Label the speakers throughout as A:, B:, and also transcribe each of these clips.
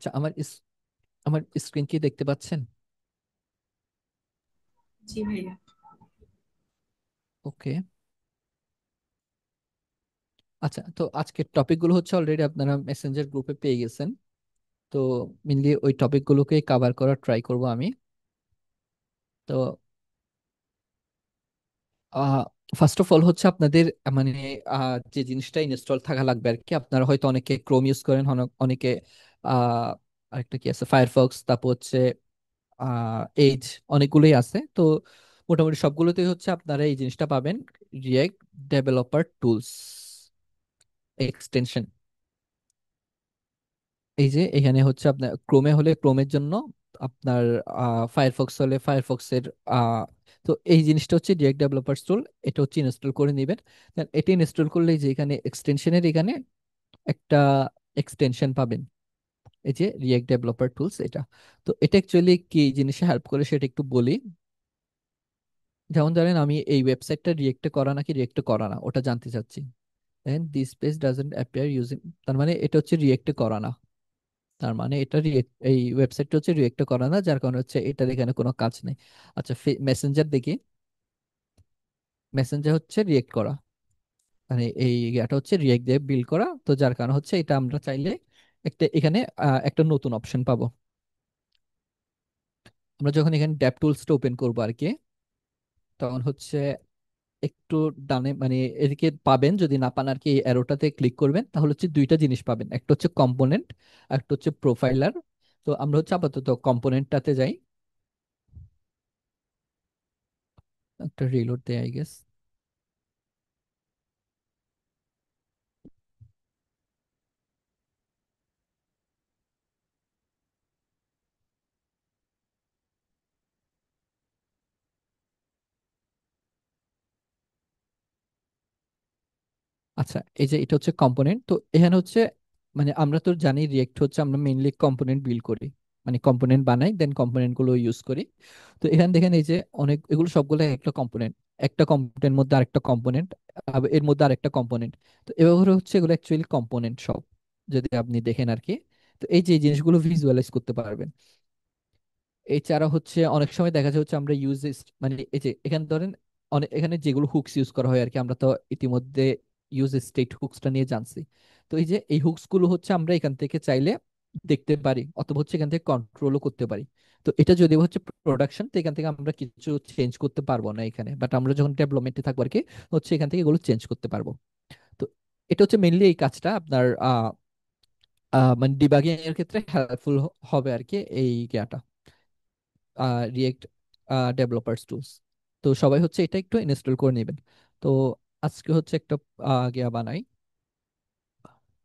A: আচ্ছা, আমার স্ক্রিন কি দেখতে পাচ্ছেন?
B: জি ভাইয়া।
A: ওকে। আচ্ছা, তো আজকের টপিকগুলো হচ্ছে অলরেডি আপনারা মেসেঞ্জার গ্রুপে পেয়ে গেছেন। তো মেনলি ওই টপিকগুলোকে কভার করার ট্রাই করব আমি। তো ফার্স্ট অফ অল হচ্ছে আপনাদের মানে যে জিনিসটা ইনস্টল থাকা লাগবে আর কি। আপনারা হয়তো অনেকে ক্রোম ইউজ করেন, অনেকে আহ, আরেকটা কি আছে, ফায়ারফক্স, তারপর হচ্ছে এজ, অনেকগুলোই আছে। তো মোটামুটি সবগুলোতেই হচ্ছে আপনারা এই জিনিসটা পাবেন, রিয়েক্ট ডেভেলপার টুলস এক্সটেনশন। এই যে এখানে হচ্ছে আপনার ক্রোমে হলে ক্রোমের জন্য, আপনার ফায়ারফক্স হলে ফায়ারফক্সের। তো এই জিনিসটা হচ্ছে রিয়েক্ট ডেভেলপারস টুল, এটা হচ্ছে ইনস্টল করে নেবেন। Then এটা ইনস্টল করলে যে এখানে এক্সটেনশনের এখানে একটা এক্সটেনশন পাবেন, এই যে রিয়েক্ট ডেভেলপার টুলস এটা। তো এটা অ্যাকচুয়ালি কি জিনিসে হেল্প করে সেটা একটু বলি। যেমন ধরেন আমি এই ওয়েবসাইটটা রিয়েক্টে করা নাকি রিয়েক্টে করা না ওটা জানতে চাচ্ছি। Then this page doesn't appear using, তার মানে এটা হচ্ছে রিয়েক্টে করা না। তার মানে এটা এই ওয়েবসাইটটা হচ্ছে রিয়েক্ট করা না, যার কারণে হচ্ছে এটার এখানে কোনো কাজ নেই। আচ্ছা, মেসেঞ্জার দেখি। মেসেঞ্জার হচ্ছে রিয়েক্ট করা, মানে এই এটা হচ্ছে রিয়েক্ট দিয়ে বিল্ড করা, তো যার কারণে হচ্ছে এটা আমরা চাইলে একটা এখানে একটা নতুন অপশন পাবো। আমরা যখন এখানে ডেভ টুলসটা ওপেন করবো আর কি, তখন হচ্ছে একটু ডানে মানে এদিকে পাবেন, যদি না পান আর কি অ্যারোটাতে ক্লিক করবেন, তাহলে হচ্ছে দুইটা জিনিস পাবেন, একটা হচ্ছে কম্পোনেন্ট, একটা হচ্ছে প্রোফাইলার। তো আমরা হচ্ছে আপাতত কম্পোনেন্টটাতে যাই। একটা রিলোড দেয় আই গেস। আচ্ছা, এই যে এটা হচ্ছে কম্পোনেন্ট। তো এখানে হচ্ছে মানে আমরা তো জানি রিয়েক্ট হচ্ছে আমরা মেইনলি কম্পোনেন্ট বিল্ড করি, মানে কম্পোনেন্ট বানাই দেন কম্পোনেন্ট গুলো ইউজ করি। তো এখানে দেখেন এই যে অনেক এগুলো সবগুলো একটা কম্পোনেন্ট, একটা কম্পোনেন্টের মধ্যে আরেকটা কম্পোনেন্ট, এর মধ্যে আরেকটা কম্পোনেন্ট। তো এভাবে করে হচ্ছে এগুলো অ্যাকচুয়ালি কম্পোনেন্ট সব, যদি আপনি দেখেন আর কি। তো এই যে এই জিনিসগুলো ভিজুয়ালাইজ করতে পারবেন। এছাড়া হচ্ছে অনেক সময় দেখা যায় হচ্ছে আমরা মানে এই যে এখানে ধরেন অনেক এখানে যেগুলো হুকস ইউজ করা হয় আর কি, আমরা তো ইতিমধ্যে ইউজ স্টেট হুকসটা নিয়ে জানছি। তো এই যে এই হুকস গুলো হচ্ছে আমরা এখান থেকে চাইলে দেখতে পারি, অথবা হচ্ছে এখান থেকে কন্ট্রোলও করতে পারি। তো এটা যদি হচ্ছে প্রোডাকশন, তো এখান থেকে আমরা কিছু চেঞ্জ করতে পারবো না এখানে, বাট আমরা যখন ডেভেলপমেন্টে থাকবো আর কি, হচ্ছে এখান থেকে এগুলো চেঞ্জ করতে পারবো। তো এটা হচ্ছে মেনলি এই কাজটা আপনার মানে ডিবাগিং এর ক্ষেত্রে হেল্পফুল হবে আর কি, এই জ্ঞানটা রিয়েক্ট ডেভেলপার্স টুলস। তো সবাই হচ্ছে এটা একটু ইনস্টল করে নেবেন। তো আজকে হচ্ছে একটা গিয়া বানাই।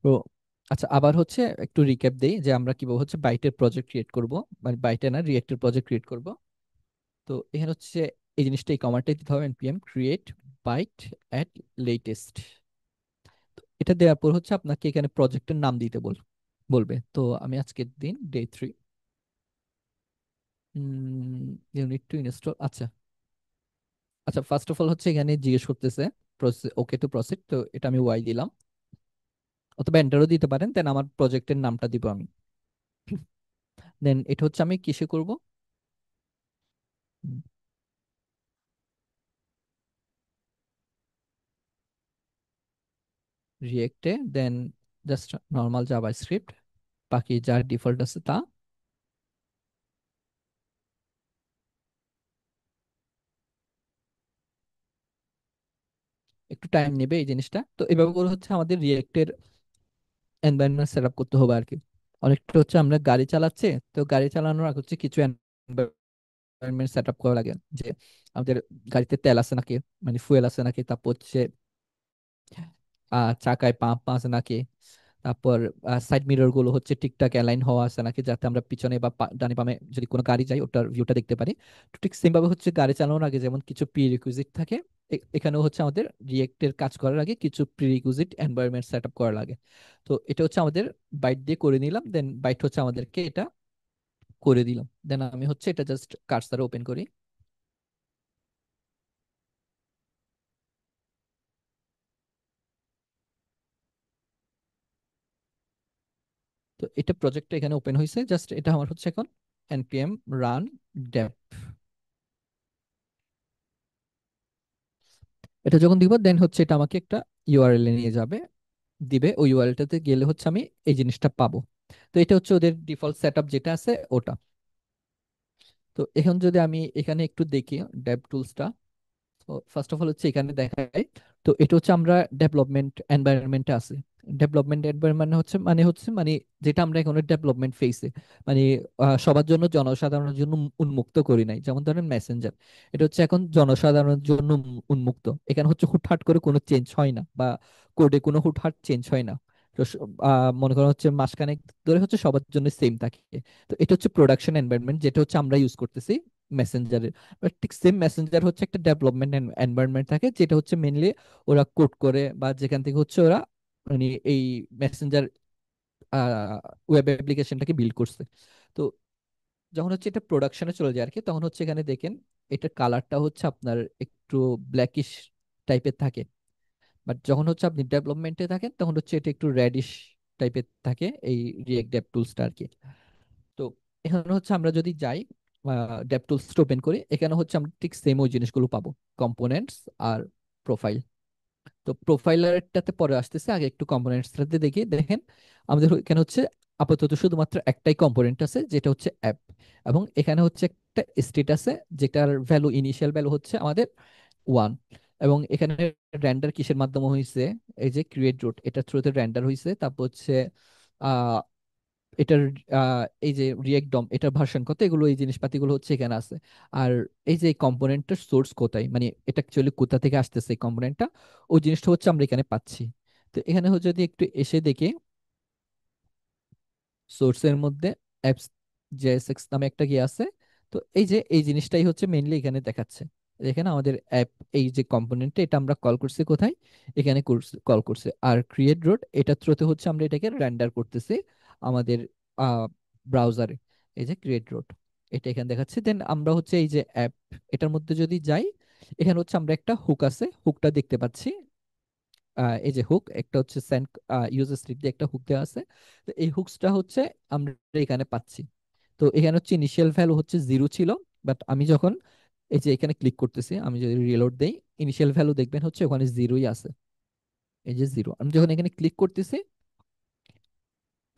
A: তো আচ্ছা, আবার হচ্ছে একটু রিক্যাপ দেই যে আমরা কিভাবে হচ্ছে বাইটের প্রজেক্ট ক্রিয়েট করব, মানে বাইটে না রিয়েক্টের প্রজেক্ট ক্রিয়েট করব। তো এখানে হচ্ছে এই জিনিসটা এই কমান্ডটাই দিতে হবে, npm create byte at latest। এটা দেওয়ার পর হচ্ছে আপনাকে এখানে প্রজেক্টের নাম দিতে বলবে। তো আমি আজকের দিন ডে 3, ইউনিট টু ইনস্টল। আচ্ছা আচ্ছা, ফার্স্ট অফ অল হচ্ছে এখানে জিজ্ঞেস করতেছে ওকে টু প্রসিড, তো এটা আমি ওয়াই দিলাম, অথবা এন্টারও দিতে পারেন। দেন আমার প্রজেক্টের নামটা দিব আমি। দেন এটা হচ্ছে আমি কিসে করব, রিয়েক্টে। দেন জাস্ট নর্মাল জাভা স্ক্রিপ্ট, বাকি যার ডিফল্ট আছে তা। একটু টাইম নেবে এই জিনিসটা। তো এভাবে করে হচ্ছে আমাদের রিয়েক্টের এনভায়রনমেন্ট সেট আপ করতে হবে আর কি। অনেকটা হচ্ছে আমরা গাড়ি চালাচ্ছি, তো গাড়ি চালানোর আগে হচ্ছে কিছু এনভায়রনমেন্ট সেট আপ করা লাগে, যে আমাদের গাড়িতে তেল আছে নাকি, মানে ফুয়েল আছে নাকি, তারপর হচ্ছে চাকায় পাম্প আছে নাকি, তারপর সাইড মিরর গুলো হচ্ছে ঠিকঠাক অ্যালাইন হওয়া আছে নাকি, যাতে আমরা পিছনে বা ডানে বামে যদি কোনো গাড়ি যাই ওটার ভিউটা দেখতে পারি। তো ঠিক সেম ভাবে হচ্ছে গাড়ি চালানোর আগে যেমন কিছু প্রি রিকুইজিট থাকে, এখানেও হচ্ছে আমাদের রিয়েক্টের কাজ করার আগে কিছু pre requisite environment set up করা লাগে। তো এটা হচ্ছে আমাদের বাইট দিয়ে করে নিলাম, দেন বাইট হচ্ছে আমাদেরকে এটা করে দিলাম। দেন আমি হচ্ছে এটা জাস্ট কার্সারে ওপেন করি। তো তো এটা প্রজেক্টটা এখানে ওপেন হয়েছে, জাস্ট এটা আমার হচ্ছে এখন npm রান dev। এটা যখন দিব দেন হচ্ছে এটা আমাকে একটা ইউআরএল এ নিয়ে যাবে, দিবে ওই ইউআরএলটাতে গেলে হচ্ছে আমি এই জিনিসটা পাবো। তো এটা হচ্ছে ওদের ডিফল্ট সেটআপ যেটা আছে ওটা। তো এখন যদি আমি এখানে একটু দেখি ডেভ টুলসটা, তো ফার্স্ট অফ অল হচ্ছে এখানে দেখায়। তো এটা হচ্ছে আমরা ডেভেলপমেন্ট এনভায়রনমেন্টে আছি। ডেভেলপমেন্ট এনভায়রনমেন্ট হচ্ছে মানে যেটা আমরা এখন ডেভেলপমেন্ট ফেসে, মানে সবার জন্য জনসাধারণের জন্য উন্মুক্ত করি নাই, যেমন ধরেন মেসেঞ্জার। এটা হচ্ছে এখন জনসাধারণের জন্য উন্মুক্ত। এখানে হচ্ছে হুটহাট করে কোনো চেঞ্জ হয় না, বা কোডে কোনো হুটহাট চেঞ্জ হয় না। তো মনে করেন হচ্ছে মাসখানেক ধরে হচ্ছে সবার জন্য সেম থাকে। তো এটা হচ্ছে প্রোডাকশন এনভায়রনমেন্ট যেটা হচ্ছে আমরা ইউজ করতেছি মেসেঞ্জারের। ঠিক সেম মেসেঞ্জার হচ্ছে একটা ডেভেলপমেন্ট এনভায়রনমেন্ট থাকে, যেটা হচ্ছে মেনলি ওরা কোড করে, বা যেখান থেকে হচ্ছে ওরা মানে এই মেসেঞ্জার ওয়েব অ্যাপ্লিকেশনটাকে বিল্ড করছে। তো যখন হচ্ছে এটা প্রোডাকশনে চলে যায় আর কি, তখন হচ্ছে এখানে দেখেন এটার কালারটা হচ্ছে আপনার একটু ব্ল্যাকিশ টাইপের থাকে। বাট যখন হচ্ছে আপনি ডেভেলপমেন্টে থাকেন তখন হচ্ছে এটা একটু রেডিশ টাইপের থাকে, এই রিয়েক্ট ডেভ টুলসটা আর কি। তো এখানে হচ্ছে আমরা যদি যাই ডেভ টুলস ওপেন করি, এখানে হচ্ছে আমরা ঠিক সেম ওই জিনিসগুলো পাবো, কম্পোনেন্টস আর প্রোফাইল। তো প্রোফাইলারটাতে পরে আসতেছে, আগে একটু কম্পোনেন্টসটাতে দেখি। দেখেন আমাদের এখানে হচ্ছে আপাতত শুধুমাত্র একটাই কম্পোনেন্ট আছে, যেটা হচ্ছে অ্যাপ। এবং এখানে হচ্ছে একটা স্টেট আছে, যেটার ভ্যালু ইনিশিয়াল ভ্যালু হচ্ছে আমাদের 1। এবং এখানে রেন্ডার কিসের মাধ্যমে হয়েছে, এই যে ক্রিয়েট রুট এটার থ্রুতে রেন্ডার হয়েছে। তারপর হচ্ছে এটার এই যে রিয়েক্ট ডম এটার ভার্সন কত, এগুলো এই জিনিসপাতিগুলো হচ্ছে এখানে আছে। আর এই যে কম্পোনেন্টের সোর্স কোথায়, মানে এটা অ্যাকচুয়ালি কোথা থেকে আসতেছে এই কম্পোনেন্টটা, ওই জিনিসটা হচ্ছে আমরা এখানে পাচ্ছি। তো এখানে যদি একটু এসে দেখি, সোর্সের মধ্যে অ্যাপস জেএসএক্স নামে একটা কি আছে। তো এই যে এই জিনিসটাই হচ্ছে মেইনলি এখানে দেখাচ্ছে। এখানে আমাদের অ্যাপ, এই যে কম্পোনেন্টটা এটা আমরা কল করছি কোথায়, এখানে কল করছে। আর ক্রিয়েট রোড এটা থ্রুতে হচ্ছে আমরা এটাকে রেন্ডার করতেছি আমাদের ব্রাউজারে। এই যে ক্রিয়েট রোড এটা এখানে দেখাচ্ছে। দেন আমরা হচ্ছে এই যে অ্যাপ, এটার মধ্যে যদি যাই, এখানে হচ্ছে আমরা একটা হুক আছে, হুকটা দেখতে পাচ্ছি। এই যে হুক একটা হচ্ছে সেন্ড ইউজার স্ট্রিপ দিয়ে একটা হুক দেওয়া আছে। তো এই হুকসটা হচ্ছে আমরা এখানে পাচ্ছি। তো এখানে হচ্ছে ইনিশিয়াল ভ্যালু হচ্ছে 0 ছিল। বাট আমি যখন এই যে এখানে ক্লিক করতেছি, আমি যদি রিলোড দেই, ইনিশিয়াল ভ্যালু দেখবেন হচ্ছে ওখানে 0ই আছে। এই যে 0, আমি যখন এখানে ক্লিক করতেছি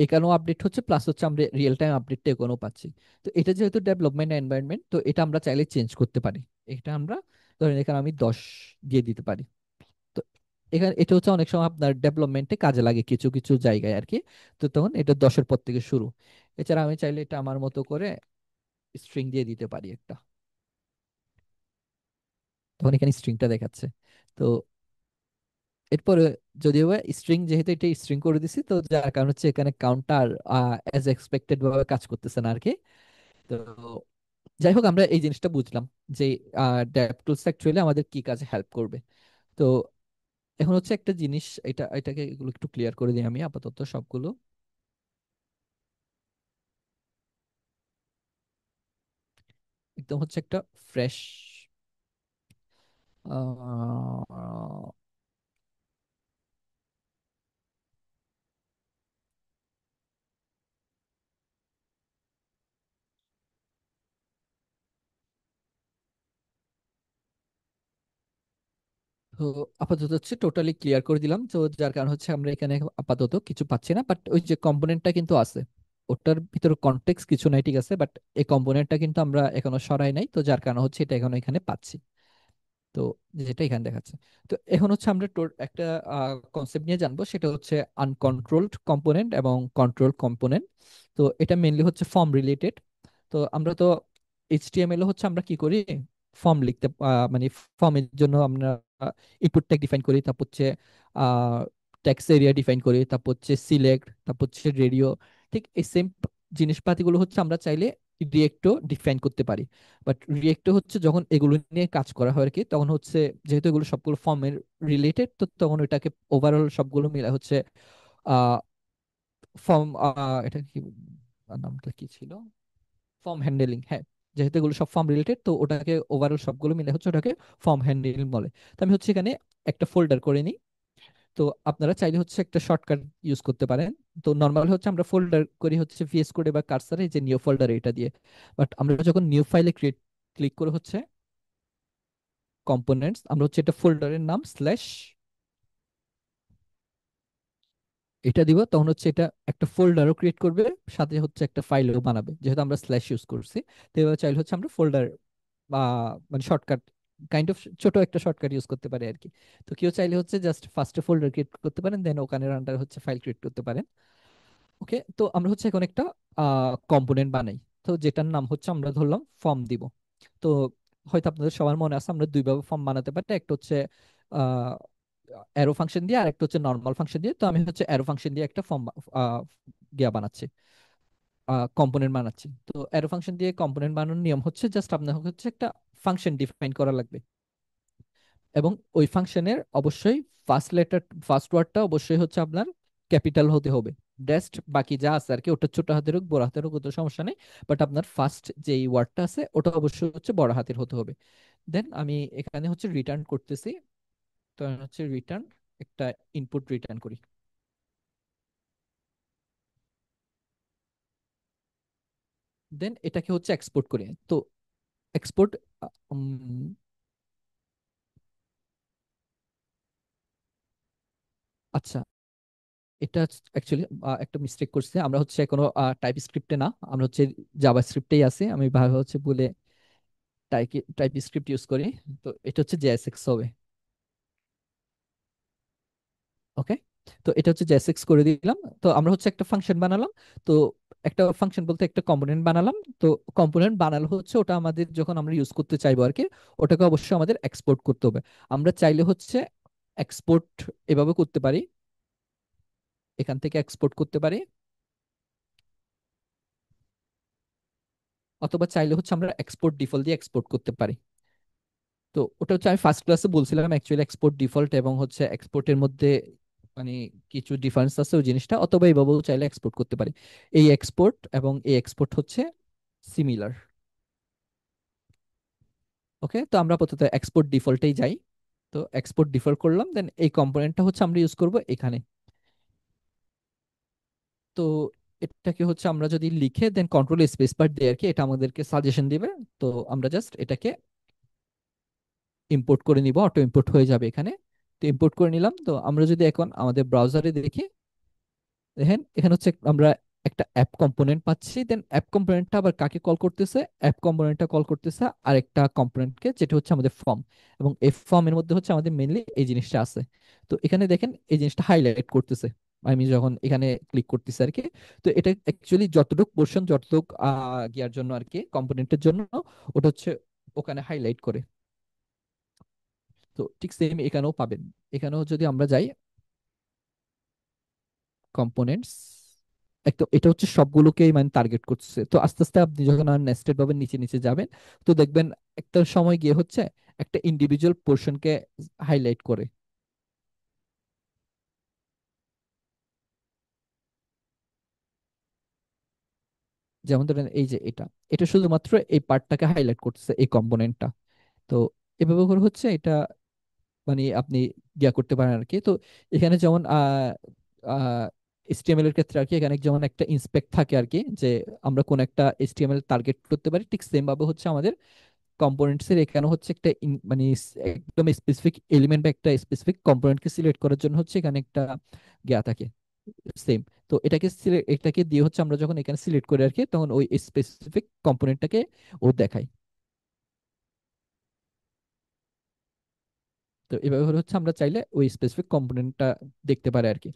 A: এখানেও আপডেট হচ্ছে, প্লাস হচ্ছে আমরা রিয়েল টাইম আপডেটটা এখানেও পাচ্ছি। তো এটা যেহেতু ডেভেলপমেন্ট এনভায়রনমেন্ট, তো এটা আমরা চাইলে চেঞ্জ করতে পারি। এটা আমরা ধরেন এখানে আমি 10 দিয়ে দিতে পারি। তো এখানে এটা হচ্ছে অনেক সময় আপনার ডেভেলপমেন্টে কাজে লাগে কিছু কিছু জায়গায় আর কি। তো তখন এটা 10-এর পর থেকে শুরু। এছাড়া আমি চাইলে এটা আমার মতো করে স্ট্রিং দিয়ে দিতে পারি একটা, তখন এখানে স্ট্রিংটা দেখাচ্ছে। তো এরপরে যদিও স্ট্রিং, যেহেতু এটা স্ট্রিং করে দিছি, তো যার কারণ হচ্ছে এখানে কাউন্টার অ্যাজ এক্সপেক্টেড ভাবে কাজ করতেছে না আর কি। তো যাই হোক, আমরা এই জিনিসটা বুঝলাম যে ডেভটুলস অ্যাকচুয়ালি আমাদের কি কাজে হেল্প করবে। তো এখন হচ্ছে একটা জিনিস, এটাকে এগুলো একটু ক্লিয়ার করে দিই আমি আপাতত সবগুলো। একদম হচ্ছে একটা ফ্রেশ তো আপাতত হচ্ছে টোটালি ক্লিয়ার করে দিলাম। তো যার কারণ হচ্ছে আমরা এখানে আপাতত কিছু পাচ্ছি না, বাট ওই যে কম্পোনেন্টটা কিন্তু আছে, ওটার ভিতরে কনটেক্সট কিছু নাই, ঠিক আছে। বাট এই কম্পোনেন্টটা কিন্তু আমরা এখনো সরাই নাই, তো যার কারণ হচ্ছে এটা এখনো এখানে পাচ্ছি। তো যেটা এখানে দেখাচ্ছে। তো এখন হচ্ছে আমরা একটা কনসেপ্ট নিয়ে জানবো, সেটা হচ্ছে আনকন্ট্রোলড কম্পোনেন্ট এবং কন্ট্রোল কম্পোনেন্ট। তো এটা মেনলি হচ্ছে ফর্ম রিলেটেড। তো আমরা তো এইচটিএমএল হচ্ছে আমরা কি করি, ফর্ম লিখতে মানে ফর্মের জন্য আমরা ইনপুট ট্যাগ ডিফাইন করি, তারপর হচ্ছে টেক্সট এরিয়া ডিফাইন করি, তারপর হচ্ছে সিলেক্ট, তারপর হচ্ছে রেডিও। ঠিক এই সেম জিনিসপাতিগুলো হচ্ছে আমরা চাইলে রিয়েক্টও ডিফাইন করতে পারি। বাট রিয়েক্টে হচ্ছে যখন এগুলো নিয়ে কাজ করা হয় আর কি, তখন হচ্ছে যেহেতু এগুলো সবগুলো ফর্মের রিলেটেড, তো তখন ওইটাকে ওভারঅল সবগুলো মিলে হচ্ছে আহ ফর্ম, এটা কি নামটা কি ছিল, ফর্ম হ্যান্ডেলিং, হ্যাঁ। যেহেতু এগুলো সব ফর্ম রিলেটেড, তো ওটাকে ওভারঅল সবগুলো মিলে হচ্ছে ওটাকে ফর্ম হ্যান্ডেলিং বলে। তো আমি হচ্ছে এখানে একটা ফোল্ডার করে নিই। তো আপনারা চাইলে হচ্ছে একটা শর্টকাট ইউজ করতে পারেন, তো নর্মাল হচ্ছে আমরা ফোল্ডার করি হচ্ছে ভিএস কোডে বা কার্সারে, যে নিউ ফোল্ডার এটা দিয়ে। বাট আমরা যখন নিউ ফাইলে ক্লিক করে হচ্ছে কম্পোনেন্টস, আমরা হচ্ছে এটা ফোল্ডারের নাম স্ল্যাশ এটা দিব, তখন হচ্ছে এটা একটা ফোল্ডারও ক্রিয়েট করবে, সাথে হচ্ছে একটা ফাইলও বানাবে, যেহেতু আমরা স্ল্যাশ ইউজ করছি। তো এবার চাইলে হচ্ছে আমরা ফোল্ডার বা মানে শর্টকাট, কাইন্ড অফ ছোট একটা শর্টকাট ইউজ করতে পারে আর কি। তো কেউ চাইলে হচ্ছে জাস্ট ফার্স্টে ফোল্ডার ক্রিয়েট করতে পারেন, দেন ওখানে আন্ডার হচ্ছে ফাইল ক্রিয়েট করতে পারেন। ওকে, তো আমরা হচ্ছে এখন একটা কম্পোনেন্ট বানাই। তো যেটার নাম হচ্ছে আমরা ধরলাম ফর্ম দিব। তো হয়তো আপনাদের সবার মনে আছে আমরা দুইভাবে ফর্ম বানাতে পারি, একটা হচ্ছে অ্যারো ফাংশন দিয়ে, আর একটা হচ্ছে নর্মাল ফাংশন দিয়ে। তো আমি হচ্ছে অ্যারো ফাংশন দিয়ে একটা ফর্ম গিয়া বানাচ্ছি, কম্পোনেন্ট বানাচ্ছি। তো অ্যারো ফাংশন দিয়ে কম্পোনেন্ট বানানোর নিয়ম হচ্ছে জাস্ট আপনার হচ্ছে একটা ফাংশন ডিফাইন করা লাগবে, এবং ওই ফাংশনের অবশ্যই ফার্স্ট ওয়ার্ডটা অবশ্যই হচ্ছে আপনার ক্যাপিটাল হতে হবে। জাস্ট বাকি যা আছে আর কি, ওটা ছোট হাতের হোক বড় হাতের হোক ওটা সমস্যা নেই, বাট আপনার ফার্স্ট যে ওয়ার্ডটা আছে ওটা অবশ্যই হচ্ছে বড় হাতের হতে হবে। দেন আমি এখানে হচ্ছে রিটার্ন করতেছি। তো আমি হচ্ছে রিটার্ন একটা ইনপুট রিটার্ন করি। দেন এটাকে হচ্ছে এক্সপোর্ট করি। তো এক্সপোর্ট, আচ্ছা, এটা অ্যাকচুয়ালি একটা মিস্টেক করছে। আমরা হচ্ছে কোনো টাইপ স্ক্রিপ্টে না, আমরা হচ্ছে জাভা স্ক্রিপ্টেই আছি। আমি ভাবে হচ্ছে বলে টাইপ স্ক্রিপ্ট ইউজ করি। তো এটা হচ্ছে জেএসএক্স হবে। ওকে, তো এটা হচ্ছে জেএসএক্স করে দিলাম। তো আমরা হচ্ছে একটা ফাংশন বানালাম। তো একটা ফাংশন বলতে একটা কম্পোনেন্ট বানালাম। তো কম্পোনেন্ট বানালো হচ্ছে ওটা আমাদের যখন আমরা ইউজ করতে চাইবো আর কি, ওটাকে অবশ্যই আমাদের এক্সপোর্ট করতে হবে। আমরা চাইলে হচ্ছে এক্সপোর্ট এভাবে করতে পারি, এখান থেকে এক্সপোর্ট করতে পারি, অথবা চাইলে হচ্ছে আমরা এক্সপোর্ট ডিফল্ট দিয়ে এক্সপোর্ট করতে পারি। তো ওটা হচ্ছে আমি ফার্স্ট ক্লাসে বলছিলাম অ্যাকচুয়ালি এক্সপোর্ট ডিফল্ট এবং হচ্ছে এক্সপোর্টের মধ্যে মানে কিছু ডিফারেন্স আছে ওই জিনিসটা, অথবা এইভাবেও চাইলে এক্সপোর্ট করতে পারি। এই এক্সপোর্ট এবং এই এক্সপোর্ট হচ্ছে সিমিলার। ওকে, তো আমরা আপাতত এক্সপোর্ট ডিফল্টেই যাই। তো এক্সপোর্ট ডিফল্ট করলাম, দেন এই কম্পোনেন্টটা হচ্ছে আমরা ইউজ করব এখানে। তো এটাকে হচ্ছে আমরা যদি লিখে দেন কন্ট্রোল স্পেস বার দিয়ে আর কি, এটা আমাদেরকে সাজেশন দিবে। তো আমরা জাস্ট এটাকে ইম্পোর্ট করে নিব, অটো ইম্পোর্ট হয়ে যাবে এখানে। তো ইম্পোর্ট করে নিলাম। তো আমরা যদি এখন আমাদের ব্রাউজারে দেখি, দেখেন এখানে হচ্ছে আমরা একটা অ্যাপ কম্পোনেন্ট পাচ্ছি। দেন অ্যাপ কম্পোনেন্টটা আবার কাকে কল করতেছে, অ্যাপ কম্পোনেন্টটা কল করতেছে আরেকটা কম্পোনেন্টকে, যেটা হচ্ছে আমাদের ফর্ম। এবং এই ফর্মের মধ্যে হচ্ছে আমাদের মেনলি এই জিনিসটা আছে। তো এখানে দেখেন এই জিনিসটা হাইলাইট করতেছে আমি যখন এখানে ক্লিক করতেছি আর কি। তো এটা অ্যাকচুয়ালি যতটুক পোর্শন, যতটুক গিয়ার জন্য আর কি, কম্পোনেন্টের জন্য, ওটা হচ্ছে ওখানে হাইলাইট করে। তো ঠিক সেম এখানেও পাবেন। এখানেও যদি আমরা যাই কম্পোনেন্টস, একদম এটা হচ্ছে সবগুলোকেই মানে টার্গেট করছে। তো আস্তে আস্তে আপনি যখন আর নেস্টেড ভাবে নিচে নিচে যাবেন, তো দেখবেন একটা সময় গিয়ে হচ্ছে একটা ইন্ডিভিজুয়াল পোর্শনকে হাইলাইট করে। যেমন ধরেন এই যে এটা, এটা শুধুমাত্র এই পার্টটাকে হাইলাইট করতেছে এই কম্পোনেন্টটা। তো এভাবে করে হচ্ছে এটা মানে আপনি ইয়া করতে পারেন আর কি। তো এখানে যেমন এইচটিএমএল এর ক্ষেত্রে আর কি, এখানে যেমন একটা ইন্সপেক্ট থাকে আর কি, যে আমরা কোন একটা এইচটিএমএল টার্গেট করতে পারি, ঠিক সেম ভাবে হচ্ছে আমাদের কম্পোনেন্টস এর এখানে হচ্ছে একটা মানে একদম স্পেসিফিক এলিমেন্ট বা একটা স্পেসিফিক কম্পোনেন্টকে সিলেক্ট করার জন্য হচ্ছে এখানে একটা গিয়া থাকে সেম। তো এটাকে দিয়ে হচ্ছে আমরা যখন এখানে সিলেক্ট করে আর কি, তখন ওই স্পেসিফিক কম্পোনেন্টটাকে ও দেখায়। তো এভাবে করে হচ্ছে আমরা চাইলে ওই স্পেসিফিক কম্পোনেন্টটা দেখতে পারি আর কি।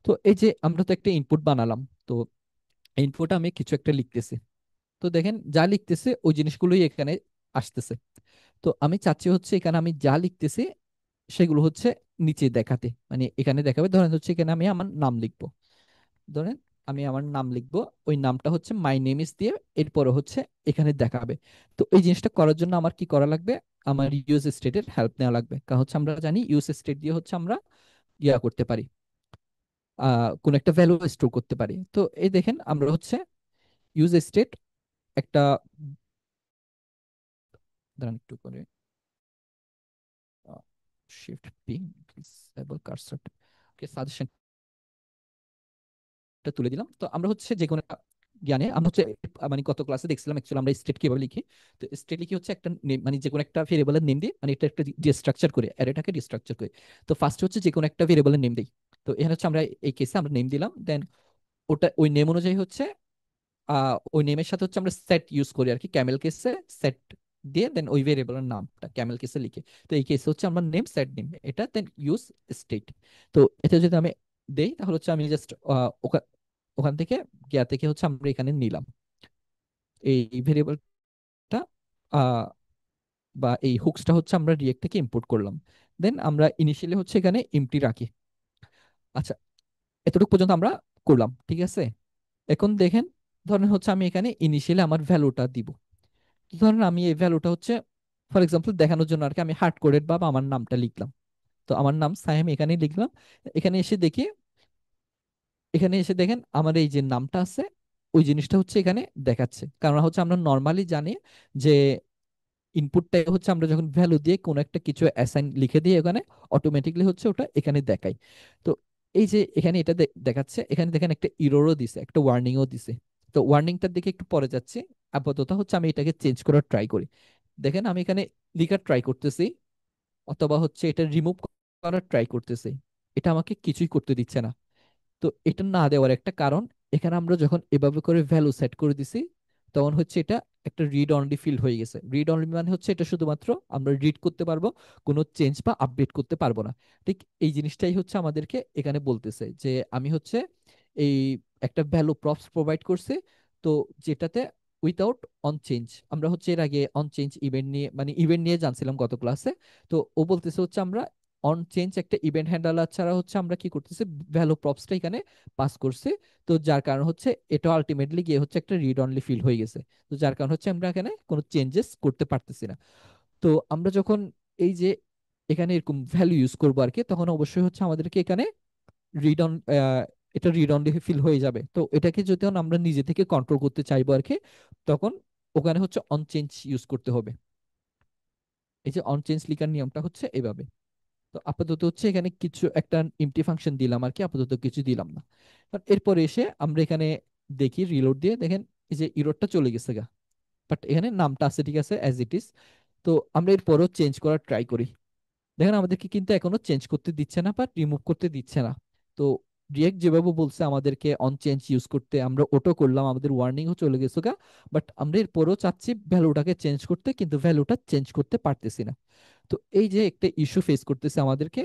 A: তো এই যে আমরা তো একটা ইনপুট বানালাম। তো ইনপুট আমি কিছু একটা লিখতেছি। তো দেখেন যা লিখতেছে ওই জিনিসগুলোই এখানে আসতেছে। তো আমি চাচ্ছি হচ্ছে এখানে আমি যা লিখতেছি সেগুলো হচ্ছে নিচে দেখাতে, মানে এখানে দেখাবে। ধরেন হচ্ছে এখানে আমি আমার নাম লিখবো, ধরেন আমি আমার নাম লিখবো, ওই নামটা হচ্ছে মাই নেম ইস দিয়ে এরপরে হচ্ছে এখানে দেখাবে। তো এই জিনিসটা করার জন্য আমার কি করা লাগবে, আমার ইউজ স্টেটের হেল্প নেওয়া লাগবে। কারণ হচ্ছে আমরা জানি ইউজ স্টেট দিয়ে হচ্ছে আমরা ইয়া করতে পারি, কোন একটা ভ্যালু স্টোর করতে পারি। তো এই দেখেন আমরা হচ্ছে ইউজ স্টেট একটা, দাঁড়ান একটু করে, শিফট পি ডিসেবল কার্সর, ওকে সাজেশন তুলে দিলাম। তো আমরা হচ্ছে যে কোনো একটা জ্ঞানে আমরা হচ্ছে মানে গত ক্লাসে দেখছিলাম অ্যাকচুয়ালি আমরা স্টেট কিভাবে লিখি। তো স্টেট লিখি হচ্ছে একটা মানে যে কোনো একটা ভেরিয়েবলের নেম দিই, মানে এটা একটা ডিস্ট্রাকচার করে, অ্যারেটাকে ডিস্ট্রাকচার করে। তো ফার্স্ট হচ্ছে যে কোনো একটা ভেরিয়েবলের নেম দিই। তো এখানে হচ্ছে আমরা এই কেসে আমরা নেম দিলাম, দেন ওটা ওই নেম অনুযায়ী হচ্ছে ওই নেমের সাথে হচ্ছে আমরা সেট ইউজ করি আর কি, ক্যামেল কেসে সেট দিয়ে দেন ওই ভেরিয়েবলের নামটা ক্যামেল কেসে লিখে। তো এই কেসে হচ্ছে আমরা নেম সেট নেম এটা দেন ইউজ স্টেট। তো এটা যদি আমি দেই তাহলে হচ্ছে আমি জাস্ট ওখান থেকে গিয়া থেকে হচ্ছে আমরা এখানে নিলাম এই ভেরিয়েবলটা, বা এই হুকসটা হচ্ছে আমরা রিয়েক্ট থেকে ইম্পোর্ট করলাম। দেন আমরা ইনিশিয়ালি হচ্ছে এখানে এমটি রাখি। আচ্ছা, এতটুকু পর্যন্ত আমরা করলাম, ঠিক আছে। এখন দেখেন, ধরেন হচ্ছে আমি এখানে ইনিশিয়ালি আমার ভ্যালুটা দিব। ধরেন আমি এই ভ্যালুটা হচ্ছে ফর এক্সাম্পল দেখানোর জন্য আর কি আমি হার্ড কোডেড ভাবে আমার নামটা লিখলাম। তো আমার নাম সাহেম এখানেই লিখলাম। এখানে এসে দেখি, এখানে এসে দেখেন আমার এই যে নামটা আছে ওই জিনিসটা হচ্ছে এখানে দেখাচ্ছে, কারণ হচ্ছে আমরা নর্মালি জানি যে ইনপুটটাই হচ্ছে আমরা যখন ভ্যালু দিয়ে কোনো একটা কিছু অ্যাসাইন লিখে দিই ওখানে অটোমেটিকলি হচ্ছে ওটা এখানে দেখায়। তো এই যে এখানে এটা দেখাচ্ছে, এখানে দেখেন একটা ইররও দিছে, একটা ওয়ার্নিংও দিছে। তো ওয়ার্নিংটার দিকে একটু পরে যাচ্ছে। আপাতত হচ্ছে আমি এটাকে চেঞ্জ করার ট্রাই করি। দেখেন আমি এখানে লিখার ট্রাই করতেছি অথবা হচ্ছে এটা রিমুভ করার ট্রাই করতেছি, এটা আমাকে কিছুই করতে দিচ্ছে না। তো এটা না দেওয়ার একটা কারণ, এখানে আমরা যখন এভাবে করে ভ্যালু সেট করে দিছি তখন হচ্ছে এটা একটা রিড অনলি ফিল্ড হয়ে গেছে। রিড অনলি মানে হচ্ছে এটা শুধুমাত্র আমরা রিড করতে পারবো, কোনো চেঞ্জ বা আপডেট করতে পারবো না। ঠিক এই জিনিসটাই হচ্ছে আমাদেরকে এখানে বলতেছে যে আমি হচ্ছে এই একটা ভ্যালু প্রপস প্রোভাইড করছি, তো যেটাতে উইথাউট অন চেঞ্জ, আমরা হচ্ছে এর আগে অন চেঞ্জ ইভেন্ট নিয়ে মানে ইভেন্ট নিয়ে জানছিলাম গত ক্লাসে। তো ও বলতেছে হচ্ছে আমরা অন চেঞ্জ একটা ইভেন্ট হ্যান্ডলার ছাড়া হচ্ছে আমরা কি করতেছি, ভ্যালু প্রপসটা এখানে পাস করছে। তো যার কারণ হচ্ছে এটা আলটিমেটলি গিয়ে হচ্ছে একটা রিড অনলি ফিল্ড হয়ে গেছে। তো যার কারণ হচ্ছে আমরা এখানে কোনো চেঞ্জেস করতে পারতেছি না। তো আমরা যখন এই যে এখানে এরকম ভ্যালু ইউজ করবো আর কি, তখন অবশ্যই হচ্ছে আমাদেরকে এখানে রিড অন এটা রিড অনলি ফিল হয়ে যাবে। তো এটাকে যদি আমরা নিজে থেকে কন্ট্রোল করতে চাইবো আর কি, তখন ওখানে হচ্ছে অন চেঞ্জ ইউজ করতে হবে। এই যে অন চেঞ্জ লিখার নিয়মটা হচ্ছে এভাবে। তো আপাতত হচ্ছে এখানে কিছু একটা এমটি ফাংশন দিলাম আর কি, আপাতত কিছু দিলাম না। এরপরে এসে আমরা এখানে দেখি রিলোড দিয়ে দেখেন এই যে ইরোরটা চলে গেছে গা, বাট এখানে নামটা আছে ঠিক আছে অ্যাজ ইট ইজ। তো আমরা এরপরও চেঞ্জ করার ট্রাই করি। দেখেন আমাদেরকে কিন্তু এখনো চেঞ্জ করতে দিচ্ছে না বা রিমুভ করতে দিচ্ছে না। তো রিয়েক্ট যেভাবে বলছে আমাদেরকে অন চেঞ্জ ইউজ করতে, আমরা ওটো করলাম, আমাদের ওয়ার্নিংও চলে গেছে গা, বাট আমরা এরপরও চাচ্ছি ভ্যালুটাকে চেঞ্জ করতে, কিন্তু ভ্যালুটা চেঞ্জ করতে পারতেছি না। তো এই যে একটা ইস্যু ফেস করতেছে আমাদেরকে।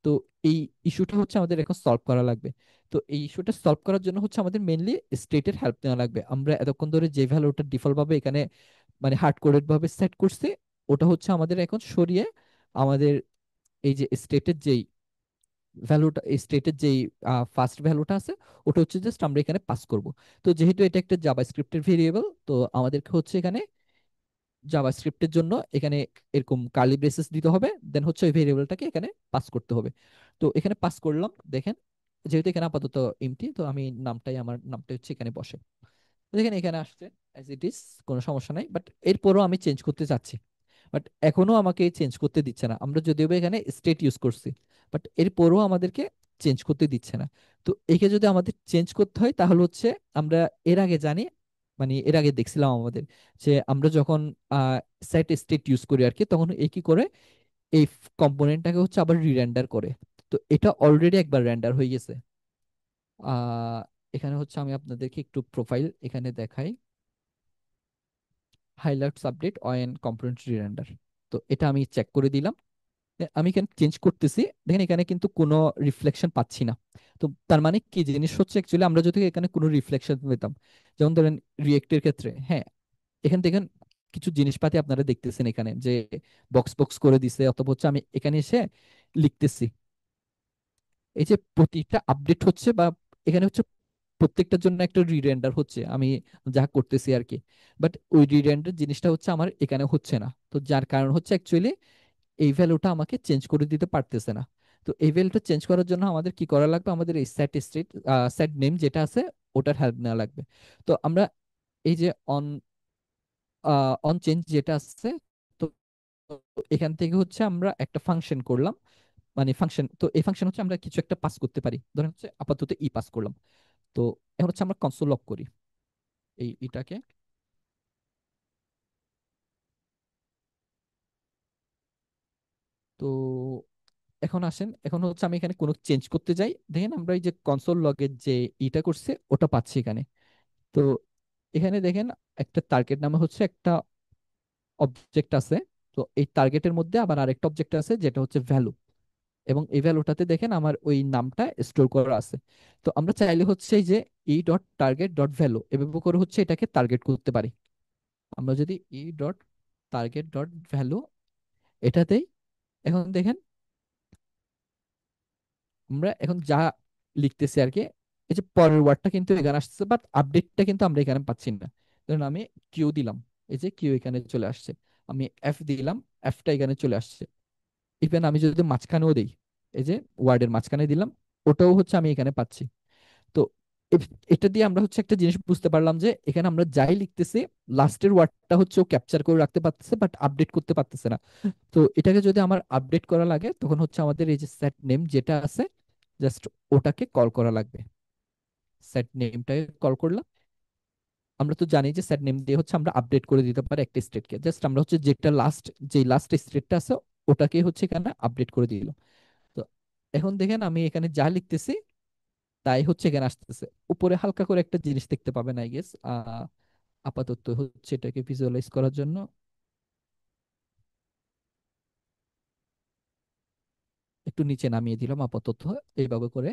A: তো এই ইস্যুটা হচ্ছে আমাদের এখন সলভ করা লাগবে। তো এই ইস্যুটা সলভ করার জন্য হচ্ছে আমাদের মেইনলি স্টেটের হেল্প নেওয়া লাগবে। আমরা এতক্ষণ ধরে যে ভ্যালুটা ডিফল্ট ভাবে এখানে মানে হার্ড কোডেড ভাবে সেট করছি, ওটা হচ্ছে আমাদের এখন সরিয়ে আমাদের এই যে স্টেটের যেই ভ্যালুটা, এই স্টেটের যেই ফার্স্ট ভ্যালুটা আছে ওটা হচ্ছে জাস্ট আমরা এখানে পাস করব। তো যেহেতু এটা একটা জাভাস্ক্রিপ্টের ভেরিয়েবল, তো আমাদেরকে হচ্ছে এখানে জাভাস্ক্রিপ্টের জন্য এখানে এরকম কার্লি ব্রেসেস দিতে হবে, দেন হচ্ছে ওই ভেরিয়েবলটাকে এখানে পাস করতে হবে। তো এখানে পাস করলাম, দেখেন যেহেতু এখানে আপাতত এমটি, তো আমি নামটাই, আমার নামটা হচ্ছে এখানে বসে। দেখেন এখানে আসছে অ্যাজ ইট ইজ, কোনো সমস্যা নাই। বাট এরপরও আমি চেঞ্জ করতে চাচ্ছি, বাট এখনো আমাকে চেঞ্জ করতে দিচ্ছে না। আমরা যদিও বা এখানে স্টেট ইউজ করছি, বাট এরপরও আমাদেরকে চেঞ্জ করতে দিচ্ছে না। তো একে যদি আমাদের চেঞ্জ করতে হয় তাহলে হচ্ছে আমরা এর আগে জানি, মানে এর আগে দেখছিলাম আমাদের যে আমরা যখন সেট স্টেট ইউজ করি আর কি, তখন এ কি করে এই কম্পোনেন্টটাকে হচ্ছে আবার রিরেন্ডার করে। তো এটা অলরেডি একবার রেন্ডার হয়ে গেছে। আহ এখানে হচ্ছে আমি আপনাদেরকে একটু প্রোফাইল এখানে দেখাই, হাইলাইটস আপডেট অন কম্পোনেন্ট রিরেন্ডার। তো এটা আমি চেক করে দিলাম। আমি এখানে চেঞ্জ করতেছি, দেখেন এখানে কিন্তু কোনো রিফ্লেকশন পাচ্ছি না। তো তার মানে কি জিনিস হচ্ছে, অ্যাকচুয়ালি আমরা যদি এখানে কোনো রিফ্লেকশন পেতাম, যেমন ধরেন রিয়েক্টের ক্ষেত্রে, হ্যাঁ, এখান থেকে কিছু জিনিসপাতি আপনারা দেখতেছেন এখানে যে বক্স বক্স করে দিছে, অথবা হচ্ছে আমি এখানে এসে লিখতেছি, এই যে প্রতিটা আপডেট হচ্ছে বা এখানে হচ্ছে প্রত্যেকটার জন্য একটা রিরেন্ডার হচ্ছে আমি যা করতেছি আর কি। বাট ওই রিরেন্ডার জিনিসটা হচ্ছে আমার এখানে হচ্ছে না। তো যার কারণ হচ্ছে অ্যাকচুয়ালি এই ভ্যালুটা আমাকে চেঞ্জ করে দিতে পারতেছে না। তো এই ভ্যালুটা চেঞ্জ করার জন্য আমাদের কি করা লাগবে, আমাদের এই সেট স্টেট সেট নেম যেটা আছে ওটার হেল্প নেওয়া লাগবে। তো আমরা এই যে অন চেঞ্জ যেটা আছে, তো এখান থেকে হচ্ছে আমরা একটা ফাংশন করলাম, মানে ফাংশন, তো এই ফাংশন হচ্ছে আমরা কিছু একটা পাস করতে পারি, ধরেন হচ্ছে আপাতত ই পাস করলাম। তো এখন হচ্ছে আমরা কনসোল লক করি এটাকে। তো এখন আসেন, এখন হচ্ছে আমি এখানে কোনো চেঞ্জ করতে যাই, দেখেন আমরা এই যে কনসোল লগের যে ইটা করছে ওটা পাচ্ছি এখানে। তো এখানে দেখেন একটা টার্গেট নামে হচ্ছে একটা অবজেক্ট আছে। তো এই টার্গেটের মধ্যে আবার আরেকটা অবজেক্ট আছে যেটা হচ্ছে ভ্যালু, এবং এই ভ্যালুটাতে দেখেন আমার ওই নামটা স্টোর করা আছে। তো আমরা চাইলে হচ্ছে এই যে E dot target dot value এভাবে করে হচ্ছে এটাকে টার্গেট করতে পারি। আমরা যদি ই ডট টার্গেট ডট ভ্যালু এটাতেই, এখন দেখেন আমরা এখন যা লিখতেছি আর কি, এই যে পরের ওয়ার্ডটা কিন্তু এখানে আসছে, বাট আপডেটটা কিন্তু আমরা এখানে পাচ্ছি না। ধরুন আমি কিউ দিলাম, এই যে কিউ এখানে চলে আসছে। আমি এফ দিলাম, এফটা এখানে চলে আসছে। ইভেন আমি যদি মাঝখানেও দিই, এই যে ওয়ার্ডের মাঝখানে দিলাম, ওটাও হচ্ছে আমি এখানে পাচ্ছি। তো এটা দিয়ে আমরা হচ্ছে একটা জিনিস বুঝতে পারলাম যে এখানে আমরা যাই লিখতেছি লাস্টের ওয়ার্ডটা হচ্ছে ও ক্যাপচার করে রাখতে পারতেছে, বাট আপডেট করতে পারতেছে না। তো এটাকে যদি আমার আপডেট করা লাগে তখন হচ্ছে আমাদের এই যে সেট নেম যেটা আছে, জাস্ট ওটাকে কল করা লাগবে। সেট নেমটাকে কল করলাম। আমরা তো জানি যে সেট নেম দিয়ে হচ্ছে আমরা আপডেট করে দিতে পারি একটা স্টেটকে, জাস্ট আমরা হচ্ছে যেটা লাস্ট, যে লাস্ট স্টেটটা আছে ওটাকে হচ্ছে এখানে আপডেট করে দিল। তো এখন দেখেন আমি এখানে যা লিখতেছি তাই হচ্ছে এখানে আসতেছে। উপরে হালকা করে একটা জিনিস দেখতে পাবেন আই গেস। আপাতত হচ্ছে এটাকে ভিজুয়ালাইজ করার জন্য একটু নিচে নামিয়ে দিলাম আপাতত এইভাবে করে।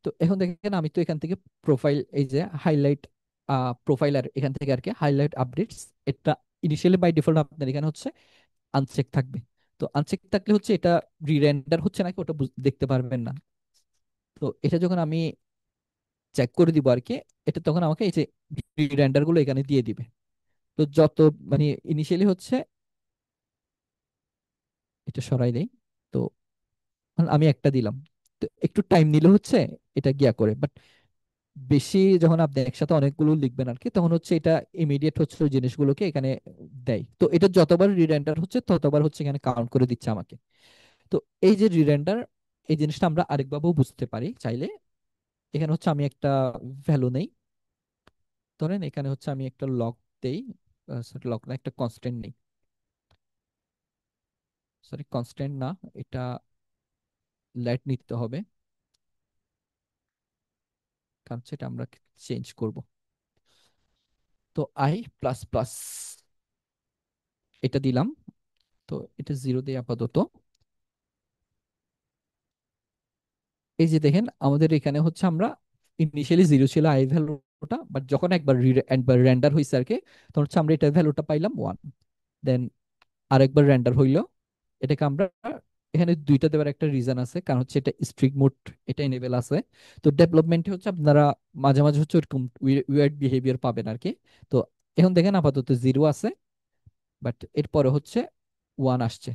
A: তো এখন দেখেন আমি তো এখান থেকে প্রোফাইল, এই যে হাইলাইট প্রোফাইলার, এখান থেকে আর কি হাইলাইট আপডেটস, এটা ইনিশিয়ালি বাই ডিফল্ট আপনার এখানে হচ্ছে আনচেক থাকবে। তো আনচেক থাকলে হচ্ছে এটা রিরেন্ডার হচ্ছে নাকি ওটা দেখতে পারবেন না। তো এটা যখন আমি চেক করে দিব আর কি, এটা তখন আমাকে এই যে রিরেন্ডার গুলো এখানে দিয়ে দিবে। তো যত মানে ইনিশিয়ালি হচ্ছে, এটা সরাই দেই। তো আমি একটা দিলাম, তো একটু টাইম নিলে হচ্ছে এটা গিয়া করে, বাট বেশি যখন আপনি একসাথে অনেকগুলো লিখবেন আর কি তখন হচ্ছে এটা ইমিডিয়েট হচ্ছে ওই জিনিসগুলোকে এখানে দেয়। তো এটা যতবার রিরেন্ডার হচ্ছে ততবার হচ্ছে এখানে কাউন্ট করে দিচ্ছে আমাকে। তো এই যে রিরেন্ডার, এই জিনিসটা আমরা আরেকভাবেও বুঝতে পারি চাইলে। এখানে হচ্ছে আমি একটা ভ্যালু নেই, ধরেন এখানে হচ্ছে আমি একটা লগ দেই, সরি লগ না, একটা কনস্ট্যান্ট নেই, সরি কনস্ট্যান্ট না, এটা লেট নিতে হবে, কারণ সেটা আমরা চেঞ্জ করব। তো আই প্লাস প্লাস এটা দিলাম। তো এটা জিরো দিয়ে আপাতত। এই যে দেখেন আমাদের এখানে হচ্ছে আমরা ইনিশিয়ালি জিরো ছিল আই ভ্যালুটা, বাট যখন একবার রেন্ডার হয়েছে আর কি, তখন হচ্ছে আমরা এটা ভ্যালুটা পাইলাম ওয়ান। দেন আরেকবার রেন্ডার হইলো, এটাকে আমরা এখানে দুইটা দেওয়ার একটা রিজন আছে, কারণ হচ্ছে এটা স্ট্রিক মোড এটা এনেবল আছে। তো ডেভেলপমেন্টে হচ্ছে আপনারা মাঝে মাঝে হচ্ছে ওরকম উইয়ার্ড বিহেভিয়ার পাবেন আর কি। তো এখন দেখেন আপাতত জিরো আছে, বাট এরপরে হচ্ছে ওয়ান আসছে,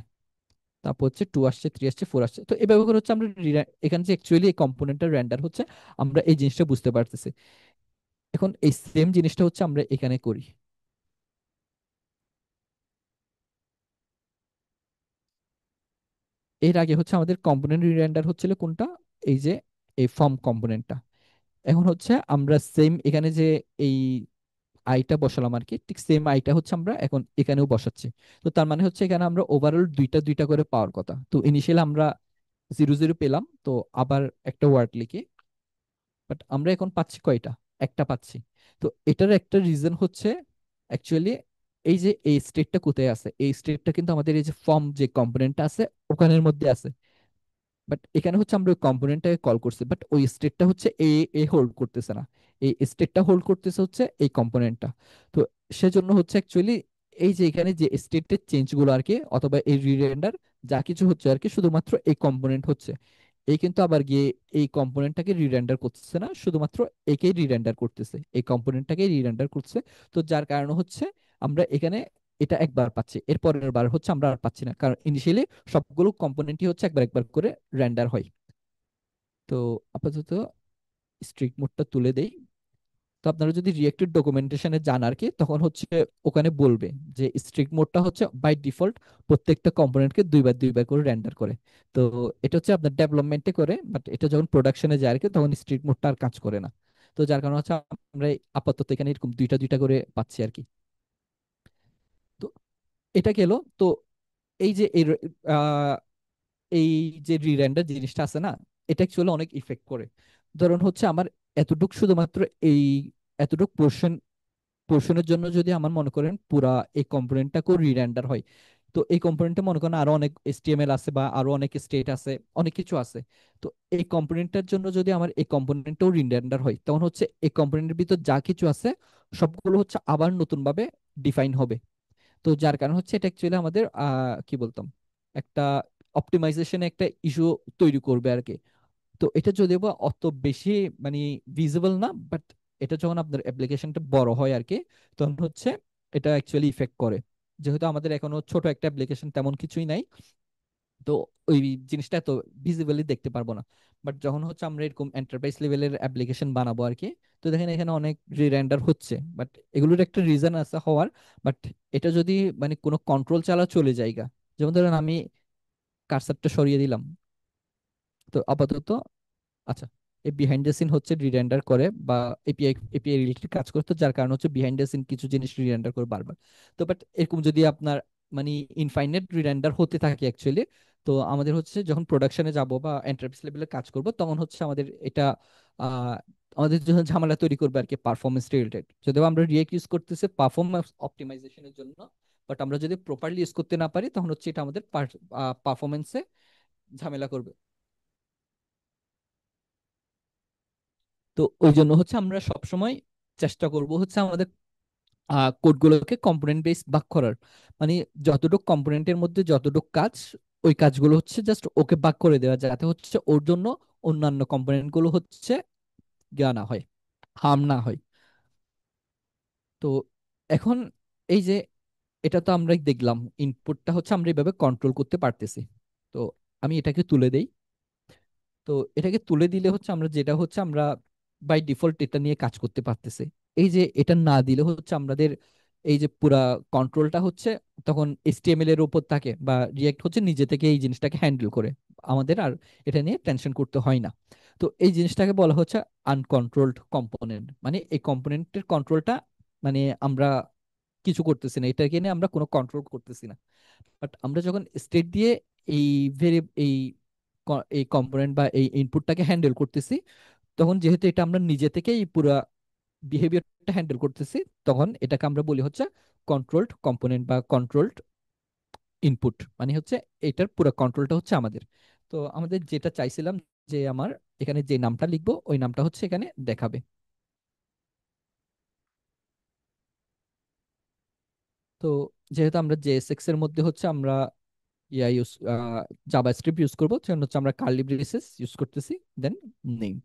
A: তারপর হচ্ছে টু আসছে, থ্রি আসছে, ফোর আসছে। তো এভাবে করে হচ্ছে আমরা এখানে যে অ্যাকচুয়ালি এই কম্পোনেন্টের রেন্ডার হচ্ছে, আমরা এই জিনিসটা বুঝতে পারতেছি। এখন এই সেম জিনিসটা হচ্ছে আমরা এখানে করি। এর আগে হচ্ছে আমাদের কম্পোনেন্ট রেন্ডার হচ্ছিল কোনটা, এই যে এই ফর্ম কম্পোনেন্টটা। এখন হচ্ছে আমরা সেম এখানে যে এই আইটা বসালাম আর কি, ঠিক সেম আইটা হচ্ছে আমরা এখন এখানেও বসাচ্ছি। তো তার মানে হচ্ছে এখানে আমরা ওভারঅল দুইটা দুইটা করে পাওয়ার কথা। তো ইনিশিয়াল আমরা জিরো জিরো পেলাম, তো আবার একটা ওয়ার্ড লিখি, বাট আমরা এখন পাচ্ছি কয়টা, একটা পাচ্ছি। তো এটার একটা রিজন হচ্ছে অ্যাকচুয়ালি এই যে এই স্টেটটা কোথায় আছে, এই স্টেটটা কিন্তু আমাদের এই যে ফর্ম যে কম্পোনেন্টটা আছে ওখানের মধ্যে আছে। বাট এখানে হচ্ছে আমরা ওই কম্পোনেন্টটাকে কল করছি, বাট ওই স্টেটটা হচ্ছে এ এ হোল্ড করতেছে না, এই স্টেটটা হোল্ড করতেছে হচ্ছে এই কম্পোনেন্টটা। তো সেজন্য হচ্ছে অ্যাকচুয়ালি এই যে এখানে যে স্টেটের চেঞ্জ গুলো আর কি, অথবা এই রিরেন্ডার যা কিছু হচ্ছে আর কি, শুধুমাত্র এই কম্পোনেন্ট হচ্ছে। এই কিন্তু আবার গিয়ে এই কম্পোনেন্টটাকে রিরেন্ডার করতেছে না, শুধুমাত্র একেই রিরেন্ডার করতেছে, এই কম্পোনেন্টটাকে রিরেন্ডার করছে। তো যার কারণে হচ্ছে আমরা এখানে এটা একবার পাচ্ছি, এর পরের বার হচ্ছে আমরা আর পাচ্ছি না, কারণ ইনিশিয়ালি সবগুলো কম্পোনেন্টই হচ্ছে একবার একবার করে রেন্ডার হয়। তো আপাতত স্ট্রিক মোডটা তুলে দেই। তো আপনারা যদি রিয়েক্টের ডকুমেন্টেশনে যান আর কি, তখন হচ্ছে ওখানে বলবে যে স্ট্রিক্ট মোডটা হচ্ছে বাই ডিফল্ট প্রত্যেকটা কম্পোনেন্টকে দুইবার দুইবার করে রেন্ডার করে। তো এটা হচ্ছে আপনার ডেভেলপমেন্টে করে, বাট এটা যখন প্রোডাকশনে যায় আর কি, তখন স্ট্রিক্ট মোডটা আর কাজ করে না। তো যার কারণে হচ্ছে আমরা আপাতত এখানে এরকম দুইটা দুইটা করে পাচ্ছি আর কি। তো এটা গেল। তো এই যে আহ, এই যে রিরেন্ডার জিনিসটা আছে না, এটা অ্যাকচুয়ালি অনেক ইফেক্ট করে। ধরুন হচ্ছে আমার এতটুক শুধুমাত্র এই এতটুক পোর্শনের জন্য যদি আমার মনে করেন পুরা এই কম্পোনেন্টটাকেও রিরেন্ডার হয়, তো এই কম্পোনেন্টে মনে করেন আরো অনেক এসটিএমএল আছে বা আরো অনেক স্টেট আছে, অনেক কিছু আছে। তো এই কম্পোনেন্টটার জন্য যদি আমার এই কম্পোনেন্টটাও রিরেন্ডার হয়, তখন হচ্ছে এই কম্পোনেন্টের ভিতর যা কিছু আছে সবগুলো হচ্ছে আবার নতুন ভাবে ডিফাইন হবে। তো যার কারণ হচ্ছে এটা অ্যাকচুয়ালি আমাদের কি বলতাম, একটা অপটিমাইজেশনে একটা ইস্যু তৈরি করবে আর কি। তো এটা যদিও বা অত বেশি মানে ভিজিবল না, বাট এটা যখন আপনার অ্যাপ্লিকেশনটা বড় হয় আর কি, তখন হচ্ছে এটা অ্যাকচুয়ালি ইফেক্ট করে। যেহেতু আমাদের এখনো ছোট একটা অ্যাপ্লিকেশন, তেমন কিছুই নাই, তো ওই জিনিসটা এত ভিজিবলি দেখতে পারবো না। বাট যখন হচ্ছে আমরা এরকম এন্টারপ্রাইজ লেভেলের অ্যাপ্লিকেশন বানাবো আর কি, তো দেখেন এখানে অনেক রিরেন্ডার হচ্ছে, বাট এগুলোর একটা রিজন আছে হওয়ার। বাট এটা যদি মানে কোনো কন্ট্রোল ছাড়া চলে যায়গা, যেমন ধরেন আমি কার্সারটা সরিয়ে দিলাম, তো আপাতত আচ্ছা, এই বিহাইন্ড দ্য সিন হচ্ছে রিরেন্ডার করে বা এপিআই রিলেটেড কাজ করে, তো যার কারণে হচ্ছে বিহাইন্ড দ্য সিন কিছু জিনিস রিরেন্ডার করে বারবার। তো বাট এরকম যদি আপনার মানে ইনফাইনাইট রিরেন্ডার হতে থাকে অ্যাকচুয়ালি, তো আমাদের হচ্ছে যখন প্রোডাকশনে যাব বা এন্টারপ্রাইজ লেভেলে কাজ করব, তখন হচ্ছে আমাদের এটা আহ, আমাদের জন্য ঝামেলা তৈরি করবে আর কি, পারফরমেন্স রিলেটেড। যদিও আমরা রিয়েক্ট ইউজ করতেছি পারফরমেন্স অপটিমাইজেশনের জন্য, বাট আমরা যদি প্রপারলি ইউজ করতে না পারি, তখন হচ্ছে এটা আমাদের পারফরমেন্সে ঝামেলা করবে। তো ওই জন্য হচ্ছে আমরা সবসময় চেষ্টা করব হচ্ছে আমাদের কোডগুলোকে কম্পোনেন্ট বেস ভাগ করার। মানে যতটুকু কম্পোনেন্টের মধ্যে যতটুকু কাজ, ওই কাজগুলো হচ্ছে জাস্ট ওকে ভাগ করে দেওয়া, যাতে হচ্ছে ওর জন্য অন্যান্য কম্পোনেন্ট গুলো হচ্ছে গিয়া না হয়, হার্ম না হয়। তো এখন এই যে এটা তো আমরা দেখলাম, ইনপুটটা হচ্ছে আমরা এইভাবে কন্ট্রোল করতে পারতেছি। তো আমি এটাকে তুলে দেই। তো এটাকে তুলে দিলে হচ্ছে আমরা যেটা হচ্ছে আমরা বাই ডিফল্ট এটা নিয়ে কাজ করতে পারতেছি। এই যে এটা না দিলে হচ্ছে আমাদের এই যে পুরা কন্ট্রোলটা হচ্ছে তখন এইচটিএমএল এর উপর থাকে, বা রিয়েক্ট হচ্ছে নিজে থেকে এই জিনিসটাকে হ্যান্ডেল করে, আমাদের আর এটা নিয়ে টেনশন করতে হয় না। তো এই জিনিসটাকে বলা হচ্ছে আনকন্ট্রোলড কম্পোনেন্ট, মানে এই কম্পোনেন্টের কন্ট্রোলটা মানে আমরা কিছু করতেছি না, এটাকে নিয়ে আমরা কোনো কন্ট্রোল করতেছি না। বাট আমরা যখন স্টেট দিয়ে এই এই এই কম্পোনেন্ট বা এই ইনপুটটাকে হ্যান্ডেল করতেছি, তখন যেহেতু এটা আমরা নিজে থেকেই পুরো বিহেভিয়ারটা হ্যান্ডেল করতেছি, তখন এটাকে আমরা বলি হচ্ছে কন্ট্রোলড কম্পোনেন্ট বা কন্ট্রোলড ইনপুট। মানে হচ্ছে এটার পুরো কন্ট্রোলটা হচ্ছে আমাদের। তো আমাদের যেটা চাইছিলাম, যে আমার এখানে যে নামটা লিখবো ওই নামটা হচ্ছে এখানে দেখাবে। তো যেহেতু আমরা জেএসএক্স এর মধ্যে হচ্ছে আমরা ইয়া ইউজ জাভাস্ক্রিপ্ট ইউজ করবো, সেজন্য হচ্ছে আমরা কার্লি ব্রেসেস ইউজ করতেছি, দেন নেম।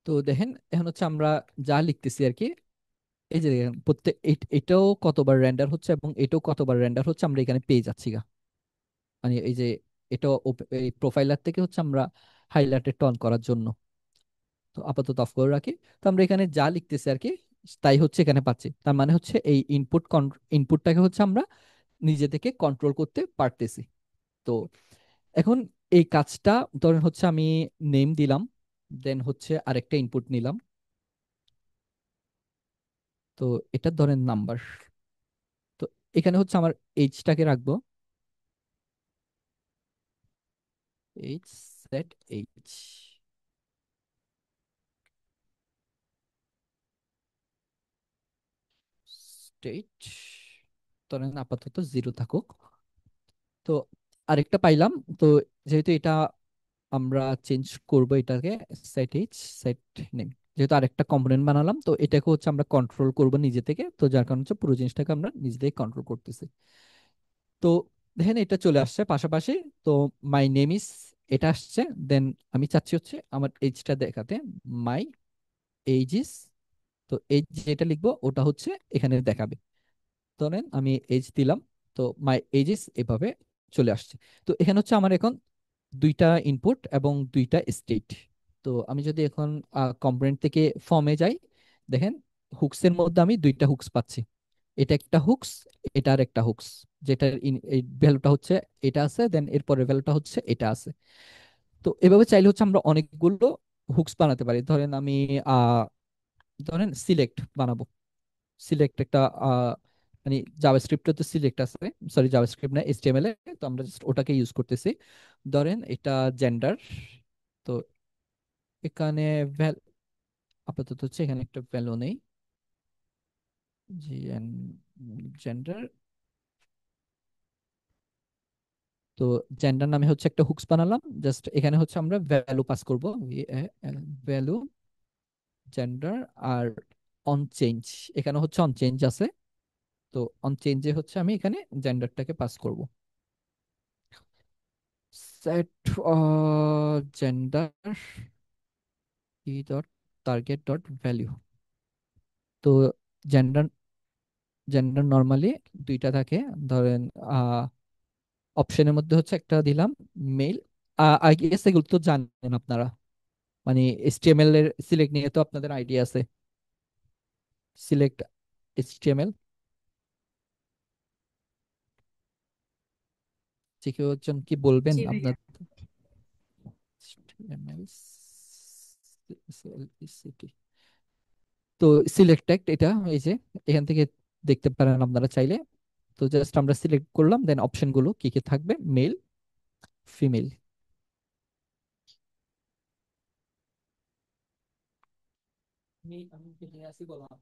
A: তো দেখেন এখন হচ্ছে আমরা যা লিখতেছি আর কি, এই যে দেখেন প্রত্যেক এটাও কতবার রেন্ডার হচ্ছে এবং এটাও কতবার রেন্ডার হচ্ছে আমরা এখানে পেয়ে যাচ্ছি গা। মানে এই যে এটা এই প্রোফাইলার থেকে হচ্ছে আমরা হাইলাইটেড টন করার জন্য। তো আপাতত অফ করে রাখি। তো আমরা এখানে যা লিখতেছি আর কি, তাই হচ্ছে এখানে পাচ্ছি। তার মানে হচ্ছে এই ইনপুটটাকে হচ্ছে আমরা নিজে থেকে কন্ট্রোল করতে পারতেছি। তো এখন এই কাজটা ধরেন হচ্ছে আমি নেম দিলাম, দেন হচ্ছে আরেকটা ইনপুট নিলাম। তো এটা ধরেন নাম্বার। তো এখানে হচ্ছে আমার এইজটাকে রাখবো, এইচ সেট এইচ স্টেট ধরেন আপাতত 0 থাকুক। তো আরেকটা পাইলাম। তো যেহেতু এটা আমরা চেঞ্জ করব এটাকে, সেট এইচ সেট নেম, যেহেতু আরেকটা কম্পোনেন্ট বানালাম, তো এটাকে হচ্ছে আমরা কন্ট্রোল করব নিজে থেকে, তো যার কারণে হচ্ছে পুরো জিনিসটাকে আমরা নিজে থেকে কন্ট্রোল করতেছি। তো দেখেন এটা চলে আসছে পাশাপাশি। তো মাই নেম ইজ এটা আসছে, দেন আমি চাচ্ছি হচ্ছে আমার এইজটা দেখাতে, মাই এইজ ইজ। তো এই যেটা লিখবো ওটা হচ্ছে এখানে দেখাবে। ধরেন আমি এজ দিলাম, তো মাই এজ ইজ এভাবে চলে আসছে। তো এখানে হচ্ছে আমার এখন দুইটা ইনপুট এবং দুইটা স্টেট। তো তো আমি যদি এখন কম্পোনেন্ট থেকে ফর্মে যাই, দেখেন হুকসের মধ্যে আমি দুইটা হুকস পাচ্ছি। এটা একটা হুকস, এটা আর একটা হুকস, যেটার এই ভ্যালুটা হচ্ছে এটা আছে, দেন এরপরের ভ্যালুটা হচ্ছে এটা আছে। তো এভাবে চাইলে হচ্ছে আমরা অনেকগুলো হুকস বানাতে পারি। ধরেন আমি আহ ধরেন সিলেক্ট বানাবো। সিলেক্ট একটা মানে জাভাস্ক্রিপ্টে তো সিলেক্ট আছে, সরি জাভাস্ক্রিপ্ট না, এইচটিএমএল এ। তো আমরা জাস্ট ওটাকে ইউজ করতেছি। ধরেন এটা জেন্ডার। তো এখানে আপাতত হচ্ছে এখানে একটা ভ্যালু নেই। জি, জেন্ডার। তো জেন্ডার নামে হচ্ছে একটা হুকস বানালাম। জাস্ট এখানে হচ্ছে আমরা ভ্যালু পাস করব, ভ্যালু জেন্ডার। আর অন চেঞ্জ, এখানে হচ্ছে অন চেঞ্জ আছে। তো অন চেঞ্জে হচ্ছে আমি এখানে জেন্ডারটাকে পাস করব। সেট জেন্ডার ই ডট টার্গেট ডট ভ্যালু। তো জেন্ডার জেন্ডার নর্মালি দুইটা থাকে। ধরেন অপশনের মধ্যে হচ্ছে একটা দিলাম মেল। আই গেস এগুলো তো জানেন আপনারা, মানে এইচটিএমএল এর সিলেক্ট নিয়ে তো আপনাদের আইডিয়া আছে। সিলেক্ট এইচটিএমএল, যে কেউ একজন কি বলবেন
B: জি
A: আপনার?
B: ভাইয়া।
A: HTML CLECT। তো সিলেক্ট টেক্সট এটা, এই যে এখান থেকে দেখতে পারেন আপনারা চাইলে। তো জাস্ট আমরা সিলেক্ট করলাম, দেন অপশন গুলো কি কি থাকবে, মেল, ফিমেল। আমি কি আসি বললাম?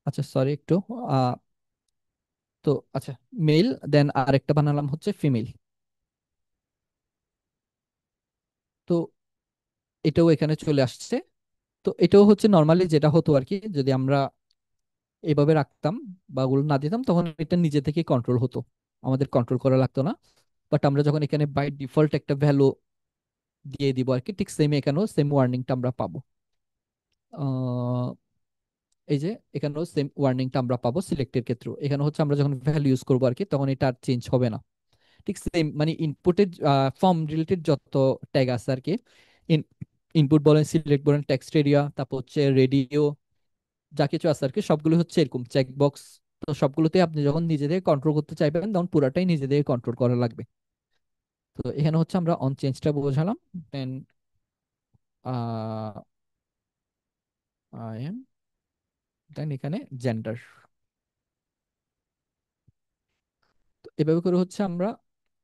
A: আচ্ছা সরি একটু। আহ তো আচ্ছা, মেল, দেন আরেকটা বানালাম হচ্ছে ফিমেল। তো এটাও এখানে চলে আসছে। তো এটাও হচ্ছে নর্মালি যেটা হতো আর কি, যদি আমরা এভাবে রাখতাম বা ওগুলো না দিতাম, তখন এটা নিজে থেকে কন্ট্রোল হতো, আমাদের কন্ট্রোল করা লাগতো না। বাট আমরা যখন এখানে বাই ডিফল্ট একটা ভ্যালু দিয়ে দিব আর কি, ঠিক সেম এখানেও সেম ওয়ার্নিংটা আমরা পাবো। আহ, এই যে এখানেও সেম ওয়ার্নিংটা আমরা পাবো সিলেক্টের ক্ষেত্রেও। এখানে হচ্ছে আমরা যখন ভ্যালু ইউজ করবো আর কি, তখন এটা আর চেঞ্জ হবে না। ঠিক সেম মানে ইনপুটের ফর্ম রিলেটেড যত ট্যাগ আছে আর কি, ইনপুট বলেন, সিলেক্ট বলেন, টেক্সট এরিয়া, তারপর হচ্ছে রেডিও, যা কিছু আছে আর কি, সবগুলো হচ্ছে এরকম চেক বক্স। তো সবগুলোতে আপনি যখন নিজে থেকে কন্ট্রোল করতে চাইবেন, তখন পুরাটাই নিজে থেকে কন্ট্রোল করা লাগবে। তো এখানে হচ্ছে আমরা অন চেঞ্জটা বোঝালাম। দেন আই এম, দেন এখানে জেন্ডার। তো এভাবে করে হচ্ছে আমরা,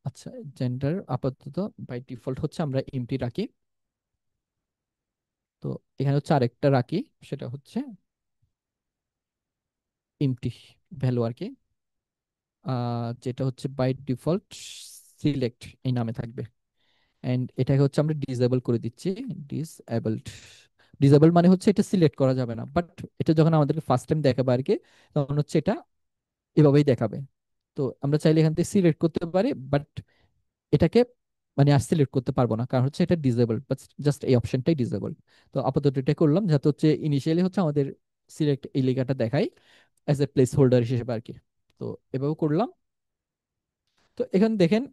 A: আচ্ছা জেন্ডার আপাতত বাই ডিফল্ট হচ্ছে আমরা এমটি রাখি। তো এখানে হচ্ছে আরেকটা রাখি, সেটা হচ্ছে এমটি ভ্যালু আর কি, যেটা হচ্ছে বাই ডিফল্ট সিলেক্ট এই নামে থাকবে। এন্ড এটাকে হচ্ছে আমরা ডিসেবল করে দিচ্ছি। ডিসএবলড, ডিসেবল মানে হচ্ছে এটা সিলেক্ট করা যাবে না, বাট এটা যখন আমাদেরকে ফার্স্ট টাইম দেখাবে আর কি, তখন হচ্ছে এটা এভাবেই দেখাবে। তো আমরা চাইলে এখান থেকে সিলেক্ট করতে পারি, বাট এটাকে মানে আর সিলেক্ট করতে পারবো না, কারণ হচ্ছে এটা ডিসেবল, বাট জাস্ট এই অপশনটাই ডিসেবল। তো আপাতত এটা করলাম যাতে হচ্ছে ইনিশিয়ালি হচ্ছে আমাদের সিলেক্ট এই লেখাটা দেখাই অ্যাজ এ প্লেস হোল্ডার হিসেবে আর কি। তো এভাবে করলাম। তো এখানে দেখেন,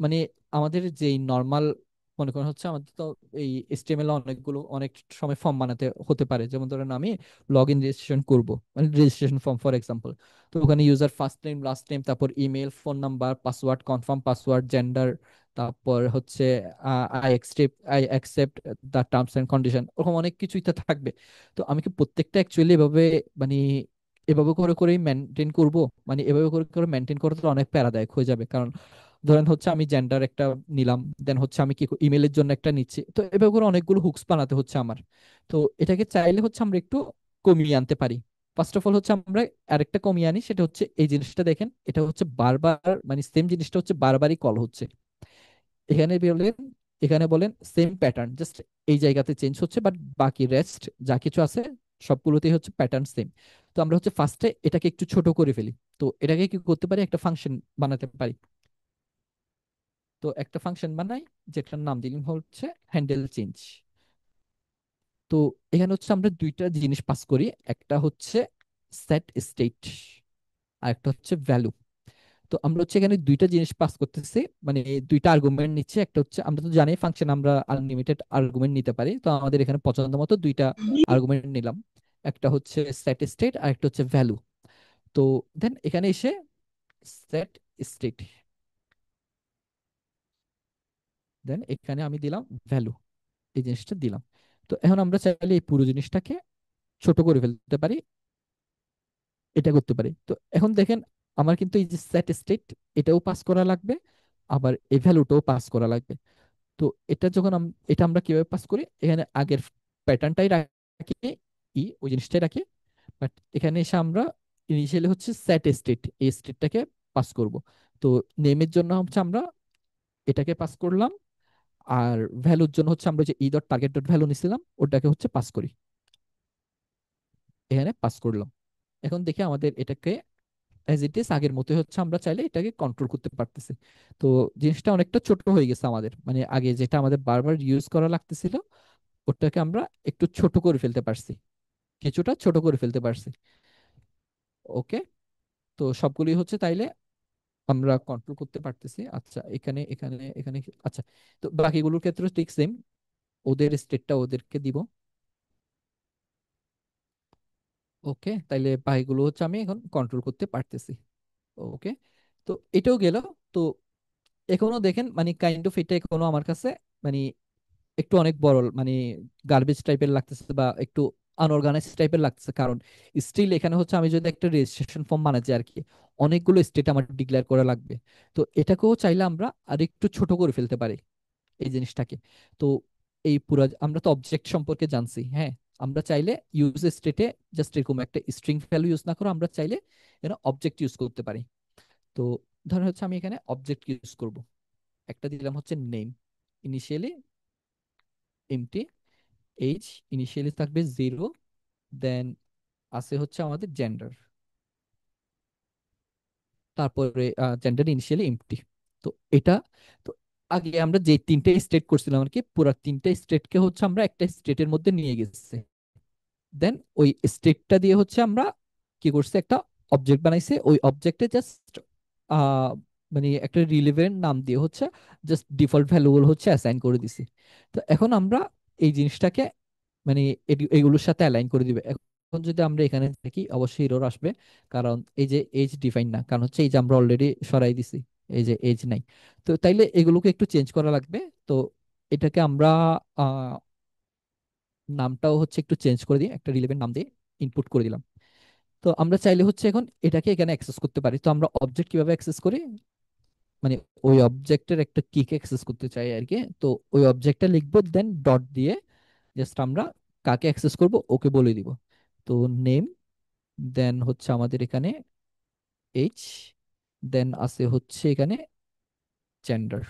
A: মানে আমাদের যেই নর্মাল, মনে করেন হচ্ছে আমাদের তো এই এইচটিএমএল অনেকগুলো অনেক সময় ফর্ম বানাতে হতে পারে। যেমন ধরেন আমি লগ ইন রেজিস্ট্রেশন করবো, মানে রেজিস্ট্রেশন ফর্ম ফর এক্সাম্পল। তো ওখানে user first name last name, তারপর email, phone number, password, confirm password, gender, তারপর হচ্ছে I accept the terms and condition, ওরকম অনেক কিছুই তো থাকবে। তো আমি কি প্রত্যেকটা অ্যাকচুয়ালি এভাবে মানে এভাবে করে করেই মেনটেন করব? মানে এভাবে করে করে মেনটেন করতে তো অনেক প্যারাদায়ক হয়ে যাবে। কারণ ধরেন হচ্ছে আমি জেন্ডার একটা নিলাম, দেন হচ্ছে আমি কি ইমেলের জন্য একটা নিচ্ছি, তো এভাবে করে অনেকগুলো হুকস বানাতে হচ্ছে আমার। তো এটাকে চাইলে হচ্ছে আমরা একটু কমিয়ে আনতে পারি। ফার্স্ট অফ অল হচ্ছে আমরা আরেকটা কমিয়ে আনি, সেটা হচ্ছে এই জিনিসটা দেখেন, এটা হচ্ছে বারবার মানে সেম জিনিসটা হচ্ছে বারবারই কল হচ্ছে। এখানে বলেন, এখানে বলেন সেম প্যাটার্ন, জাস্ট এই জায়গাতে চেঞ্জ হচ্ছে, বাট বাকি রেস্ট যা কিছু আছে সবগুলোতেই হচ্ছে প্যাটার্ন সেম। তো আমরা হচ্ছে ফার্স্টে এটাকে একটু ছোট করে ফেলি। তো এটাকে কি করতে পারি, একটা ফাংশন বানাতে পারি। তো একটা ফাংশন বানাই, যেটার নাম দিলাম হচ্ছে হ্যান্ডেল চেঞ্জ। তো এখানে হচ্ছে আমরা দুইটা জিনিস পাস করি, একটা হচ্ছে সেট স্টেট আর একটা হচ্ছে ভ্যালু। তো আমরা হচ্ছে এখানে দুইটা জিনিস পাস করতেছি, মানে দুইটা আর্গুমেন্ট নিচ্ছে। একটা হচ্ছে, আমরা তো জানি ফাংশন আমরা আনলিমিটেড আর্গুমেন্ট নিতে পারি, তো আমাদের এখানে পছন্দ মতো দুইটা আর্গুমেন্ট নিলাম। একটা হচ্ছে সেট স্টেট আর একটা হচ্ছে ভ্যালু। তো দেন এখানে এসে সেট স্টেট, দেন এখানে আমি দিলাম ভ্যালু, এই জিনিসটা দিলাম। তো এখন আমরা চাইলে এই পুরো জিনিসটাকে ছোট করে ফেলতে পারি, এটা করতে পারি। তো এখন দেখেন, আমার কিন্তু এই যে সেট স্টেট, এটাও পাস করা লাগবে, আবার এই ভ্যালুটাও পাস করা লাগবে। তো এটা যখন এটা আমরা কিভাবে পাস করি, এখানে আগের প্যাটার্নটাই রাখি, ওই জিনিসটাই রাখি, বাট এখানে এসে আমরা ইনিশিয়ালি হচ্ছে সেট স্টেট, এই স্টেটটাকে পাস করব। তো নেমের জন্য হচ্ছে আমরা এটাকে পাস করলাম, আর ভ্যালুর জন্য হচ্ছে আমরা যে E dot target dot value নিছিলাম ওটাকে হচ্ছে পাস করি, এখানে পাস করলাম। এখন দেখি আমাদের এটাকে অ্যাজ ইট ইজ আগের মতোই হচ্ছে, আমরা চাইলে এটাকে কন্ট্রোল করতে পারতেছি। তো জিনিসটা অনেকটা ছোট হয়ে গেছে আমাদের, মানে আগে যেটা আমাদের বারবার ইউজ করা লাগতেছিল ওটাকে আমরা একটু ছোট করে ফেলতে পারছি, কিছুটা ছোট করে ফেলতে পারছি। ওকে, তো সবগুলি হচ্ছে তাইলে আমরা কন্ট্রোল করতে পারতেছি। আচ্ছা, এখানে এখানে এখানে আচ্ছা, তো বাকিগুলোর ক্ষেত্রে ঠিক সেম, ওদের স্টেটটা ওদেরকে দিব। ওকে, তাইলে বাকিগুলো হচ্ছে আমি এখন কন্ট্রোল করতে পারতেছি। ওকে, তো এটাও গেল। তো এখনো দেখেন মানে কাইন্ড অফ এটা এখনো আমার কাছে মানে একটু অনেক বড়, মানে গার্বেজ টাইপের লাগতেছে বা একটু আনঅর্গানাইজ টাইপের লাগতেছে, কারণ স্টিল এখানে হচ্ছে আমি যদি একটা রেজিস্ট্রেশন ফর্ম বানাচ্ছি আর কি, অনেকগুলো স্টেট আমার ডিক্লেয়ার করা লাগবে। তো এটাকেও চাইলে আমরা আর একটু ছোট করে ফেলতে পারি এই জিনিসটাকে। তো এই পুরো আমরা তো অবজেক্ট সম্পর্কে জানছি, হ্যাঁ, আমরা চাইলে ইউজ স্টেটে জাস্ট এরকম একটা স্ট্রিং ভ্যালু ইউজ না করে আমরা চাইলে এখানে অবজেক্ট ইউজ করতে পারি। তো ধরেন হচ্ছে আমি এখানে অবজেক্ট ইউজ করব, একটা দিলাম হচ্ছে name, initially empty, age initially থাকবে 0, দেন আছে হচ্ছে আমাদের জেন্ডার, তারপরে জেন্ডার ইনিশিয়ালি এমটি। তো এটা, তো আগে আমরা যে তিনটে স্টেট করছিলাম আর কি, পুরো তিনটে স্টেটকে হচ্ছে আমরা একটা স্টেটের মধ্যে নিয়ে গেছি। দেন ওই স্টেটটা দিয়ে হচ্ছে আমরা কি করছি, একটা অবজেক্ট বানাইছে, ওই অবজেক্টে জাস্ট মানে একটা রিলেভেন্ট নাম দিয়ে হচ্ছে জাস্ট ডিফল্ট ভ্যালুগুলো হচ্ছে অ্যাসাইন করে দিছি। তো এখন আমরা এই জিনিসটাকে মানে এগুলোর সাথে অ্যালাইন করে দিবে। এখন যদি আমরা এখানে দেখি অবশ্যই এরর আসবে, কারণ এই যে এজ ডিফাইন না, কারণ হচ্ছে এই যে আমরা অলরেডি সরাই দিছি, এই যে এজ নাই। তো তাইলে এগুলোকে একটু চেঞ্জ করা লাগবে। তো এটাকে আমরা আহ নামটাও হচ্ছে একটু চেঞ্জ করে দিই, একটা রিলেভেন্ট নাম দিয়ে ইনপুট করে দিলাম। তো আমরা চাইলে হচ্ছে এখন এটাকে এখানে অ্যাক্সেস করতে পারি। তো আমরা অবজেক্ট কিভাবে অ্যাক্সেস করি, মানে ওই অবজেক্টের একটা কিকে অ্যাক্সেস করতে চাই আর কি। তো ওই অবজেক্টটা লিখবো, দেন ডট দিয়ে জাস্ট আমরা কাকে অ্যাক্সেস করব ওকে বলে দিব। তো নেম, দেন হচ্ছে আমাদের এখানে এইচ, দেন আছে হচ্ছে এখানে জেন্ডার।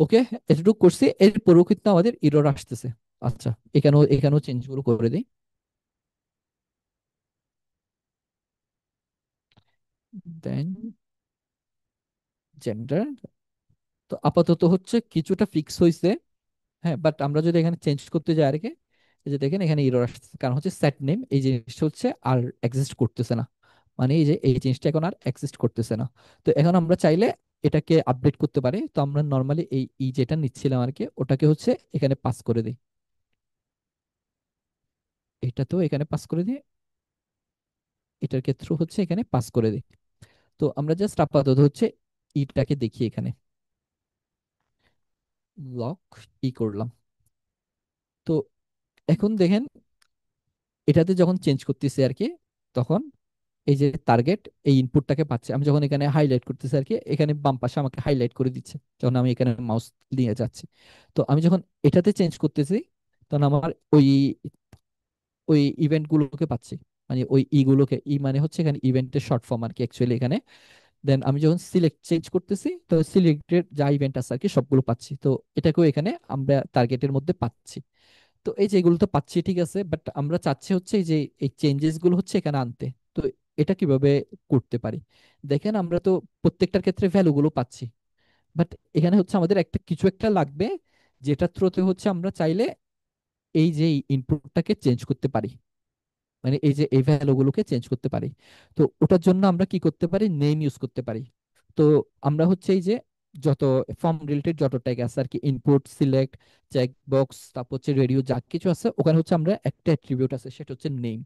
A: ওকে, এতটুকু করছি, এরপরেও কিন্তু আমাদের এরর আসতেছে। আচ্ছা, এখানেও এখানেও চেঞ্জ গুলো করে দিই, দেন জেন্ডার। তো আপাতত হচ্ছে কিছুটা ফিক্স হয়েছে, হ্যাঁ, বাট আমরা যদি এখানে চেঞ্জ করতে যাই আর কি, এই যে দেখেন এখানে এরর আসছে, কারণ হচ্ছে সেট নেম এই জিনিসটা হচ্ছে আর এক্সিস্ট করতেছে না, মানে এই যে এই জিনিসটা এখন আর এক্সিস্ট করতেছে না। তো এখন আমরা চাইলে এটাকে আপডেট করতে পারি। তো আমরা নর্মালি এই যেটা নিচ্ছিলাম আর কি ওটাকে হচ্ছে এখানে পাস করে দিই, এটা তো এখানে পাস করে দিই, এটার ক্ষেত্রে হচ্ছে এখানে পাস করে দিই। তো আমরা জাস্ট আপাতত হচ্ছে ইটাকে দেখি এখানে, লক ই করলাম। তো এখন দেখেন এটাতে যখন চেঞ্জ করতেছি আর কি, তখন এই যে টার্গেট এই ইনপুটটাকে পাচ্ছে, আমি যখন এখানে হাইলাইট করতেছি আর কি, এখানে বাম পাশে আমাকে হাইলাইট করে দিচ্ছে যখন আমি এখানে মাউস নিয়ে যাচ্ছি। তো আমি যখন এটাতে চেঞ্জ করতেছি, তখন আমার ওই ওই ইভেন্ট গুলোকে পাচ্ছি, মানে ওই ই গুলোকে, ই মানে হচ্ছে এখানে ইভেন্টের শর্ট ফর্ম আর কি অ্যাকচুয়ালি এখানে। দেন আমি যখন সিলেক্ট চেঞ্জ করতেছি, তো সিলেক্টেড যা ইভেন্ট আছে আর কি সবগুলো পাচ্ছি। তো এটাকেও এখানে আমরা টার্গেটের মধ্যে পাচ্ছি। তো এই যে এগুলো তো পাচ্ছি ঠিক আছে, বাট আমরা চাচ্ছি হচ্ছে এই যে এই চেঞ্জেস গুলো হচ্ছে এখানে আনতে। তো এটা কিভাবে করতে পারি, দেখেন আমরা তো প্রত্যেকটার ক্ষেত্রে ভ্যালু গুলো পাচ্ছি, বাট এখানে হচ্ছে আমাদের একটা কিছু একটা লাগবে, যেটা থ্রুতে হচ্ছে আমরা চাইলে এই যে ইনপুটটাকে চেঞ্জ করতে পারি। মানে এই যে এই ভ্যালুগুলোকে চেঞ্জ করতে পারি। তো ওটার জন্য আমরা কি করতে পারি, নেম ইউজ করতে পারি। তো আমরা হচ্ছে এই যে যত ফর্ম রিলেটেড যত ট্যাগ আছে আর কি, ইনপুট, সিলেক্ট, চেক বক্স, তারপর হচ্ছে রেডিও, যা কিছু আছে ওখানে হচ্ছে আমরা একটা অ্যাট্রিবিউট আছে, সেটা হচ্ছে নেম।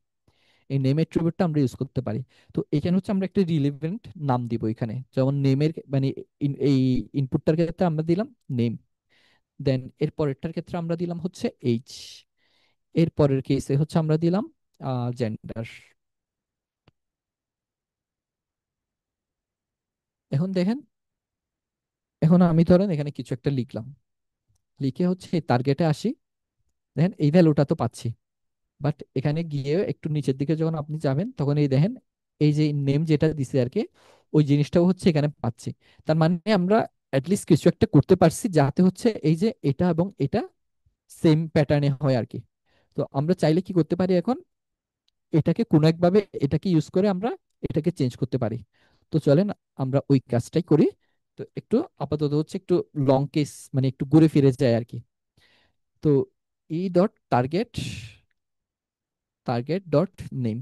A: এই নেম অ্যাট্রিবিউটটা আমরা ইউজ করতে পারি। তো এখানে হচ্ছে আমরা একটা রিলেভেন্ট নাম দিব এখানে, যেমন নেমের মানে এই ইনপুটটার ক্ষেত্রে আমরা দিলাম নেম, দেন এর পরেরটার ক্ষেত্রে আমরা দিলাম হচ্ছে এইচ, এর পরের কেসে হচ্ছে আমরা দিলাম জেন্ডার। এখন দেখেন, এখন আমি ধরেন এখানে কিছু একটা লিখলাম, লিখে হচ্ছে এই টার্গেটে আসি, দেখেন এই ভ্যালুটা তো পাচ্ছি। বাট এখানে গিয়ে একটু নিচের দিকে যখন আপনি যাবেন তখন এই দেখেন এই যে নেম যেটা দিছে আর কি, ওই জিনিসটাও হচ্ছে এখানে পাচ্ছি। তার মানে আমরা অ্যাটলিস্ট কিছু একটা করতে পারছি যাতে হচ্ছে এই যে এটা এবং এটা সেম প্যাটার্নে হয় আর কি। তো আমরা চাইলে কি করতে পারি এখন, এটাকে কোনো একভাবে এটাকে ইউজ করে আমরা এটাকে চেঞ্জ করতে পারি। তো চলেন আমরা ওই কাজটাই করি। তো একটু আপাতত হচ্ছে একটু লং কেস, মানে একটু ঘুরে ফিরে যায় আর কি। তো ই dot target, target dot name,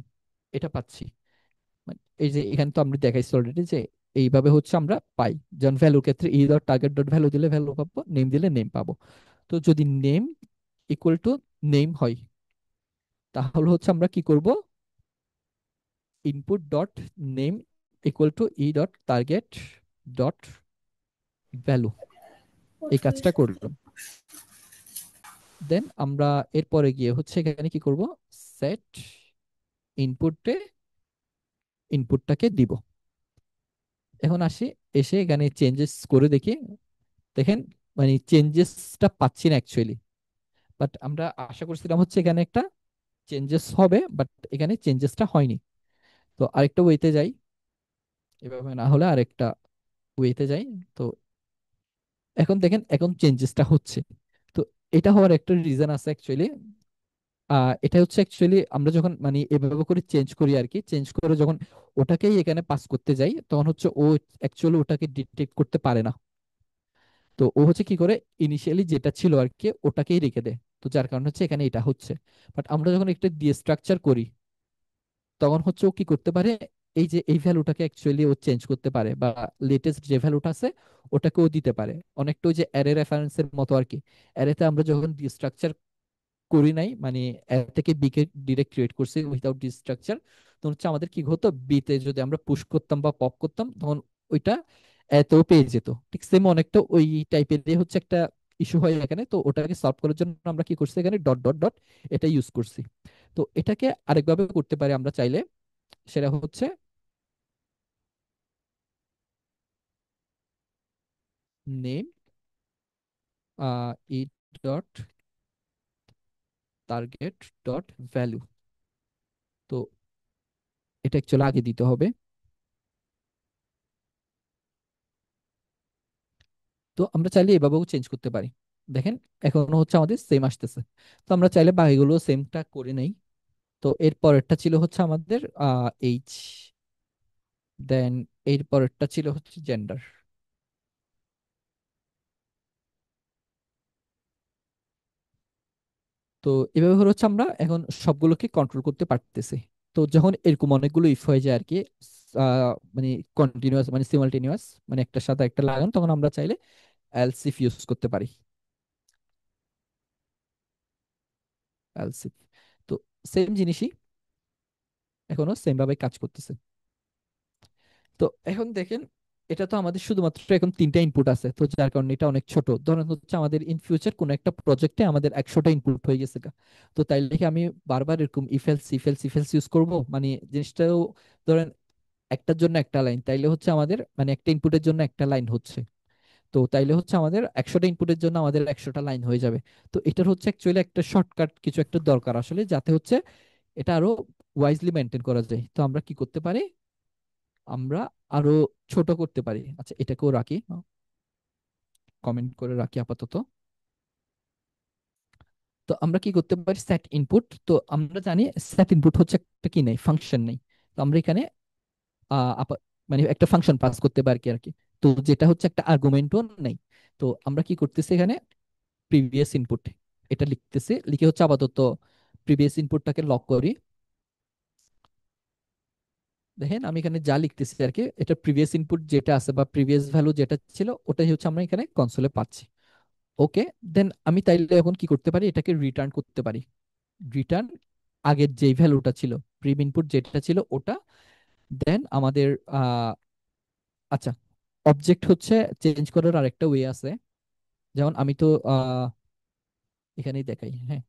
A: এটা পাচ্ছি। মানে এই যে এখানে তো আমরা দেখাইছি অলরেডি যে এইভাবে হচ্ছে আমরা পাই, যেমন ভ্যালুর ক্ষেত্রে ই ডট টার্গেট ডট ভ্যালু দিলে ভ্যালু পাবো, নেম দিলে নেম পাবো। তো যদি নেম ইকুয়াল টু নেম হয়, তাহলে হচ্ছে আমরা কি করব, input dot name equal to E dot target dot value, এই কাজটা করলাম। দেন আমরা এরপরে গিয়ে হচ্ছে এখানে কি করব, সেট ইনপুটে ইনপুটটাকে দিব। এখন আসি, এসে এখানে চেঞ্জেস করে দেখি, দেখেন মানে চেঞ্জেসটা পাচ্ছি না অ্যাকচুয়ালি। বাট আমরা আশা করছিলাম হচ্ছে এখানে একটা চেঞ্জেস হবে, বাট এখানে চেঞ্জেসটা হয়নি। তো আরেকটা ওয়েতে যাই, এভাবে না হলে আরেকটা ওয়েতে যাই। তো এখন দেখেন এখন চেঞ্জেসটা হচ্ছে। তো এটা হওয়ার একটা রিজন আছে অ্যাকচুয়ালি। এটা হচ্ছে অ্যাকচুয়ালি আমরা যখন মানে এভাবে করে চেঞ্জ করি আর কি, চেঞ্জ করে যখন ওটাকেই এখানে পাস করতে যাই তখন হচ্ছে ও অ্যাকচুয়ালি ওটাকে ডিটেক্ট করতে পারে না। তো ও হচ্ছে কি করে, ইনিশিয়ালি যেটা ছিল আর কি ওটাকেই রেখে দেয়। তো যার কারণে হচ্ছে এখানে এটা হচ্ছে। বাট আমরা যখন একটা দিয়ে স্ট্রাকচার করি তখন হচ্ছে ও কি করতে পারে, এই যে এই ভ্যালুটাকে অ্যাকচুয়ালি ও চেঞ্জ করতে পারে, বা লেটেস্ট যে ভ্যালুটা আছে ওটাকে ও দিতে পারে, অনেকটা ওই যে অ্যারে রেফারেন্সের মতো আর কি। অ্যারেতে আমরা যখন দিয়ে স্ট্রাকচার করি নাই, মানে এ থেকে বি কে ডিরেক্ট ক্রিয়েট করছি উইদাউট ডি স্ট্রাকচার, তখন হচ্ছে আমাদের কি হতো, বি তে যদি আমরা পুশ করতাম বা পপ করতাম তখন ওইটা এতেও পেয়ে যেত। ঠিক সেম অনেকটা ওই টাইপের হচ্ছে একটা ইস্যু হয় এখানে। তো ওটাকে সলভ করার জন্য আমরা কি করছি, এখানে ডট ডট ডট এটা ইউজ করছি। তো এটাকে আরেকভাবে করতে পারি আমরা চাইলে, সেটা হচ্ছে নেম ই ডট টার্গেট ডট ভ্যালু। তো এটা অ্যাকচুয়ালি আগে দিতে হবে। তো আমরা চাইলে এভাবেও চেঞ্জ করতে পারি। দেখেন এখনো হচ্ছে আমাদের সেম আসতেছে। তো আমরা চাইলে বাকিগুলো সেমটা করে নেই। তো এর পরেরটা ছিল হচ্ছে আমাদের এইচ, দেন এর পরেরটা ছিল হচ্ছে জেন্ডার। তো এভাবে করে হচ্ছে আমরা এখন সবগুলোকে কন্ট্রোল করতে পারতেছি। তো যখন এরকম অনেকগুলো ইফ হয়ে যায় আর কি, মানে কন্টিনিউয়াস মানে সিমালটেনিয়াস, মানে একটার সাথে একটা লাগান, তখন আমরা চাইলে এলস ইফ ইউজ করতে পারি। এলস ইফ, তো সেম জিনিসই এখনো সেম ভাবে কাজ করতেছে। তো এখন দেখেন, এটা তো আমাদের শুধুমাত্র এখন তিনটা ইনপুট আছে, তো যার কারণে এটা অনেক ছোট। ধরেন হচ্ছে আমাদের ইন ফিউচার কোনো একটা প্রজেক্টে আমাদের 100টা ইনপুট হয়ে গেছে গা। তো তাইলে কি আমি বারবার এরকম ইফেলস ইফেলস ইফেলস ইউজ করব, মানে জিনিসটাও ধরেন একটার জন্য একটা লাইন, তাইলে হচ্ছে আমাদের মানে একটা ইনপুটের জন্য একটা লাইন হচ্ছে। তো তাইলে হচ্ছে আমাদের 100টা ইনপুটের জন্য আমাদের 100টা লাইন হয়ে যাবে। তো এটার হচ্ছে অ্যাকচুয়ালি একটা শর্টকাট কিছু একটা দরকার আসলে, যাতে হচ্ছে এটা আরো ওয়াইজলি মেনটেন করা যায়। তো আমরা কি করতে পারি, আমরা আরো ছোট করতে পারি। আচ্ছা এটাকেও রাখি, কমেন্ট করে রাখি আপাতত। তো আমরা কি করতে পারি, সেট ইনপুট। তো আমরা জানি সেট ইনপুট হচ্ছে একটা কি নেই, ফাংশন নেই। তো আমরা এখানে মানে একটা ফাংশন পাস করতে পারি আর কি। তো যেটা হচ্ছে একটা আর্গুমেন্টও নেই। তো আমরা কি করতেছি এখানে, প্রিভিয়াস ইনপুট এটা লিখতেছি, লিখে হচ্ছে আপাতত প্রিভিয়াস ইনপুটটাকে লক করি। দেখেন আমি এখানে যা লিখতেছি আর কি, এটা প্রিভিয়াস ইনপুট যেটা আছে বা প্রিভিয়াস ভ্যালু যেটা ছিল ওটাই হচ্ছে আমরা এখানে কনসোলে পাচ্ছি। ওকে, দেন আমি তাইলে এখন কি করতে পারি, এটাকে রিটার্ন করতে পারি। রিটার্ন আগের যেই ভ্যালুটা ছিল, প্রিভ ইনপুট যেটা ছিল ওটা। দেন আমাদের আহ আচ্ছা, অবজেক্ট হচ্ছে চেঞ্জ করার আরেকটা ওয়ে আছে। যেমন আমি তো এখানেই দেখাই, হ্যাঁ।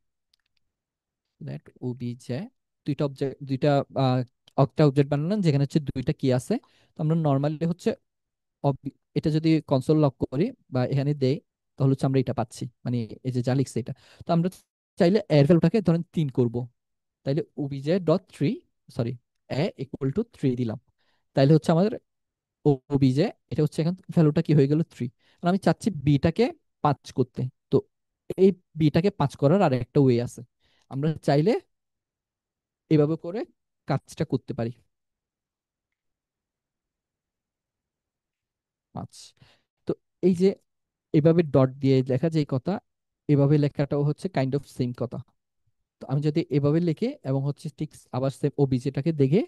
A: লেট ওবিজে, দুইটা অবজেক্ট, দুইটা আহ, একটা অবজেক্ট বানালাম যেখানে হচ্ছে দুইটা কি আছে। তো আমরা নর্মালি হচ্ছে এটা যদি কনসোল লক করি বা এখানে দেই, তাহলে হচ্ছে আমরা এটা পাচ্ছি, মানে এই যে যা লিখছে এটা। তো আমরা চাইলে এর ভ্যালুটাকে ধরেন 3 করব, তাইলে OBJ dot three, sorry, A equal to 3 দিলাম। তাইলে হচ্ছে আমাদের ওবিজে এটা হচ্ছে এখন ভ্যালুটা কি হয়ে গেল 3। আর আমি চাচ্ছি বিটাকে 5 করতে। তো এই বিটাকে 5 করার আর একটা ওয়ে আছে, আমরা চাইলে এভাবে করে কাজটা করতে পারি। 5, তো এই যে এভাবে ডট দিয়ে লেখা যে কথা, এভাবে লেখাটাও হচ্ছে কাইন্ড অফ সেম কথা। তো আমি যদি এভাবে লিখে এবং হচ্ছে ঠিক আবার সেম ওবিজেটাকে দেখে,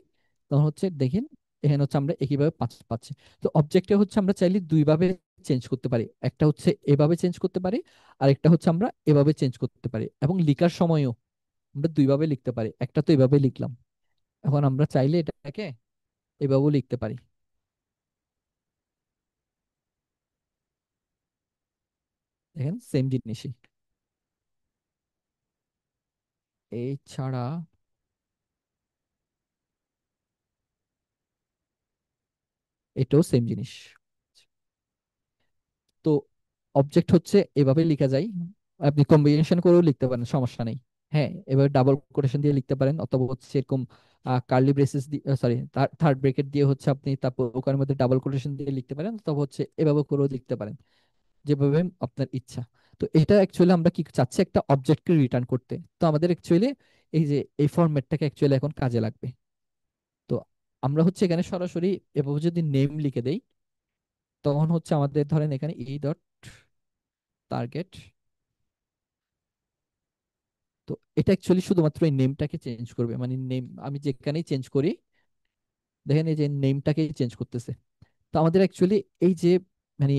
A: তখন হচ্ছে দেখেন এখানে হচ্ছে আমরা একইভাবে পাঁচ পাচ্ছি। তো অবজেক্টে হচ্ছে আমরা চাইলে দুইভাবে চেঞ্জ করতে পারি, একটা হচ্ছে এভাবে চেঞ্জ করতে পারি, আর একটা হচ্ছে আমরা এভাবে চেঞ্জ করতে পারি। এবং লিখার সময়ও আমরা দুইভাবে লিখতে পারি, একটা তো এভাবে লিখলাম, এখন আমরা চাইলে এটাকে এভাবেও লিখতে পারি। দেখেন সেম জিনিসই। এছাড়া এটাও সেম জিনিস। তো অবজেক্ট হচ্ছে এভাবে লেখা যায়, আপনি কম্বিনেশন করেও লিখতে পারেন, সমস্যা নেই। হ্যাঁ, এবার ডাবল কোটেশন দিয়ে লিখতে পারেন, অথবা হচ্ছে এরকম কার্লি ব্রেসেস দিয়ে, সরি, থার্ড ব্রেকেট দিয়ে হচ্ছে আপনি তারপর ওখানের মধ্যে ডাবল কোটেশন দিয়ে লিখতে পারেন, অথবা হচ্ছে এভাবে করেও লিখতে পারেন, যেভাবে আপনার ইচ্ছা। তো এটা অ্যাকচুয়ালি আমরা কি চাচ্ছি, একটা অবজেক্টকে রিটার্ন করতে। তো আমাদের অ্যাকচুয়ালি এই যে এই ফরম্যাটটাকে অ্যাকচুয়ালি এখন কাজে লাগবে। তো আমরা হচ্ছে এখানে সরাসরি এভাবে যদি নেম লিখে দেই, তখন হচ্ছে আমাদের ধরেন এখানে ই ডট টার্গেট। তো এটা অ্যাকচুয়ালি শুধুমাত্র এই নেমটাকে চেঞ্জ করবে, মানে নেম আমি যেখানেই চেঞ্জ করি, দেখেন এই যে নেমটাকেই চেঞ্জ করতেছে। তো আমাদের অ্যাকচুয়ালি এই যে মানে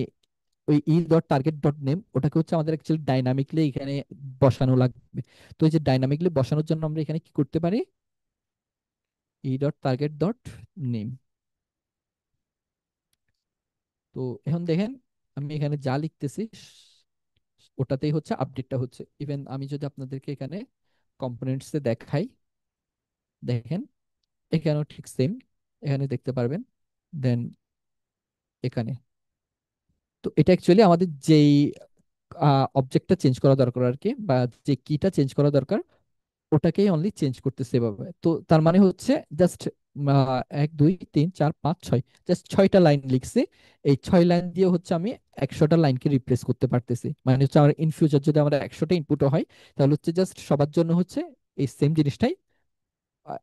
A: ওই ই ডট টার্গেট ডট নেম ওটাকে হচ্ছে আমাদের অ্যাকচুয়ালি ডাইনামিকলি এখানে বসানো লাগবে। তো এই যে ডাইনামিকলি বসানোর জন্য আমরা এখানে কি করতে পারি, ই ডট টার্গেট ডট নেম। তো এখন দেখেন আমি এখানে যা লিখতেছি ওটাতেই হচ্ছে আপডেটটা হচ্ছে। ইভেন আমি যদি আপনাদেরকে এখানে কম্পোনেন্টসে দেখাই, দেখেন এখানেও ঠিক সেম, এখানে দেখতে পারবেন। দেন এখানে, তো এটা অ্যাকচুয়ালি আমাদের যেই অবজেক্টটা চেঞ্জ করা দরকার আর কি, বা যে কিটা চেঞ্জ করা দরকার ওটাকেই অনলি চেঞ্জ করতেছে এভাবে। তো তার মানে হচ্ছে জাস্ট 1 2 3 4 5 6, জাস্ট 6টা লাইন লিখছি। এই 6 লাইন দিয়ে হচ্ছে আমি 100টা লাইনকে রিপ্লেস করতে পারতেছি। মানে হচ্ছে আমার ইন ফিউচার যদি আমার 100টা ইনপুটও হয়, তাহলে হচ্ছে জাস্ট সবার জন্য হচ্ছে এই সেম জিনিসটাই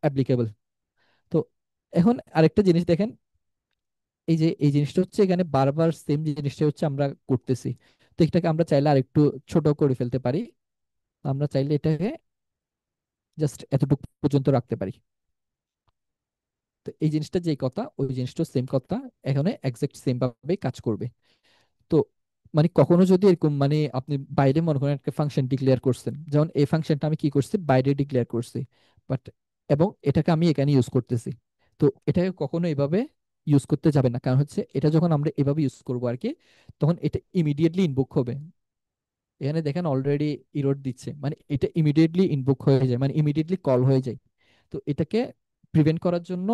A: অ্যাপ্লিকেবল। তো এখন আরেকটা জিনিস দেখেন, এই যে এই জিনিসটা হচ্ছে এখানে বারবার সেম জিনিসটা হচ্ছে আমরা করতেছি। তো এটাকে আমরা চাইলে আরেকটু ছোট করে ফেলতে পারি। আমরা চাইলে এটাকে জাস্ট এতটুকু পর্যন্ত রাখতে পারি। তো এই জিনিসটা যেই কথা, ওই জিনিসটা সেম কথা, এখানে এক্সাক্ট সেম ভাবে কাজ করবে। তো মানে কখনো যদি এরকম মানে আপনি বাইরে মনে করেন একটা ফাংশন ডিক্লেয়ার করছেন, যেমন এই ফাংশনটা আমি কি করছি, বাইরে ডিক্লেয়ার করছি, বাট এবং এটাকে আমি এখানে ইউজ করতেছি। তো এটাকে কখনো এভাবে ইউজ করতে যাবে না, কারণ হচ্ছে এটা যখন আমরা এভাবে ইউজ করবো আর কি, তখন এটা ইমিডিয়েটলি ইনভোক হবে। এখানে দেখেন অলরেডি ইরর দিচ্ছে, মানে এটা ইমিডিয়েটলি ইনভোক হয়ে যায়, মানে ইমিডিয়েটলি কল হয়ে যায়। তো এটাকে প্রিভেন্ট করার জন্য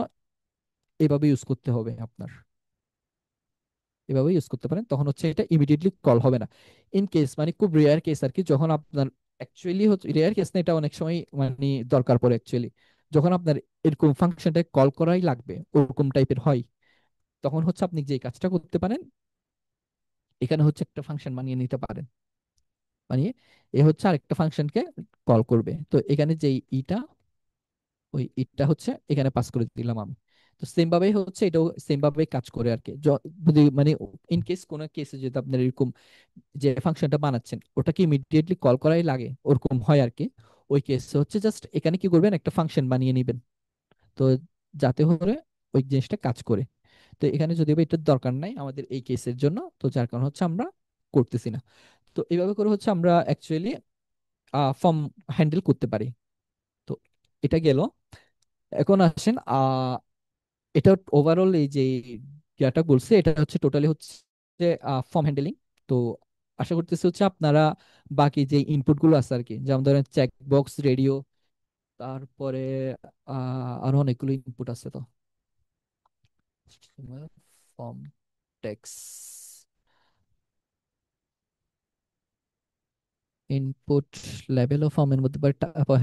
A: এভাবে ইউজ করতে হবে আপনার, এভাবে ইউজ করতে পারেন, তখন হচ্ছে এটা ইমিডিয়েটলি কল হবে না। ইন কেস মানে খুব রেয়ার কেস আর কি, যখন আপনার অ্যাকচুয়ালি হচ্ছে রেয়ার কেস না, এটা অনেক সময় মানে দরকার পড়ে অ্যাকচুয়ালি, যখন আপনার এরকম ফাংশনটা কল করাই লাগবে ওরকম টাইপের হয়, তখন হচ্ছে আপনি যে কাজটা করতে পারেন, এখানে হচ্ছে একটা ফাংশন বানিয়ে নিতে পারেন। মানে এ হচ্ছে আরেকটা ফাংশনকে কল করবে। তো এখানে যে ইটা, ওই ইটটা হচ্ছে এখানে পাস করে দিলাম আমি। তো সেম ভাবেই হচ্ছে এটাও সেম ভাবেই কাজ করে আর কি। যদি মানে ইন কেস কোনো কেসে যদি আপনার এরকম যে ফাংশনটা বানাচ্ছেন ওটাকে ইমিডিয়েটলি কল করাই লাগে ওরকম হয় আর কি, ওই কেসে হচ্ছে জাস্ট এখানে কি করবেন, একটা ফাংশন বানিয়ে নিবেন। তো যাতে করে ওই জিনিসটা কাজ করে। তো এখানে যদিও বা এটার দরকার নাই আমাদের এই কেসের জন্য, তো যার কারণে হচ্ছে আমরা করতেছি না। তো এইভাবে করে হচ্ছে আমরা অ্যাকচুয়ালি ফর্ম হ্যান্ডেল করতে পারি। তো এটা গেল। এখন আসেন এটা ওভারঅল এই যে যেটা বলছে এটা হচ্ছে টোটালি হচ্ছে ফর্ম হ্যান্ডেলিং। তো আশা করতেছি হচ্ছে আপনারা বাকি যে ইনপুট গুলো আছে আর কি, যেমন ধরেন চেক বক্স, রেডিও, তারপরে আরো অনেকগুলো ইনপুট আছে। তো form text input level of ফর্মের মধ্যে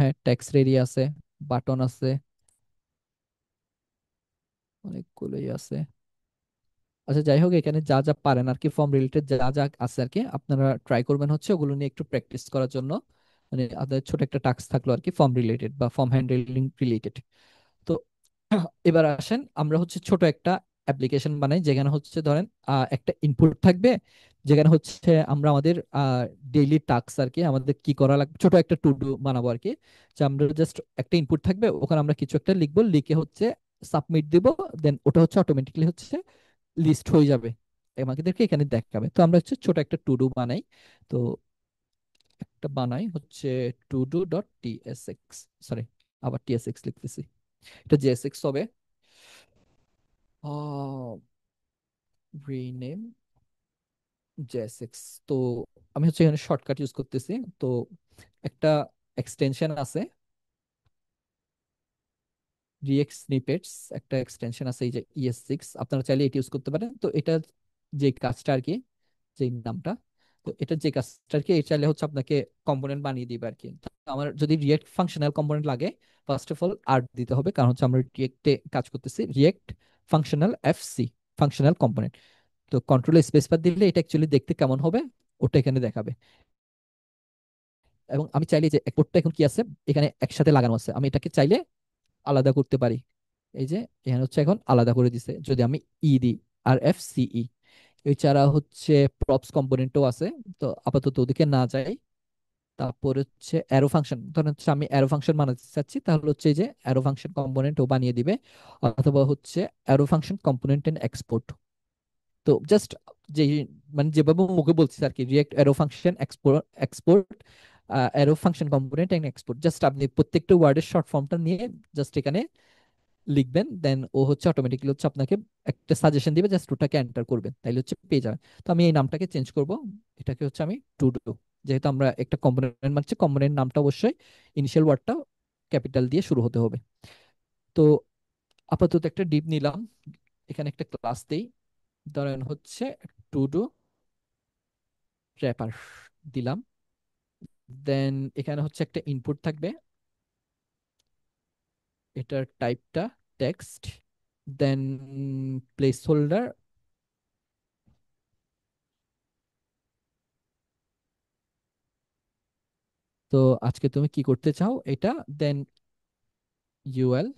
A: হ্যাঁ টেক্সট রেডি আছে, বাটন আছে, অনেকগুলোই আছে। আচ্ছা যাই হোক, এখানে যা যা পারেন আর কি ফর্ম রিলেটেড যা যা আছে আর কি, আপনারা ট্রাই করবেন হচ্ছে ওগুলো নিয়ে একটু প্র্যাকটিস করার জন্য। মানে আপনাদের ছোট একটা টাস্ক থাকলো আর কি ফর্ম রিলেটেড বা ফর্ম হ্যান্ডলিং রিলেটেড। তো এবার আসেন আমরা হচ্ছে ছোট একটা অ্যাপ্লিকেশন বানাই, যেখানে হচ্ছে ধরেন একটা ইনপুট থাকবে, যেখানে হচ্ছে আমরা আমাদের ডেইলি টাস্ক আর কি, আমাদের কি করা লাগবে, ছোট একটা টু ডু বানাবো আর কি। যে আমরা জাস্ট একটা ইনপুট থাকবে, ওখানে আমরা কিছু একটা লিখবো, লিখে হচ্ছে সাবমিট দিব। দেন ওটা হচ্ছে অটোমেটিকলি হচ্ছে লিস্ট হয়ে যাবে, আমাদেরকে এখানে দেখাবে। তো আমরা হচ্ছে ছোট একটা টু ডু বানাই। তো একটা বানাই হচ্ছে টু ডু ডট টিএসএক্স, সরি আবার টিএসএক্স লিখতেছি, এটা জেএসএক্স হবে। Rename JSX. তো আমি হচ্ছে এখানে শর্টকাট ইউজ করতেছি। তো একটা এক্সটেনশন আছে রিয়েক্ট স্নিপেটস, একটা এক্সটেনশন আছে এই যে ES6, আপনারা চাইলে এটা ইউজ করতে পারেন। তো এটা যে কাজটা আর কি, যে নামটা, তো এটা যে কাজটা আর কি, এটা চাইলে হচ্ছে আপনাকে কম্পোনেন্ট বানিয়ে দিবে আর কি। তো আমার যদি রিয়েক্ট ফাংশনাল কম্পোনেন্ট লাগে, ফার্স্ট অফ অল আর দিতে হবে, কারণ হচ্ছে আমরা রিয়েক্টে কাজ করতেছি, react functional FC, functional component. তো কন্ট্রোল স্পেস বার দিলে এটা অ্যাকচুয়ালি দেখতে কেমন হবে ওটা এখানে দেখাবে। এবং আমি চাইলে যে কোডটা এখন কি আছে এখানে একসাথে লাগানো আছে, আমি এটাকে চাইলে আলাদা করতে পারি। এই যে এখানে হচ্ছে এখন আলাদা করে দিছে, যদি আমি দিই, RFCE। এছাড়া হচ্ছে প্রপস কম্পোনেন্টও আছে, তো আপাতত ওদিকে না যাই। তারপর হচ্ছে অ্যারো ফাংশন, ধরেন হচ্ছে আমি অ্যারো ফাংশন বানাতে চাচ্ছি, তাহলে হচ্ছে এই যে অ্যারো ফাংশন কম্পোনেন্ট ও বানিয়ে দিবে। অথবা হচ্ছে arrow function component and export. তো জাস্ট যে মানে যেভাবে মুখে বলছি আর কি, React arrow function export, export arrow function component and export, just আপনি প্রত্যেকটা ওয়ার্ডের শর্ট ফর্মটা নিয়ে জাস্ট এখানে লিখবেন। দেন ও হচ্ছে অটোমেটিক্যালি হচ্ছে আপনাকে একটা সাজেশন দিবে, জাস্ট ওটাকে এন্টার করবেন, তাইলে হচ্ছে পেয়ে যাবেন। তো আমি এই নামটাকে চেঞ্জ করব, এটাকে হচ্ছে আমি টু ডু, যেহেতু আমরা একটা কম্পোনেন্ট মানছি, কম্পোনেন্ট নামটা অবশ্যই ইনিশিয়াল ওয়ার্ডটা ক্যাপিটাল দিয়ে শুরু হতে হবে। তো আপাতত একটা ডিপ নিলাম, এখানে একটা ক্লাস দেই, ধরেন হচ্ছে টু ডু র্যাপার দিলাম। দেন এখানে হচ্ছে একটা ইনপুট থাকবে, এটার টাইপটা টেক্সট। Then placeholder. তো আজকে তুমি কি করতে চাও এটা, দেন UL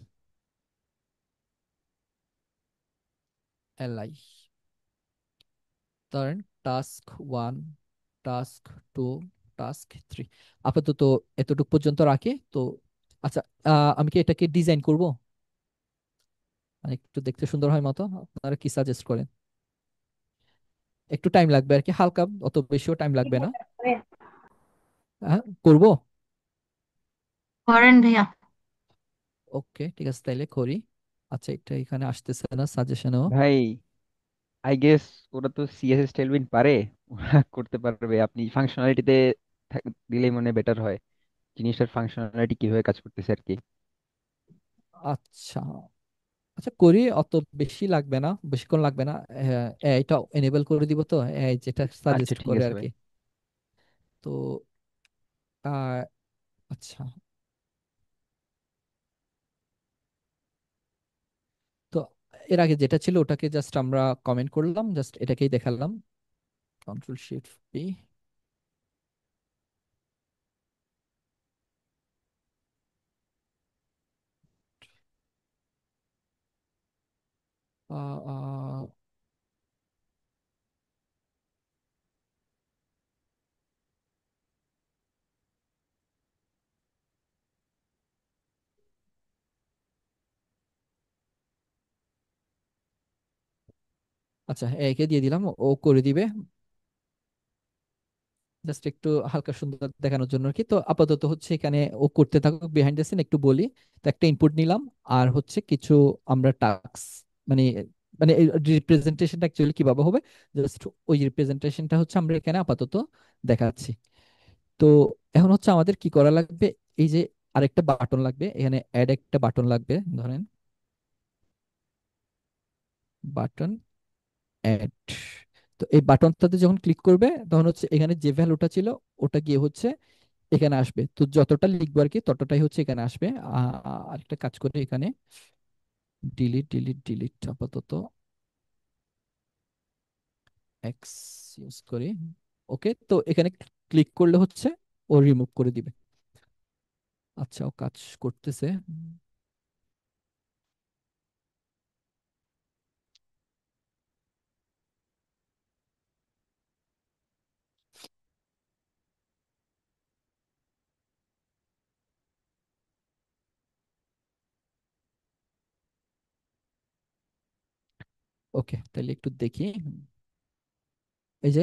A: LI, ধরেন টাস্ক 1, টাস্ক 2, টাস্ক 3। আপাতত এতটুকু পর্যন্ত রাখি। তো আচ্ছা, আমি কি এটাকে ডিজাইন করব মানে একটু দেখতে সুন্দর হয় মতো, আপনারা কি সাজেস্ট করেন? একটু টাইম লাগবে আর কি, হালকা, অত বেশিও টাইম লাগবে না। হ্যাঁ করব।
B: করেন ভাইয়া।
A: ওকে ঠিক আছে, তাইলে করি। আচ্ছা এটা এখানে আসতেছে না সাজেশনেও।
B: ভাই, আই গেস ওরা তো সিএসএস টেলভিন পারে, ওরা করতে পারবে। আপনি ফাংশনালিটিতে দিলেই মনে বেটার হয়, জিনিসটার ফাংশনালিটি কিভাবে কাজ করতেছে আর কি।
A: আচ্ছা আচ্ছা করি, অত বেশি লাগবে না, বেশিক্ষণ লাগবে না। এটা এনেবল করে দিব, তো AI যেটা
B: আচ্ছা
A: সাজেস্ট
B: ঠিক
A: করে
B: আছে
A: আর
B: ভাই।
A: কি। তো আহ, আচ্ছা, তো এর আগে যেটা ছিল ওটাকে জাস্ট আমরা কমেন্ট করলাম, জাস্ট এটাকেই দেখালাম। Ctrl+Shift+P। আহ, আহ, আচ্ছা, একে দিয়ে দিলাম, ও করে দিবে। জাস্ট একটু হালকা সুন্দর দেখানোর জন্য আর কি। তো আপাতত হচ্ছে এখানে ও করতে থাকুক বিহাইন্ড দ্য সিন, একটু বলি। তো একটা ইনপুট নিলাম, আর হচ্ছে কিছু আমরা টাস্ক, মানে মানে রিপ্রেজেন্টেশনটা অ্যাকচুয়ালি কিভাবে হবে, জাস্ট ওই রিপ্রেজেন্টেশনটা হচ্ছে আমরা এখানে আপাতত দেখাচ্ছি। তো এখন হচ্ছে আমাদের কি করা লাগবে, এই যে আরেকটা বাটন লাগবে, এখানে অ্যাড একটা বাটন লাগবে, ধরেন বাটন অ্যাড। তো এই বাটনটাতে যখন ক্লিক করবে তখন হচ্ছে এখানে যে ভ্যালুটা ছিল ওটা গিয়ে হচ্ছে এখানে আসবে। তো যতটা লিখবো আর কি ততটাই হচ্ছে এখানে আসবে। আরেকটা কাজ করে এখানে ডিলিট ডিলিট ডিলিট আপাতত এক্স ইউজ করি। ওকে, তো এখানে ক্লিক করলে হচ্ছে ও রিমুভ করে দিবে। আচ্ছা, ও কাজ করতেছে। ওকে, তাহলে একটু দেখি। এই যে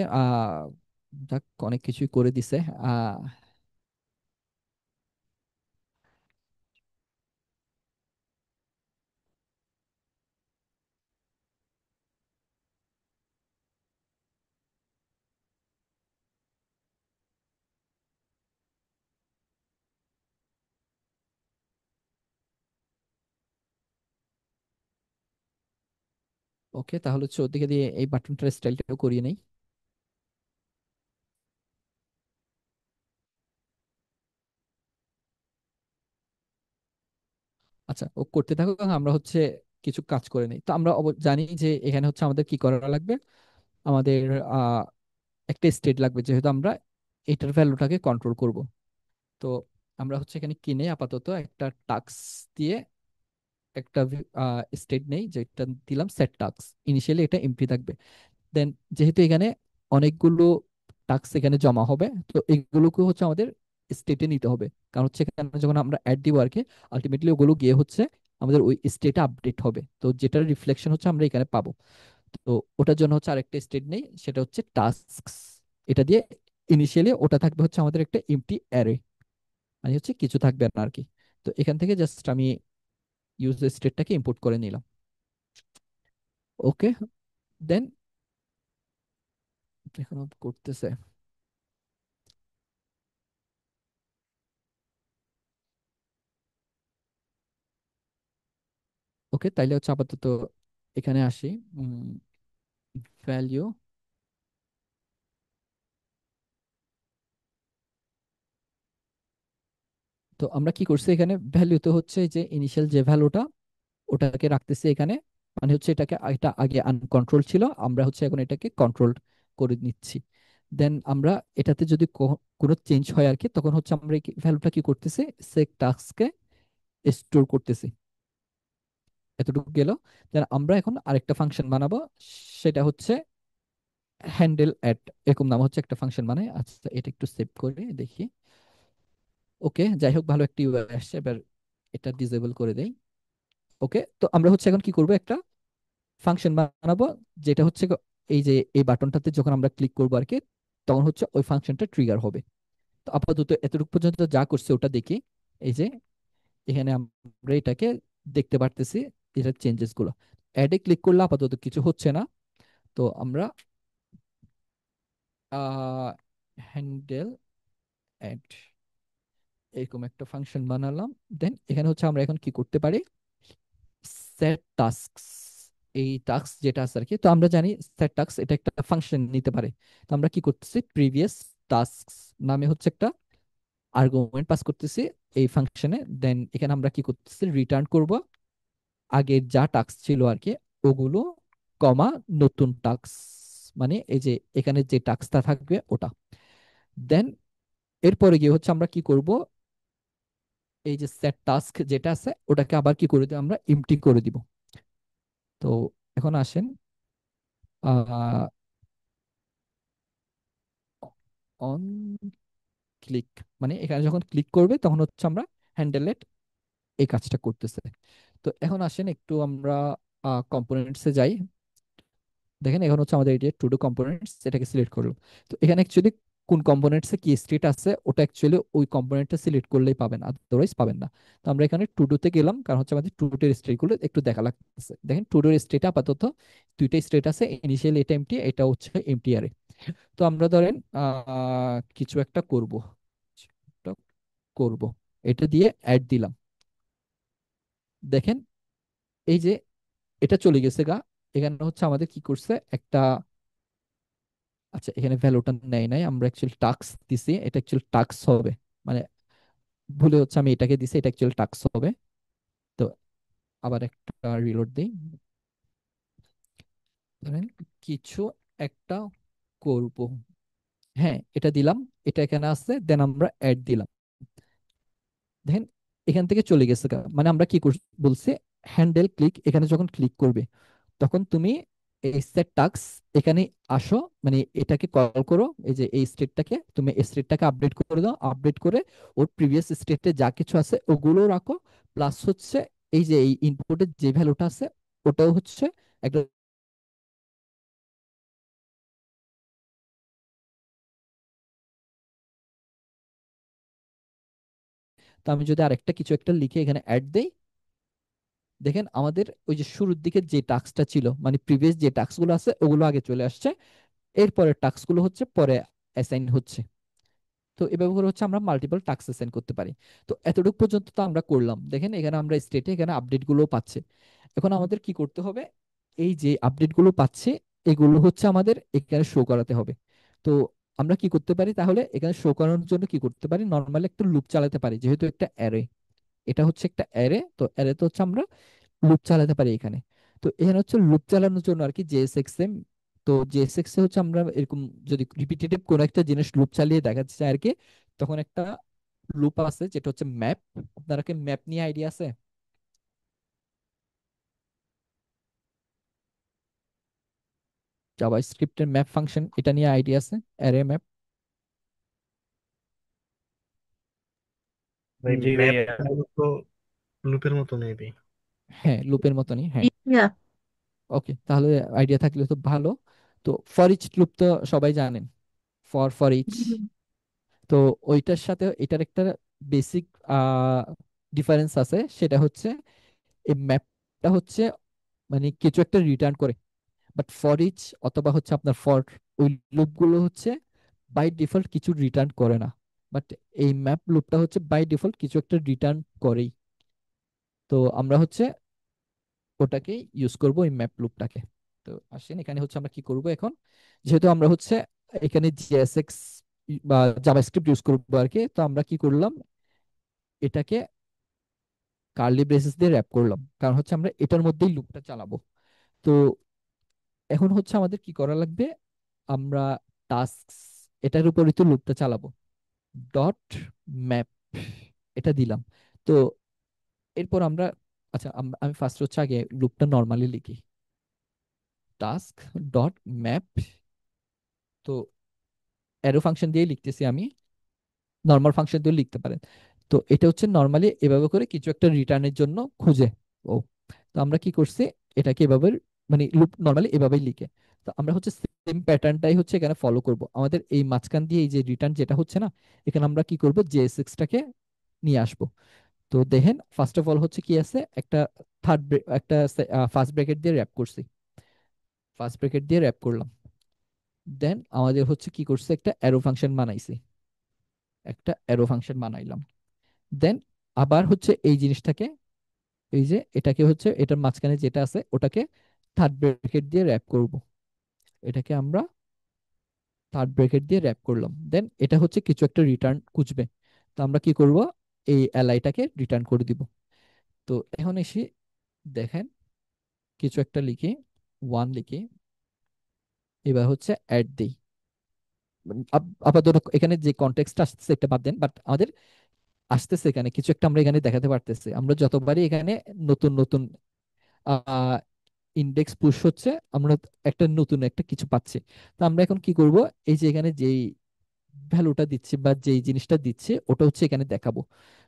A: যাক, অনেক কিছুই করে দিছে। আহ ওকে, তাহলে হচ্ছে ওদিকে দিয়ে এই বাটনটার স্টাইলটাও করিয়ে নেই। আচ্ছা, ও করতে থাকুক, আমরা হচ্ছে কিছু কাজ করে নেই। তো আমরা জানি যে এখানে হচ্ছে আমাদের কি করা লাগবে। আমাদের আহ একটা স্টেট লাগবে, যেহেতু আমরা এটার ভ্যালুটাকে কন্ট্রোল করব। তো আমরা হচ্ছে এখানে কিনে আপাতত একটা টাক্স দিয়ে একটা স্টেট নেই, যেটা দিলাম সেট টাক্স। ইনিশিয়ালি এটা এমটি থাকবে। দেন যেহেতু এখানে অনেকগুলো টাস্ক এখানে জমা হবে, তো এগুলোকে হচ্ছে আমাদের স্টেটে নিতে হবে। কারণ হচ্ছে এখানে যখন আমরা অ্যাড দিব আর কি, আলটিমেটলি ওগুলো গিয়ে হচ্ছে আমাদের ওই স্টেটে আপডেট হবে, তো যেটার রিফ্লেকশন হচ্ছে আমরা এখানে পাবো। তো ওটার জন্য হচ্ছে আরেকটা স্টেট নেই, সেটা হচ্ছে টাস্কস। এটা দিয়ে ইনিশিয়ালি ওটা থাকবে হচ্ছে আমাদের একটা এমটি অ্যারে, মানে হচ্ছে কিছু থাকবে না আর কি। তো এখান থেকে জাস্ট আমি ইউজ স্টেটটাকে ইম্পোর্ট করে নিলাম। ওকে, দেন এখন করতেছে। ওকে, তাইলে হচ্ছে আপাতত এখানে আসি। ভ্যালিউ, তো আমরা কি করছি এখানে, ভ্যালু তো হচ্ছে যে ইনিশিয়াল যে ভ্যালুটা ওটাকে রাখতেছি এখানে। মানে হচ্ছে এটাকে, এটা আগে আনকন্ট্রোল ছিল, আমরা হচ্ছে এখন এটাকে কন্ট্রোল করে নিচ্ছি। দেন আমরা এটাতে যদি কোনো চেঞ্জ হয় আর কি, তখন হচ্ছে আমরা এই ভ্যালুটা কি করতেছি, সেক টাস্ককে স্টোর করতেছি। এতটুকু গেল। দেন আমরা এখন আরেকটা ফাংশন বানাবো, সেটা হচ্ছে হ্যান্ডেল অ্যাট, এরকম নাম হচ্ছে একটা ফাংশন বানাই। আচ্ছা, এটা একটু সেভ করে দেখি। ওকে, যাই হোক, ভালো একটা ইউআই আসছে। এবার এটা ডিসেবল করে দেই। ওকে, তো আমরা হচ্ছে এখন কি করব, একটা ফাংশন বানাবো, যেটা হচ্ছে এই যে এই বাটনটাতে যখন আমরা ক্লিক করবো আর কি, তখন হচ্ছে ওই ফাংশনটা ট্রিগার হবে। তো আপাতত এতটুকু পর্যন্ত যা করছে ওটা দেখি। এই যে এখানে আমরা এটাকে দেখতে পারতেছি, এটার চেঞ্জেস গুলো। অ্যাডে ক্লিক করলে আপাতত কিছু হচ্ছে না। তো আমরা হ্যান্ডেল অ্যাড, এরকম একটা ফাংশন বানালাম। দেন এখানে হচ্ছে আমরা এখন কি করতে পারি, সেট টাস্কস, এই টাস্ক যেটা আছে আর কি, তো আমরা জানি সেট টাস্ক এটা একটা ফাংশন নিতে পারে। তো আমরা কি করতেছি, প্রিভিয়াস টাস্কস নামে হচ্ছে একটা আর্গুমেন্ট পাস করতেছি এই ফাংশনে। দেন এখানে আমরা কি করতেছি, রিটার্ন করব আগের যা টাস্ক ছিল আর কি ওগুলো, কমা নতুন টাস্ক, মানে এই যে এখানে যে টাস্কটা থাকবে ওটা। দেন এরপরে গিয়ে হচ্ছে আমরা কি করব, এই যে সেট টাস্ক যেটা আছে ওটাকে আবার কি করে দিব, আমরা এমটি করে দিব। তো এখন আসেন, অন ক্লিক, মানে এখানে যখন ক্লিক করবে তখন হচ্ছে আমরা হ্যান্ডেলেট এই কাজটা করতেছে। তো এখন আসেন একটু আমরা কম্পোনেন্টসে যাই। দেখেন এখন হচ্ছে আমাদের এই যে টু ডু কম্পোনেন্টস, এটাকে সিলেক্ট করলো। তো এখানে অ্যাকচুয়ালি কোন কম্পোনেন্টসে কি স্টেট আছে ওটা অ্যাকচুয়ালি ওই কম্পোনেন্টটা সিলেক্ট করলেই পাবেন, আদারওয়াইজ পাবেন না। তো আমরা এখানে টু ডুতে গেলাম, কারণ হচ্ছে আমাদের টু ডুর স্টেট গুলো একটু দেখা লাগতেছে। দেখেন টু ডুর স্টেট আপাতত দুইটা স্টেট আছে, ইনিশিয়াল এটা এমটি, এটা হচ্ছে এমটি আরে। তো আমরা ধরেন কিছু একটা করব, একটা করব, এটা দিয়ে অ্যাড দিলাম। দেখেন এই যে এটা চলে গেছে গা। এখানে হচ্ছে আমাদের কি করছে একটা, আচ্ছা এখানে ভ্যালুটা নেয় নাই, আমরা অ্যাকচুয়ালি টাক্স দিছি, এটা অ্যাকচুয়ালি টাক্স হবে, মানে ভুলে হচ্ছে আমি এটাকে দিছি, এটা অ্যাকচুয়ালি টাক্স হবে। তো আবার একটা রিলোড দিই। ধরেন কিছু একটা করব, হ্যাঁ এটা দিলাম, এটা এখানে আসছে, দেন আমরা অ্যাড দিলাম। দেখেন এখান থেকে চলে গেছে গা। মানে আমরা কি বলছি, হ্যান্ডেল ক্লিক, এখানে যখন ক্লিক করবে তখন তুমি এই সেট টাস্ক এখানে আসো, মানে এটাকে কল করো, এই যে এই স্টেটটাকে তুমি স্টেটটাকে আপডেট করে দাও, আপডেট করে ওর প্রিভিয়াস স্টেটে যা কিছু আছে ওগুলো রাখো, প্লাস হচ্ছে এই যে এই ইনপুটের যে ভ্যালুটা আছে ওটাও হচ্ছে একটা। তো আমি যদি আরেকটা কিছু একটা লিখে এখানে অ্যাড দেই, দেখেন আমাদের ওই যে শুরুর দিকে যে টাস্কটা ছিল, মানে প্রিভিয়াস যে টাস্কগুলো আছে ওগুলো আগে চলে আসছে, এরপরের টাস্কগুলো হচ্ছে পরে অ্যাসাইন হচ্ছে। তো এভাবে করে হচ্ছে আমরা মাল্টিপল টাস্ক অ্যাসাইন করতে পারি। তো এতটুকু পর্যন্ত তো আমরা করলাম, দেখেন এখানে আমরা স্টেটে এখানে আপডেট গুলো পাচ্ছে। এখন আমাদের কি করতে হবে, এই যে আপডেট গুলো পাচ্ছে এগুলো হচ্ছে আমাদের এখানে শো করাতে হবে। তো আমরা কি করতে পারি তাহলে, এখানে শো করানোর জন্য কি করতে পারি, নর্মালি একটা লুপ চালাতে পারি, যেহেতু একটা অ্যারে, এটা হচ্ছে একটা অ্যারে, তো অ্যারে তো হচ্ছে আমরা লুপ চালাতে পারি এখানে। তো এখানে হচ্ছে লুপ চালানোর জন্য আর কি জেএসএক্সএম। তো জেএসএক্স এ হচ্ছে আমরা এরকম যদি রিপিটেটিভ কোনো একটা জিনিস লুপ চালিয়ে দেখাতে চাই আর কি, তখন একটা লুপ আছে যেটা হচ্ছে ম্যাপ। আপনারা কি ম্যাপ নিয়ে আইডিয়া আছে? জাভা স্ক্রিপ্টের ম্যাপ ফাংশন, এটা নিয়ে আইডিয়া আছে? Array map.
C: ভাই
D: জি
C: ম্যাপ
D: ভাইয়া।
C: মূলত লুপের মতো মেবি।
A: হ্যাঁ লুপের মতনই, হ্যাঁ।
E: ইয়া।
A: ওকে, তাহলে আইডিয়া থাকলে তো ভালো। তো ফর ইচ লুপ তো সবাই জানেন, ফর ইচ। তো ওইটার সাথে এটার একটা বেসিক ডিফারেন্স আছে, সেটা হচ্ছে এই ম্যাপটা হচ্ছে মানে কিছু একটা রিটার্ন করে, বাট ফর ইচ অথবা হচ্ছে আপনার ফর, ওই লুপগুলো হচ্ছে বাই ডিফল্ট কিছু রিটার্ন করে না। বাট এই ম্যাপ লুপটা হচ্ছে বাই ডিফল্ট কিছু একটা রিটার্ন করেই। তো আমরা হচ্ছে ওটাকে ইউজ করব এই ম্যাপ লুপটাকে। তো আসেন এখানে হচ্ছে আমরা কি করব এখন, যেহেতু আমরা হচ্ছে এখানে জিএসএক্স বা জাভাস্ক্রিপ্ট ইউজ করবো আর কি, তো আমরা কি করলাম, এটাকে কার্লি ব্রেসেস দিয়ে র্যাপ করলাম, কারণ হচ্ছে আমরা এটার মধ্যেই লুপটা চালাবো। তো এখন হচ্ছে আমাদের কি করা লাগবে, আমরা টাস্ক, এটার উপরই তো লুপটা চালাবো, ডট ম্যাপ এটা দিলাম। তো এরপর আমরা, আচ্ছা আমি ফার্স্ট হচ্ছে আগে লুপটা নর্মালি লিখি, টাস্ক ডট ম্যাপ। তো অ্যারো ফাংশন দিয়ে লিখতেছি আমি, নর্মাল ফাংশন দিয়ে লিখতে পারেন। তো এটা হচ্ছে নর্মালি এভাবে করে কিছু একটা রিটার্নের জন্য খুঁজে। ও, তো আমরা কি করছি, এটাকে এভাবে মানে লুপ নর্মালি এভাবেই লিখে, তো আমরা হচ্ছে সেম প্যাটার্নটাই হচ্ছে এখানে ফলো করব। আমাদের এই মাঝখান দিয়ে এই যে রিটার্ন যেটা হচ্ছে না, এখানে আমরা কি করব, জেএসএক্সটাকে নিয়ে আসবো। তো দেখেন ফার্স্ট অফ অল হচ্ছে কি আছে, একটা একটা ফার্স্ট ব্র্যাকেট দিয়ে র্যাপ করছি, ফার্স্ট ব্র্যাকেট দিয়ে র্যাপ করলাম। দেন আমাদের হচ্ছে কি করছে, একটা অ্যারো ফাংশন বানাইছি, একটা অ্যারো ফাংশন বানাইলাম। দেন আবার হচ্ছে এই জিনিসটাকে, এই যে এটাকে হচ্ছে এটার মাঝখানে যেটা আছে ওটাকে থার্ড ব্র্যাকেট দিয়ে র্যাপ করব, এটাকে আমরা থার্ড ব্র্যাকেট দিয়ে র্যাপ করলাম। দেন এটা হচ্ছে কিছু একটা রিটার্ন খুঁজবে, তো আমরা কি করব, এই এলআইটাকে রিটার্ন করে দিব। তো এখন এসে দেখেন কিছু একটা লিখে, ওয়ান লিখে, এবার হচ্ছে অ্যাড দেই। আপাতত এখানে যে কনটেক্সট আসছে এটা বাদ দেন, বাট আমাদের আসতেছে এখানে কিছু একটা, আমরা এখানে দেখাতে পারতেছি, আমরা যতবারই এখানে নতুন নতুন ইন্ডেক্স পুশ হচ্ছে, আমরা একটা নতুন একটা কিছু পাচ্ছি। তো আমরা এখন কি করব, এই যে এখানে যেই ভ্যালুটা দিচ্ছি বা যেই জিনিসটা দিচ্ছে ওটা হচ্ছে এখানে দেখাবো।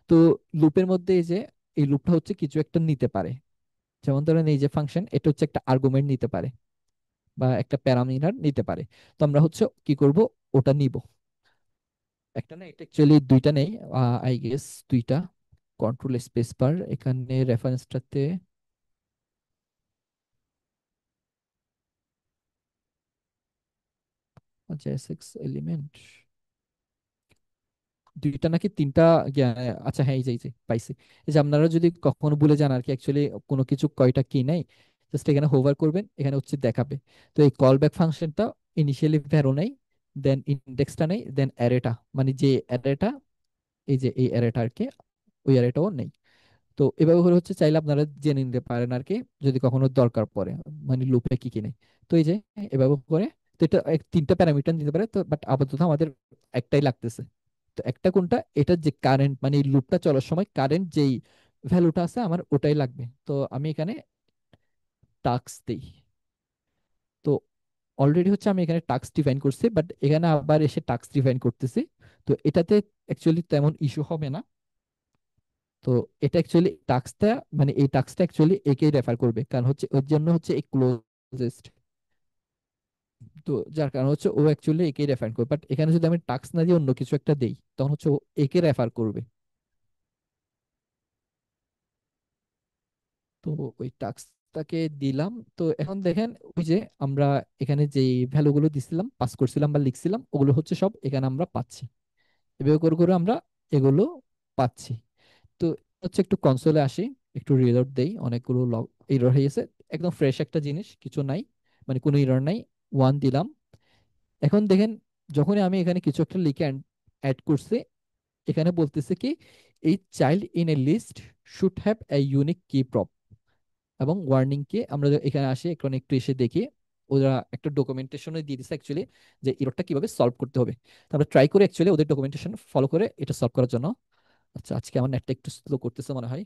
A: তো লুপের মধ্যে এই যে এই লুপটা হচ্ছে কিছু একটা নিতে পারে, যেমন ধরেন এই যে ফাংশন, এটা হচ্ছে একটা আর্গুমেন্ট নিতে পারে। বা একটা প্যারামিটার নিতে পারে। তো আমরা হচ্ছে কি করব, ওটা নিব। একটা না, এটা অ্যাকচুয়ালি দুইটা নেই, আই গেস দুইটা। কন্ট্রোল স্পেস বার, এখানে রেফারেন্সটাতে জেএসএক্স এলিমেন্ট দুইটা নাকি তিনটা আচ্ছা হ্যাঁ, এই যে পাইছি। এই যে আপনারা যদি কখনো ভুলে যান আর কি, অ্যাকচুয়ালি কোনো কিছু কয়টা কি নাই, জাস্ট এখানে হোভার করবেন, এখানে হচ্ছে দেখাবে। তো এই কল ব্যাক ফাংশনটা ইনিশিয়ালি ভ্যারো নাই, দেন ইন্ডেক্সটা নেই, দেন অ্যারেটা, মানে যে অ্যারেটা, এই যে এই অ্যারেটা আর কি, ওই অ্যারেটাও নেই। তো এভাবে করে হচ্ছে চাইলে আপনারা জেনে নিতে পারেন আর কি, যদি কখনো দরকার পড়ে, মানে লুপে কি কি নেই। তো এই যে এভাবে করে, তো এটা তিনটা প্যারামিটার দিতে পারে, তো বাট আপাতত আমাদের একটাই লাগতেছে। তো একটা কোনটা, এটা যে কারেন্ট, মানে এই লুপটা চলার সময় কারেন্ট যেই ভ্যালুটা আছে আমার ওটাই লাগবে। তো আমি এখানে টাক্স দিই। তো অলরেডি হচ্ছে আমি এখানে টাক্স ডিফাইন করছি, বাট এখানে আবার এসে টাক্স ডিফাইন করতেছি। তো এটাতে অ্যাকচুয়ালি তেমন ইস্যু হবে না। তো এটা অ্যাকচুয়ালি টাস্কটা, মানে এই টাস্কটা অ্যাকচুয়ালি একেই রেফার করবে, কারণ হচ্ছে ওর জন্য হচ্ছে এই ক্লোজেস্ট। তো যার কারণ হচ্ছে ও অ্যাকচুয়ালি একেই রেফার করবে, বাট এখানে যদি আমি টাস্ক না দিয়ে অন্য কিছু একটা দেই, তখন হচ্ছে ও একে রেফার করবে। তো ওই টাস্কটাকে দিলাম। তো এখন দেখেন, ওই যে আমরা এখানে যে ভ্যালুগুলো দিছিলাম, পাস করছিলাম বা লিখছিলাম, ওগুলো হচ্ছে সব এখানে আমরা পাচ্ছি। এভাবে করে করে আমরা এগুলো পাচ্ছি। তো হচ্ছে একটু কনসোলে আসি, একটু রিলোড দেই, অনেকগুলো লগ এরর হয়ে গেছে। একদম ফ্রেশ একটা জিনিস, কিছু নাই, মানে কোনো এরর নাই। ওয়ান দিলাম। এখন দেখেন, যখনই আমি এখানে কিছু একটা লিখে অ্যাড করছি, এখানে বলতেছে কি, এই child in a list should have a unique key prop. এবং ওয়ার্নিং কে আমরা এখানে আসি, এখন একটু এসে দেখি, ওরা একটা ডকুমেন্টেশনে দিয়ে দিচ্ছে অ্যাকচুয়ালি, যে এররটা কিভাবে সলভ করতে হবে। তো আমরা ট্রাই করি অ্যাকচুয়ালি ওদের ডকুমেন্টেশন ফলো করে এটা সলভ করার জন্য। আচ্ছা, আজকে আমার নেটটা একটু স্লো করতেছে মনে হয়।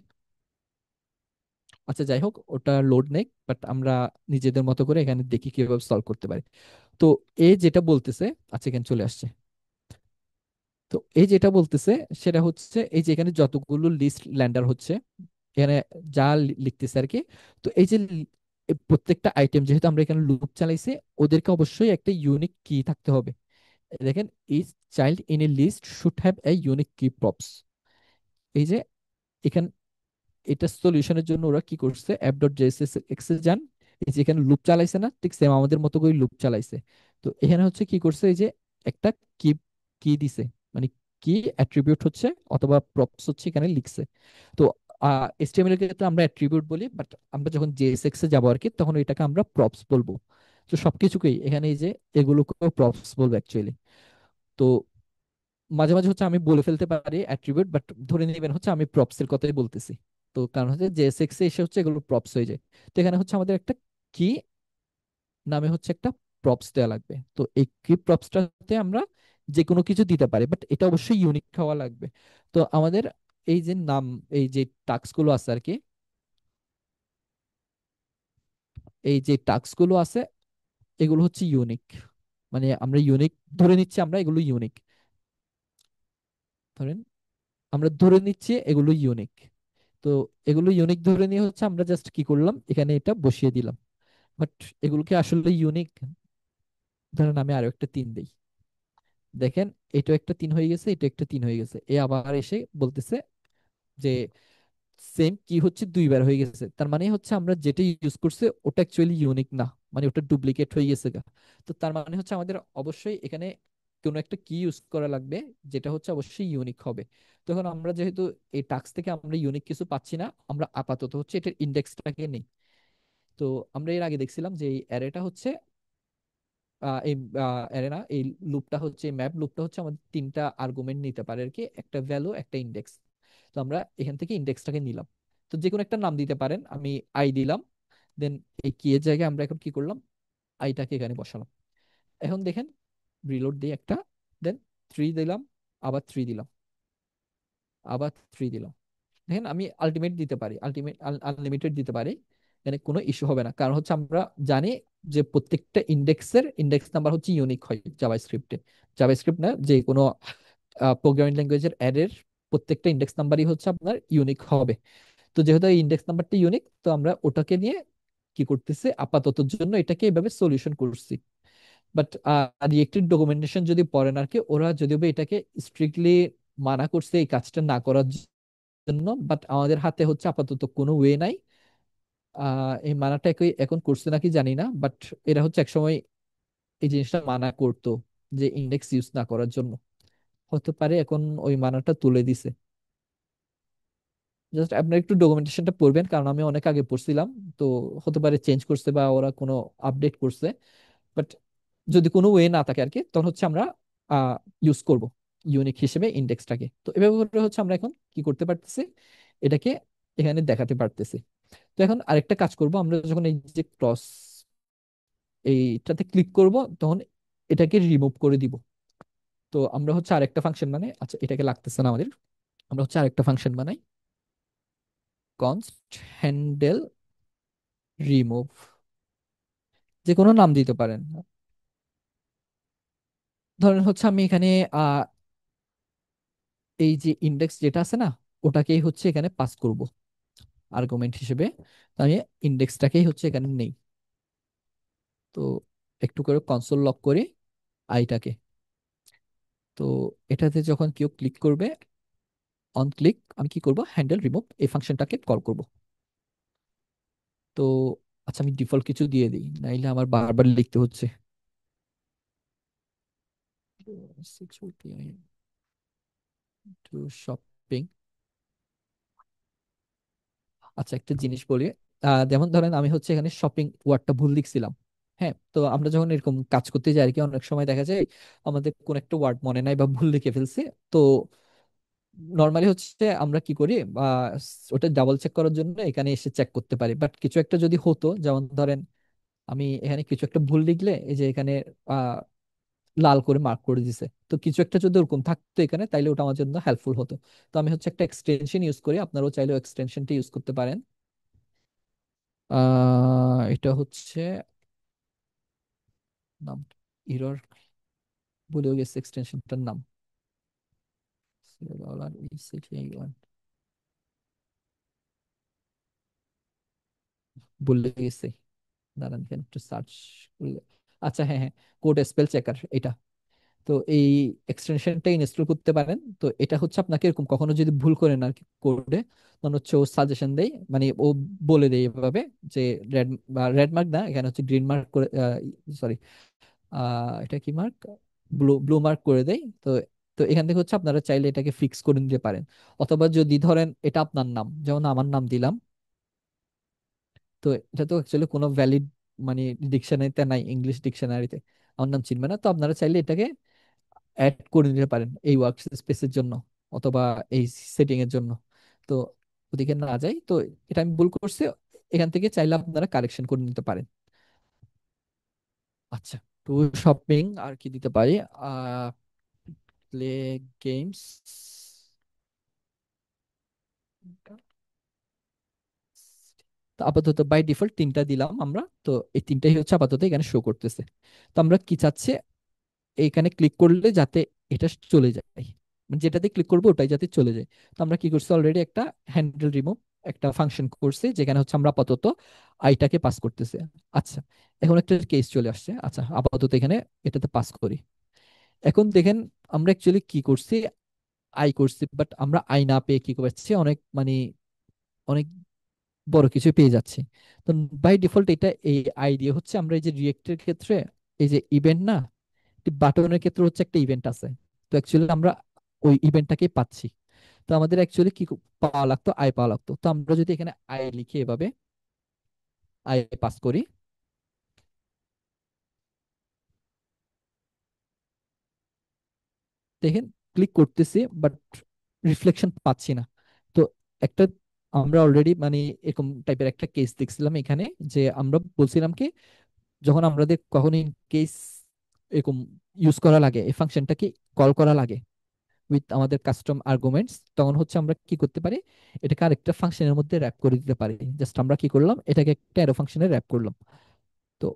A: আচ্ছা যাই হোক, ওটা লোড নেই, বাট আমরা নিজেদের মতো করে এখানে দেখি কিভাবে সলভ করতে পারি। তো এ যেটা বলতেছে, আচ্ছা এখানে চলে আসছে। তো এই যেটা বলতেছে সেটা হচ্ছে, এই যে এখানে যতগুলো লিস্ট ল্যান্ডার হচ্ছে, এখানে যা লিখতেছে আর কি। তো এই যে এই প্রত্যেকটা আইটেম, যেহেতু আমরা এখানে লুপ চালাইছি, ওদেরকে অবশ্যই একটা ইউনিক কি থাকতে হবে। দেখেন, each child in a list should have a unique key props. এই যে এখানে, এটা সলিউশনের জন্য ওরা কি করছে, অ্যাপ ডট জেএসএস এক্সে যান, এই যে এখানে লুপ চালাইছে না, ঠিক সেম আমাদের মতো করে লুপ চালাইছে। তো এখানে হচ্ছে কি করছে, এই যে একটা কি কি দিছে, মানে কি অ্যাট্রিবিউট হচ্ছে অথবা প্রপস হচ্ছে এখানে লিখছে। তো এইচটিএমএল এর ক্ষেত্রে আমরা অ্যাট্রিবিউট বলি, বাট আমরা যখন জেএসএক্স এ যাবো আর কি, তখন এটাকে আমরা প্রপস বলবো। তো সবকিছুকেই এখানে এই যে এগুলোকে প্রপস বলবো অ্যাকচুয়ালি। তো মাঝে মাঝে হচ্ছে আমি বলে ফেলতে পারি অ্যাট্রিবিউট, বাট ধরে নেবেন হচ্ছে আমি প্রপস এর কথাই বলতেছি। তো কারণ হচ্ছে জেএসএক্স এ এসে হচ্ছে এগুলো প্রপস হয়ে যায়। তো এখানে হচ্ছে আমাদের একটা কি নামে হচ্ছে একটা প্রপস দেওয়া লাগবে। তো এই কি প্রপসটাতে আমরা যে কোনো কিছু দিতে পারি, বাট এটা অবশ্যই ইউনিক হওয়া লাগবে। তো আমাদের এই যে নাম, এই যে টাস্ক গুলো আছে আর কি, এই যে টাস্ক গুলো আছে, এগুলো হচ্ছে ইউনিক। মানে আমরা ইউনিক ধরে নিচ্ছি, আমরা এগুলো ইউনিক ধরেন, আমরা ধরে নিচ্ছি এগুলো ইউনিক। তো এগুলো ইউনিক ধরে নিয়ে হচ্ছে আমরা জাস্ট কি করলাম, এখানে এটা বসিয়ে দিলাম। বাট এগুলোকে আসলে ইউনিক, ধরেন আমি আরো একটা 3 দিই। দেখেন, এটা একটা 3 হয়ে গেছে, এটা একটা 3 হয়ে গেছে। এ আবার এসে বলতেছে যে সেম কি হচ্ছে 2 বার হয়ে গেছে, তার মানে হচ্ছে আমরা যেটা ইউজ করছে ওটা অ্যাকচুয়ালি ইউনিক না, মানে ওটা ডুপ্লিকেট হয়ে গেছে গা। তো তার মানে হচ্ছে আমাদের অবশ্যই এখানে কোনো একটা কি ইউজ করা লাগবে, যেটা হচ্ছে অবশ্যই ইউনিক হবে। তখন আমরা যেহেতু এই টাস্ক থেকে আমরা ইউনিক কিছু পাচ্ছি না, আমরা আপাতত হচ্ছে এটার ইন্ডেক্সটাকে নেই। তো আমরা এর আগে দেখছিলাম যে এই অ্যারেটা হচ্ছে এই অ্যারে না, এই লুপটা হচ্ছে, ম্যাপ লুপটা হচ্ছে আমাদের তিনটা আর্গুমেন্ট নিতে পারে আর কি, একটা ভ্যালু, একটা ইন্ডেক্স। তো আমরা এখান থেকে ইন্ডেক্সটাকে নিলাম। তো যে কোনো একটা নাম দিতে পারেন, আমি আই দিলাম। দেন এই কি এর জায়গায় আমরা এখন কি করলাম, আইটাকে এখানে বসালাম। এখন দেখেন, রিলোড দিয়ে একটা, দেন 3 দিলাম, আবার 3 দিলাম, আবার 3 দিলাম। দেখেন, আমি আলটিমেট দিতে পারি, আলটিমেট আনলিমিটেড দিতে পারি, এখানে কোনো ইস্যু হবে না। কারণ হচ্ছে আমরা জানি যে প্রত্যেকটা ইন্ডেক্সের ইন্ডেক্স নাম্বার হচ্ছে ইউনিক হয় জাভাস্ক্রিপ্টে। জাভাস্ক্রিপ্ট না, যে কোনো প্রোগ্রামিং ল্যাঙ্গুয়েজের অ্যারের প্রত্যেকটা ইন্ডেক্স নাম্বারই হচ্ছে আপনার ইউনিক হবে। তো যেহেতু এই ইন্ডেক্স নাম্বারটা ইউনিক, তো আমরা ওটাকে নিয়ে কি করতেছে, আপাতত জন্য এটাকে এভাবে সলিউশন করছি। বাট রিয়েক্টেড ডকুমেন্টেশন যদি পড়েন আর কি, ওরা যদিও বা এটাকে স্ট্রিক্টলি মানা করছে এই কাজটা না করার জন্য, বাট আমাদের হাতে হচ্ছে আপাতত কোনো ওয়ে নাই। এই মানাটা এখন করছে নাকি জানি না, বাট এরা হচ্ছে একসময় এই জিনিসটা মানা করতো যে ইন্ডেক্স ইউজ না করার জন্য। হতে পারে এখন ওই মানাটা তুলে দিছে। জাস্ট আপনার একটু ডকুমেন্টেশনটা পড়বেন, কারণ আমি অনেক আগে পড়ছিলাম। তো হতে পারে চেঞ্জ করছে বা ওরা কোনো আপডেট করছে। বাট যদি কোনো ওয়ে না থাকে আর কি, তখন হচ্ছে আমরা ইউজ করব ইউনিক হিসেবে ইন্ডেক্সটাকে। তো এভাবে করে হচ্ছে আমরা এখন কি করতে পারতেছি, এটাকে এখানে দেখাতে পারতেছি। তো এখন আরেকটা কাজ করব, আমরা যখন এই যে ক্রস এইটাতে ক্লিক করব, তখন এটাকে রিমুভ করে দিব। তো আমরা হচ্ছে আরেকটা ফাংশন মানে, আচ্ছা এটাকে লাগতেছে না আমাদের, আমরা হচ্ছে আরেকটা ফাংশন বানাই, কনস্ট হ্যান্ডেল রিমুভ, যে কোনো নাম দিতে পারেন। ধরেন হচ্ছে আমি এখানে আহ এই যে ইন্ডেক্স যেটা আছে না, ওটাকেই হচ্ছে এখানে পাস করব আর্গুমেন্ট হিসেবে। তো আমি ইন্ডেক্সটাকেই হচ্ছে এখানে নেই। তো একটু করে কনসোল লক করি আইটাকে। তো এটাতে যখন কেউ ক্লিক করবে, অন ক্লিক আমি কি করব, হ্যান্ডেল রিমুভ এই ফাংশনটাকে কল করব। তো আচ্ছা আমি ডিফল্ট কিছু দিয়ে দিই, নাইলে আমার বারবার লিখতে হচ্ছে। Two shopping. আচ্ছা একটা জিনিস বলি, যেমন ধরেন আমি হচ্ছে এখানে শপিং ওয়ার্ডটা ভুল লিখছিলাম। হ্যাঁ, তো আমরা যখন এরকম কাজ করতে যাই আর কি, অনেক সময় দেখা যায় আমাদের কোন একটা ওয়ার্ড মনে নাই বা ভুল লিখে ফেলছি। তো নর্মালি হচ্ছে আমরা কি করি, ওটা ডাবল চেক করার জন্য এখানে এসে চেক করতে পারি। বাট কিছু একটা যদি হতো, যেমন ধরেন আমি এখানে কিছু একটা ভুল লিখলে এই যে এখানে আহ লাল করে মার্ক করে দিছে, তো কিছু একটা যদি ওরকম থাকতো এখানে, তাইলে ওটা আমার জন্য হেল্পফুল হতো। তো আমি হচ্ছে একটা এক্সটেনশন ইউজ করি, আপনারাও চাইলেও এক্সটেনশনটা ইউজ করতে পারেন। এটা হচ্ছে নাম, ইরর ভুলেও গেছে এক্সটেনশনটার নাম। ভুলে গেছি, দাঁড়ান এখানে একটু সার্চ করলে। আচ্ছা হ্যাঁ হ্যাঁ, কোড স্পেল চেকার এটা। তো এই এক্সটেনশনটা ইনস্টল করতে পারেন। তো এটা হচ্ছে আপনাকে এরকম কখনো যদি ভুল করেন আর কি কোডে, তখন হচ্ছে ও সাজেশন দেয়, মানে ও বলে দেয় এভাবে যে রেড বা রেড মার্ক না, এখানে হচ্ছে গ্রিন মার্ক করে, সরি এটা কি মার্ক, ব্লু ব্লু মার্ক করে দেয়। তো তো এখান থেকে হচ্ছে আপনারা চাইলে এটাকে ফিক্স করে নিতে পারেন। অথবা যদি ধরেন এটা আপনার নাম, যেমন আমার নাম দিলাম, তো এটা তো অ্যাকচুয়ালি কোনো ভ্যালিড মানে ডিকশনারিতে নাই, ইংলিশ ডিকশনারিতে আমার নাম চিনবে না। তো আপনারা চাইলে এটাকে অ্যাড করে নিতে পারেন এই ওয়ার্ক স্পেসের জন্য, অথবা এই সেটিং এর জন্য। তো ওদিকে না যাই, তো এটা আমি ভুল করছি, এখান থেকে চাইলে আপনারা কারেকশন করে নিতে পারেন। আচ্ছা, টু শপিং আর কি দিতে পারি, আহ প্লে গেমস, তো আপাতত বাই ডিফল্ট তিনটা দিলাম আমরা। তো এই তিনটাই হচ্ছে আপাতত এখানে শো করতেছে। তো আমরা কি চাচ্ছি, এইখানে ক্লিক করলে যাতে এটা চলে যায়, মানে যেটাতে ক্লিক করবো ওটাই যাতে চলে যায়। তো আমরা কি করছি, অলরেডি একটা হ্যান্ডেল রিমুভ একটা ফাংশন করছি, যেখানে হচ্ছে আমরা আপাতত আইটাকে পাস করতেছি। আচ্ছা, এখন একটা কেস চলে আসছে। আচ্ছা আপাতত এখানে এটাতে পাস করি। এখন দেখেন আমরা অ্যাকচুয়ালি কি করছি, আই করছি, বাট আমরা আই না পেয়ে কি করছি, অনেক মানে অনেক বড় কিছু পেয়ে যাচ্ছি। তো বাই ডিফল্ট এটা এই আই দিয়ে হচ্ছে আমরা এই যে রিয়েক্টের ক্ষেত্রে এই যে ইভেন্ট না, বাটনের ক্ষেত্রে হচ্ছে একটা ইভেন্ট আছে। তো অ্যাকচুয়ালি আমরা ওই ইভেন্টটাকে পাচ্ছি। তো আমাদের অ্যাকচুয়ালি কি পাওয়া লাগতো, আই পাওয়া লাগতো। তো আমরা যদি এখানে আই লিখে এভাবে আই পাস করি, দেখেন ক্লিক করতেছি বাট রিফ্লেকশন পাচ্ছি না। তো একটা আমরা অলরেডি মানে এরকম টাইপের একটা কেস দেখছিলাম এখানে, যে আমরা বলছিলাম কি, যখন আমাদের কখনো কেস এরকম ইউজ করা লাগে, এই ফাংশনটাকে কল করা লাগে উইথ আমাদের কাস্টম আর্গুমেন্টস, তখন হচ্ছে আমরা কি করতে পারি, এটাকে আরেকটা ফাংশনের মধ্যে র্যাপ করে দিতে পারি। জাস্ট আমরা কি করলাম, এটাকে একটা অ্যারো ফাংশনে র্যাপ করলাম। তো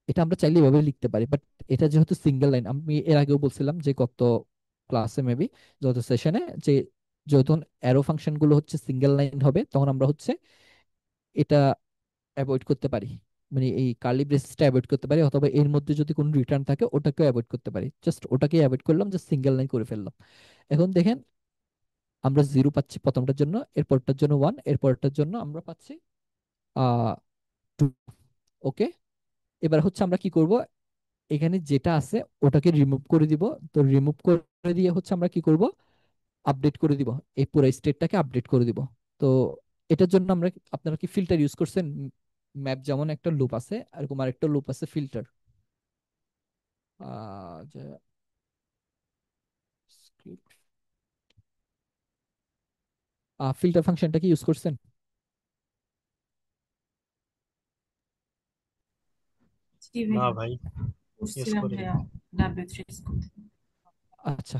A: এটা আমরা চাইলে এভাবে লিখতে পারি, বাট এটা যেহেতু সিঙ্গেল লাইন, আমি এর আগেও বলছিলাম যে গত ক্লাসে মেবি, যত সেশনে, যে যখন অ্যারো ফাংশন গুলো হচ্ছে সিঙ্গেল লাইন হবে, তখন আমরা হচ্ছে এটা অ্যাভয়েড করতে পারি, মানে এই কার্লি ব্রেসেসটা অ্যাভয়েড করতে পারি, অথবা এর মধ্যে যদি কোনো রিটার্ন থাকে ওটাকেও অ্যাভয়েড করতে পারি। জাস্ট ওটাকে অ্যাভয়েড করলাম, জাস্ট সিঙ্গেল লাইন করে ফেললাম। এখন দেখেন আমরা জিরো পাচ্ছি প্রথমটার জন্য, এরপরটার জন্য ওয়ান, এরপরটার জন্য আমরা পাচ্ছি টু। ওকে, এবার হচ্ছে আমরা কি করব, এখানে যেটা আছে ওটাকে রিমুভ করে দিব। তো রিমুভ করে দিয়ে হচ্ছে আমরা কি করব, আপডেট করে দিব, এই পুরো স্টেটটাকে আপডেট করে দিব। তো এটার জন্য আমরা, আপনারা কি ফিল্টার ইউজ করছেন? ম্যাপ যেমন একটা লুপ আছে, এরকম আরেকটা লুপ আছে ফিল্টার। যে স্ক্রিপ্ট ফিল্টার ফাংশনটা কি ইউজ করছেন?
D: জি
C: না
D: ভাইয়া,
C: ভাই, ইউজ
D: করছিলাম
C: করিনি।
D: ভাইয়া, W3 করতে।
A: আচ্ছা,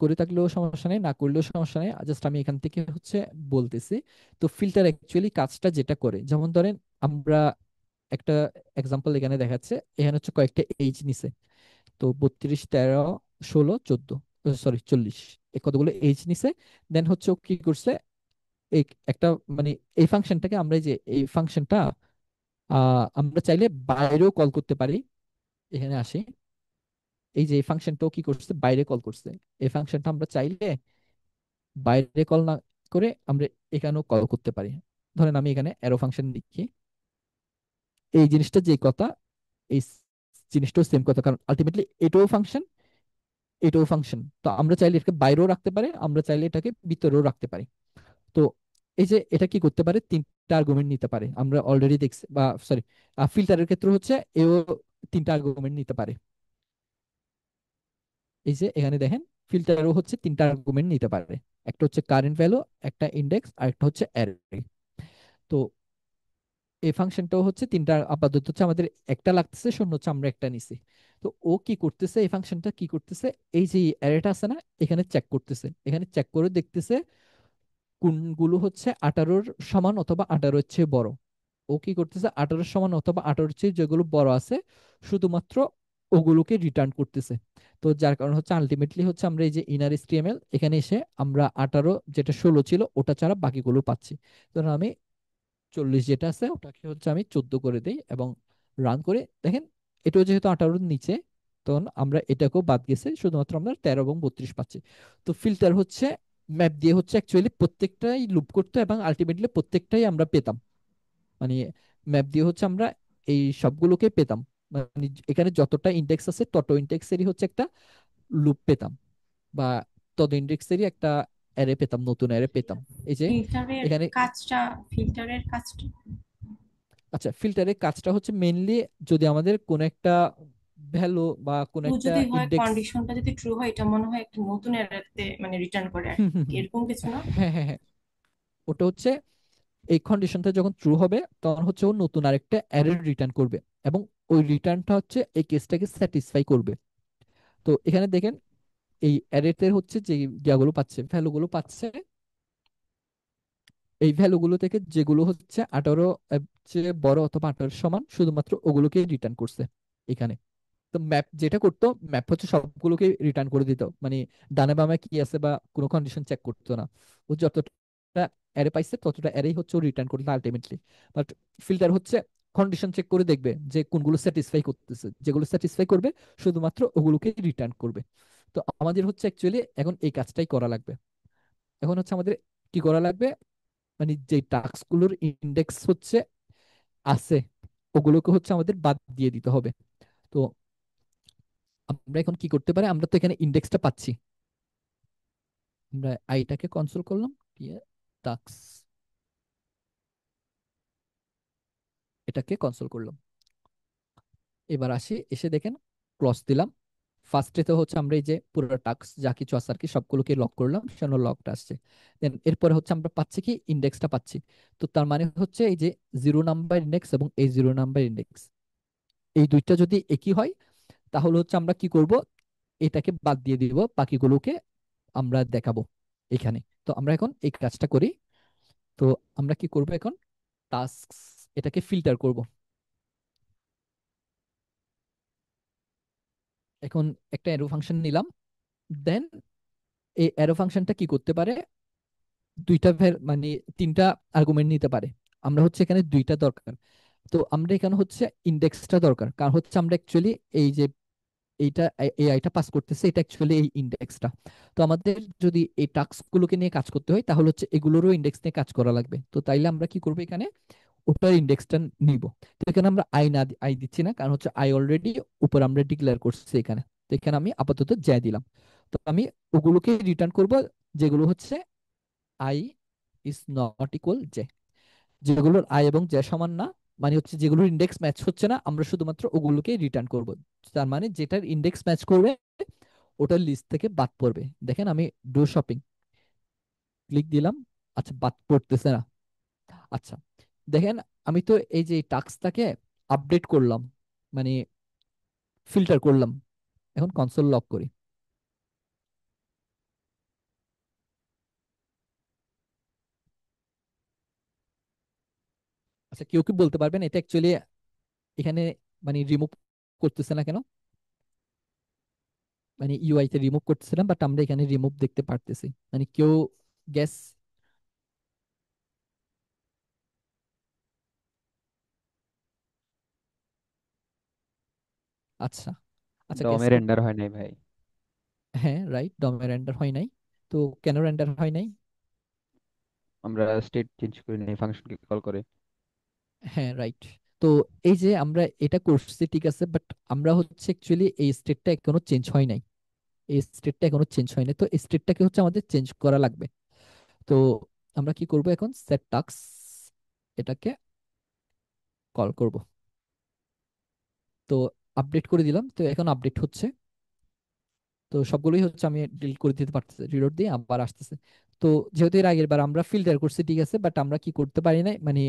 A: করে থাকলেও সমস্যা নেই, না করলেও সমস্যা নেই, জাস্ট আমি এখান থেকে হচ্ছে বলতেছি। তো ফিল্টার অ্যাকচুয়ালি কাজটা যেটা করে, যেমন ধরেন আমরা একটা এক্সাম্পল এখানে দেখাচ্ছে, এখানে হচ্ছে কয়েকটা এইজ নিছে। তো 32, 13, 16, 14, সরি 40, এই কতগুলো এইজ নিছে। দেন হচ্ছে ও কি করছে, এই একটা মানে এই ফাংশনটাকে আমরা, এই যে এই ফাংশনটা আমরা চাইলে বাইরেও কল করতে পারি। এখানে আসি, এই যে এই ফাংশনটাও কি করছে, বাইরে কল করছে। এই ফাংশনটা আমরা চাইলে বাইরে কল না করে আমরা এখানেও কল করতে পারি। ধরেন আমি এখানে অ্যারো ফাংশন লিখি, এই জিনিসটা যে কথা, এই জিনিসটাও সেম কথা, কারণ আলটিমেটলি এটাও ফাংশন, এটাও ফাংশন। তো আমরা চাইলে এটাকে বাইরেও রাখতে পারি, আমরা চাইলে এটাকে ভিতরেও রাখতে পারি। তো এই যে এটা কি করতে পারে, তিনটা আর্গুমেন্ট নিতে পারে, আমরা অলরেডি দেখছি, বা সরি, ফিল্টারের ক্ষেত্রে হচ্ছে এও তিনটা আর্গুমেন্ট নিতে পারে। এই যে এখানে দেখেন, ফিল্টারও হচ্ছে তিনটা আর্গুমেন্ট নিতে পারে, একটা হচ্ছে কারেন্ট ভ্যালু, একটা ইন্ডেক্স, আর একটা হচ্ছে অ্যারে। তো এই ফাংশনটাও হচ্ছে তিনটা, আপাতত হচ্ছে আমাদের একটা লাগতেছে শূন্য, হচ্ছে আমরা একটা নিছি। তো ও কি করতেছে, এই ফাংশনটা কি করতেছে, এই যে অ্যারেটা আছে না, এখানে চেক করতেছে, এখানে চেক করে দেখতেছে কোনগুলো হচ্ছে 18-র সমান অথবা 18-র চেয়ে বড়। ও কি করতেছে, 18-র সমান অথবা 18-র চেয়ে যেগুলো বড় আছে শুধুমাত্র ওগুলোকে রিটার্ন করতেছে। তো যার কারণে হচ্ছে আলটিমেটলি হচ্ছে আমরা এই যে ইনার এসটিএমএল এখানে এসে আমরা 18, যেটা 16 ছিল ওটা ছাড়া বাকিগুলো পাচ্ছি। ধরুন আমি 40 যেটা আছে ওটাকে হচ্ছে আমি 14 করে দেই এবং রান করে দেখেন, এটাও যেহেতু 18-র নিচে, তখন আমরা এটাকেও বাদ গেছে, শুধুমাত্র আমরা 13 এবং 32 পাচ্ছি। তো ফিল্টার হচ্ছে ম্যাপ দিয়ে হচ্ছে অ্যাকচুয়ালি প্রত্যেকটাই লুপ করতো এবং আলটিমেটলি প্রত্যেকটাই আমরা পেতাম। মানে ম্যাপ দিয়ে হচ্ছে আমরা এই সবগুলোকে পেতাম, মানে এখানে যতটা ইন্ডেক্স আছে তত ইন্ডেক্সেরই হচ্ছে একটা লুপ পেতাম, বা তত ইন্ডেক্সেরই একটা অ্যারে পেতাম, নতুন অ্যারে পেতাম। এই যে
D: ফিল্টারের
A: এখানে,
D: কাজটা ফিল্টারের কাজটা
A: আচ্ছা ফিল্টারের কাজটা হচ্ছে মেইনলি যদি আমাদের কোন একটা ভ্যালু বা কোন
D: ট্রু
A: একটা
D: যদি হয়,
A: ইন্ডেক্স,
D: কন্ডিশনটা যদি ট্রু হয়, এটা মনে হয় একটা নতুন এরাতে মানে রিটার্ন করে আর
A: হুম
D: কি,
A: হুম হুম,
D: এরকম কিছু না?
A: হ্যাঁ হ্যাঁ হ্যাঁ, ওটা হচ্ছে এই কন্ডিশনটা যখন ট্রু হবে তখন হচ্ছে ও নতুন আরেকটা অ্যারে রিটার্ন করবে, এবং ওই রিটার্নটা হচ্ছে এই কেসটাকে স্যাটিসফাই করবে। তো এখানে দেখেন এই অ্যারেতে হচ্ছে যে ইয়াগুলো পাচ্ছে, ভ্যালুগুলো পাচ্ছে, এই ভ্যালুগুলো থেকে যেগুলো হচ্ছে 18 এর চেয়ে বড় অথবা 18 সমান শুধুমাত্র ওগুলোকে রিটার্ন করছে এখানে। তো ম্যাপ যেটা করতো, ম্যাপ হচ্ছে সবগুলোকে রিটার্ন করে দিত, মানে ডানে বামে কি আছে বা কোনো কন্ডিশন চেক করতো না। ও যতটা অ্যারে পাইছে ততটা অ্যারেই হচ্ছে ও রিটার্ন করতো আলটিমেটলি। বাট ফিল্টার হচ্ছে কন্ডিশন চেক করে দেখবে যে কোনগুলো স্যাটিসফাই করতেছে, যেগুলো স্যাটিসফাই করবে শুধুমাত্র ওগুলোকে রিটার্ন করবে। তো আমাদের হচ্ছে অ্যাকচুয়ালি এখন এই কাজটাই করা লাগবে। এখন হচ্ছে আমাদের কি করা লাগবে, মানে যে টাস্কগুলোর ইন্ডেক্স হচ্ছে আছে ওগুলোকে হচ্ছে আমাদের বাদ দিয়ে দিতে হবে। তো আমরা এখন কি করতে পারি, আমরা তো এখানে ইন্ডেক্সটা পাচ্ছি, আমরা আইটাকে কনসোল করলাম, দিয়ে টাস্ক এটাকে কনসোল করলাম। এবার আসি, এসে দেখেন ক্লজ দিলাম। ফার্স্টে তো হচ্ছে আমরা এই যে পুরো টাস্ক যা কিছু আছে আর কি সবগুলোকে লক করলাম, সেজন্য লকটা আসছে। দেন এরপরে হচ্ছে আমরা পাচ্ছি কি, ইন্ডেক্সটা পাচ্ছি। তো তার মানে হচ্ছে এই যে 0 নাম্বার ইন্ডেক্স এবং এই 0 নাম্বার ইন্ডেক্স, এই দুইটা যদি একই হয় তাহলে হচ্ছে আমরা কি করব, এটাকে বাদ দিয়ে দিব, বাকিগুলোকে আমরা দেখাবো এখানে। তো আমরা এখন এই কাজটা করি। তো আমরা কি করব এখন, টাস্ক এটাকে ফিল্টার করব। এখন একটা অ্যারো ফাংশন নিলাম। দেন এই অ্যারো ফাংশনটা কি করতে পারে, দুইটা মানে তিনটা আর্গুমেন্ট নিতে পারে। আমরা হচ্ছে এখানে দুইটা দরকার, তো আমরা এখানে হচ্ছে ইন্ডেক্সটা দরকার, কারণ হচ্ছে আমরা অ্যাকচুয়ালি এই যে এইটা এআইটা পাস করতেছে, এটা অ্যাকচুয়ালি এই ইন্ডেক্সটা। তো আমাদের যদি এই টাস্ক গুলোকে নিয়ে কাজ করতে হয়, তাহলে হচ্ছে এগুলোরও ইন্ডেক্স নিয়ে কাজ করা লাগবে। তো তাইলে আমরা কি করবো, এখানে ওটার ইন্ডেক্সটা নিব। তো এখানে আমরা আই না আই দিচ্ছি না, কারণ হচ্ছে আই অলরেডি উপর আমরা ডিক্লেয়ার করছি এখানে। তো এখানে আমি আপাতত জে দিলাম। তো আমি ওগুলোকে রিটার্ন করব যেগুলো হচ্ছে I is not equal J, যেগুলোর আই এবং জে সমান না, মানে হচ্ছে যেগুলোর ইন্ডেক্স ম্যাচ হচ্ছে না, আমরা শুধুমাত্র ওগুলোকে রিটার্ন করব। তার মানে যেটার ইন্ডেক্স ম্যাচ করবে ওটার লিস্ট থেকে বাদ পড়বে। দেখেন আমি ডু শপিং ক্লিক দিলাম, আচ্ছা বাদ পড়তেছে না। আচ্ছা দেখেন, আমি তো এই যে টাস্কটাকে আপডেট করলাম, মানে ফিল্টার করলাম। এখন কনসোল লক করি। আচ্ছা কেউ কি বলতে পারবেন এটা অ্যাকচুয়ালি এখানে মানে রিমুভ করতেছে না কেন? মানে ইউআই তে রিমুভ করতেছিলাম, বাট আমরা এখানে রিমুভ দেখতে পারতেছি। মানে কেউ গ্যাস? আচ্ছা, আচ্ছা গ্যাস
B: ডমে
A: করুন।
B: রেন্ডার হয় নাই ভাই।
A: হ্যাঁ রাইট, ডমে রেন্ডার হয় নাই। তো কেন রেন্ডার হয় নাই?
B: আমরা স্টেট চেঞ্জ করি নাই ফাংশনকে কল করে।
A: হ্যাঁ রাইট। তো এই যে আমরা এটা করছি ঠিক আছে, বাট আমরা হচ্ছে অ্যাকচুয়ালি এই স্টেটটা এখনো চেঞ্জ হয় নাই। এই স্টেটটা এখনো চেঞ্জ হয় নাই, তো এই স্টেটটাকে হচ্ছে আমাদের চেঞ্জ করা লাগবে। তো আমরা কি করব, এখন সেট টাস্ক এটাকে কল করব। তো আপডেট করে দিলাম, তো এখন আপডেট হচ্ছে। তো সবগুলোই হচ্ছে আমি ডিলিট করে দিতে পারতেছি, রিলোড দিয়ে আবার আসতেছে। তো যেহেতু এর আগের বার আমরা ফিল্টার করছি ঠিক আছে, বাট আমরা কি করতে পারি নাই, মানে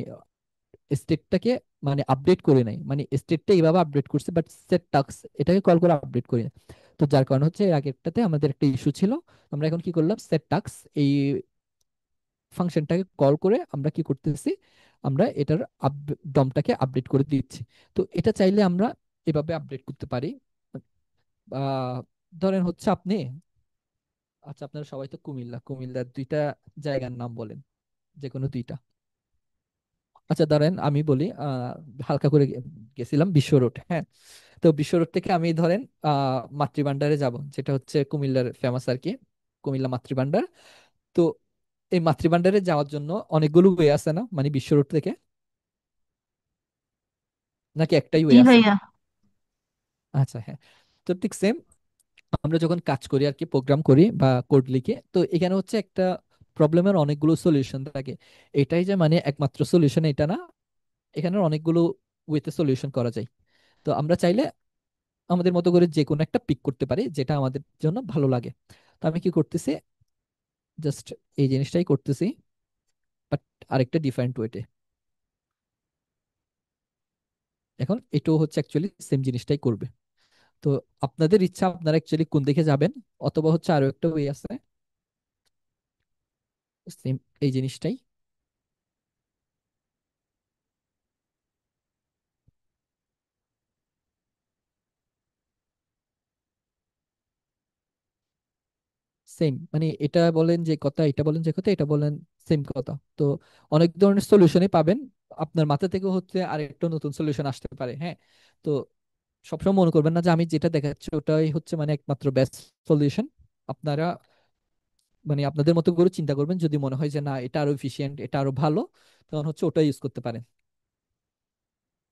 A: স্টেটটাকে মানে আপডেট করে নাই, মানে স্টেটটা এইভাবে আপডেট করছে, বাট সেট টাস্ক এটাকে কল করে আপডেট করি না। তো যার কারণে হচ্ছে এর আগেরটাতে আমাদের একটা ইস্যু ছিল। আমরা এখন কি করলাম, সেট টাস্ক এই ফাংশনটাকে কল করে আমরা কি করতেছি, আমরা এটার ডমটাকে আপডেট করে দিচ্ছি। তো এটা চাইলে আমরা এভাবে আপডেট করতে পারি। আহ ধরেন হচ্ছে আপনি, আচ্ছা আপনারা সবাই তো কুমিল্লা, কুমিল্লার দুইটা জায়গার নাম বলেন, যে কোনো দুইটা। আচ্ছা ধরেন আমি বলি হালকা করে গেছিলাম বিশ্ব রোড, হ্যাঁ। তো বিশ্ব রোড থেকে আমি ধরেন মাতৃভান্ডারে যাব, যেটা হচ্ছে কুমিল্লার ফেমাস আর কি, কুমিল্লা মাতৃভান্ডার। তো এই মাতৃভান্ডারে যাওয়ার জন্য অনেকগুলো ওয়ে আছে না, মানে বিশ্ব রোড থেকে, নাকি একটাই
E: জি
A: ওয়ে আছে?
E: ভাইয়া।
A: আচ্ছা হ্যাঁ। তো ঠিক সেম, আমরা যখন কাজ করি আর কি, প্রোগ্রাম করি বা কোড লিখে, তো এখানে হচ্ছে একটা প্রবলেমের অনেকগুলো সলিউশন থাকে। এটাই যে মানে একমাত্র সলিউশন এটা না, এখানে অনেকগুলো ওয়েতে সলিউশন করা যায়। তো আমরা চাইলে আমাদের মতো করে যে কোনো একটা পিক করতে পারি যেটা আমাদের জন্য ভালো লাগে। তো আমি কি করতেছি, জাস্ট এই জিনিসটাই করতেছি, বাট আরেকটা ডিফারেন্ট ওয়েতে। এখন এটাও হচ্ছে অ্যাকচুয়ালি সেম জিনিসটাই করবে। তো আপনাদের ইচ্ছা আপনারা অ্যাকচুয়ালি কোন দিকে যাবেন, অথবা হচ্ছে আরো একটা ওয়ে আছে সেম এই জিনিসটাই। সেম, মানে এটা বলেন যে কথা, এটা বলেন যে কথা, এটা বলেন সেম কথা। তো অনেক ধরনের সলিউশনই পাবেন, আপনার মাথা থেকে হচ্ছে আরেকটা নতুন সলিউশন আসতে পারে, হ্যাঁ। তো সবসময় মনে করবেন না যে আমি যেটা দেখাচ্ছি ওটাই হচ্ছে মানে একমাত্র বেস্ট সলিউশন। আপনারা মানে আপনাদের মতো করে চিন্তা করবেন, যদি মনে হয় যে না এটা আরো এফিশিয়েন্ট, এটা আরো ভালো, তখন হচ্ছে ওটা ইউজ করতে পারেন।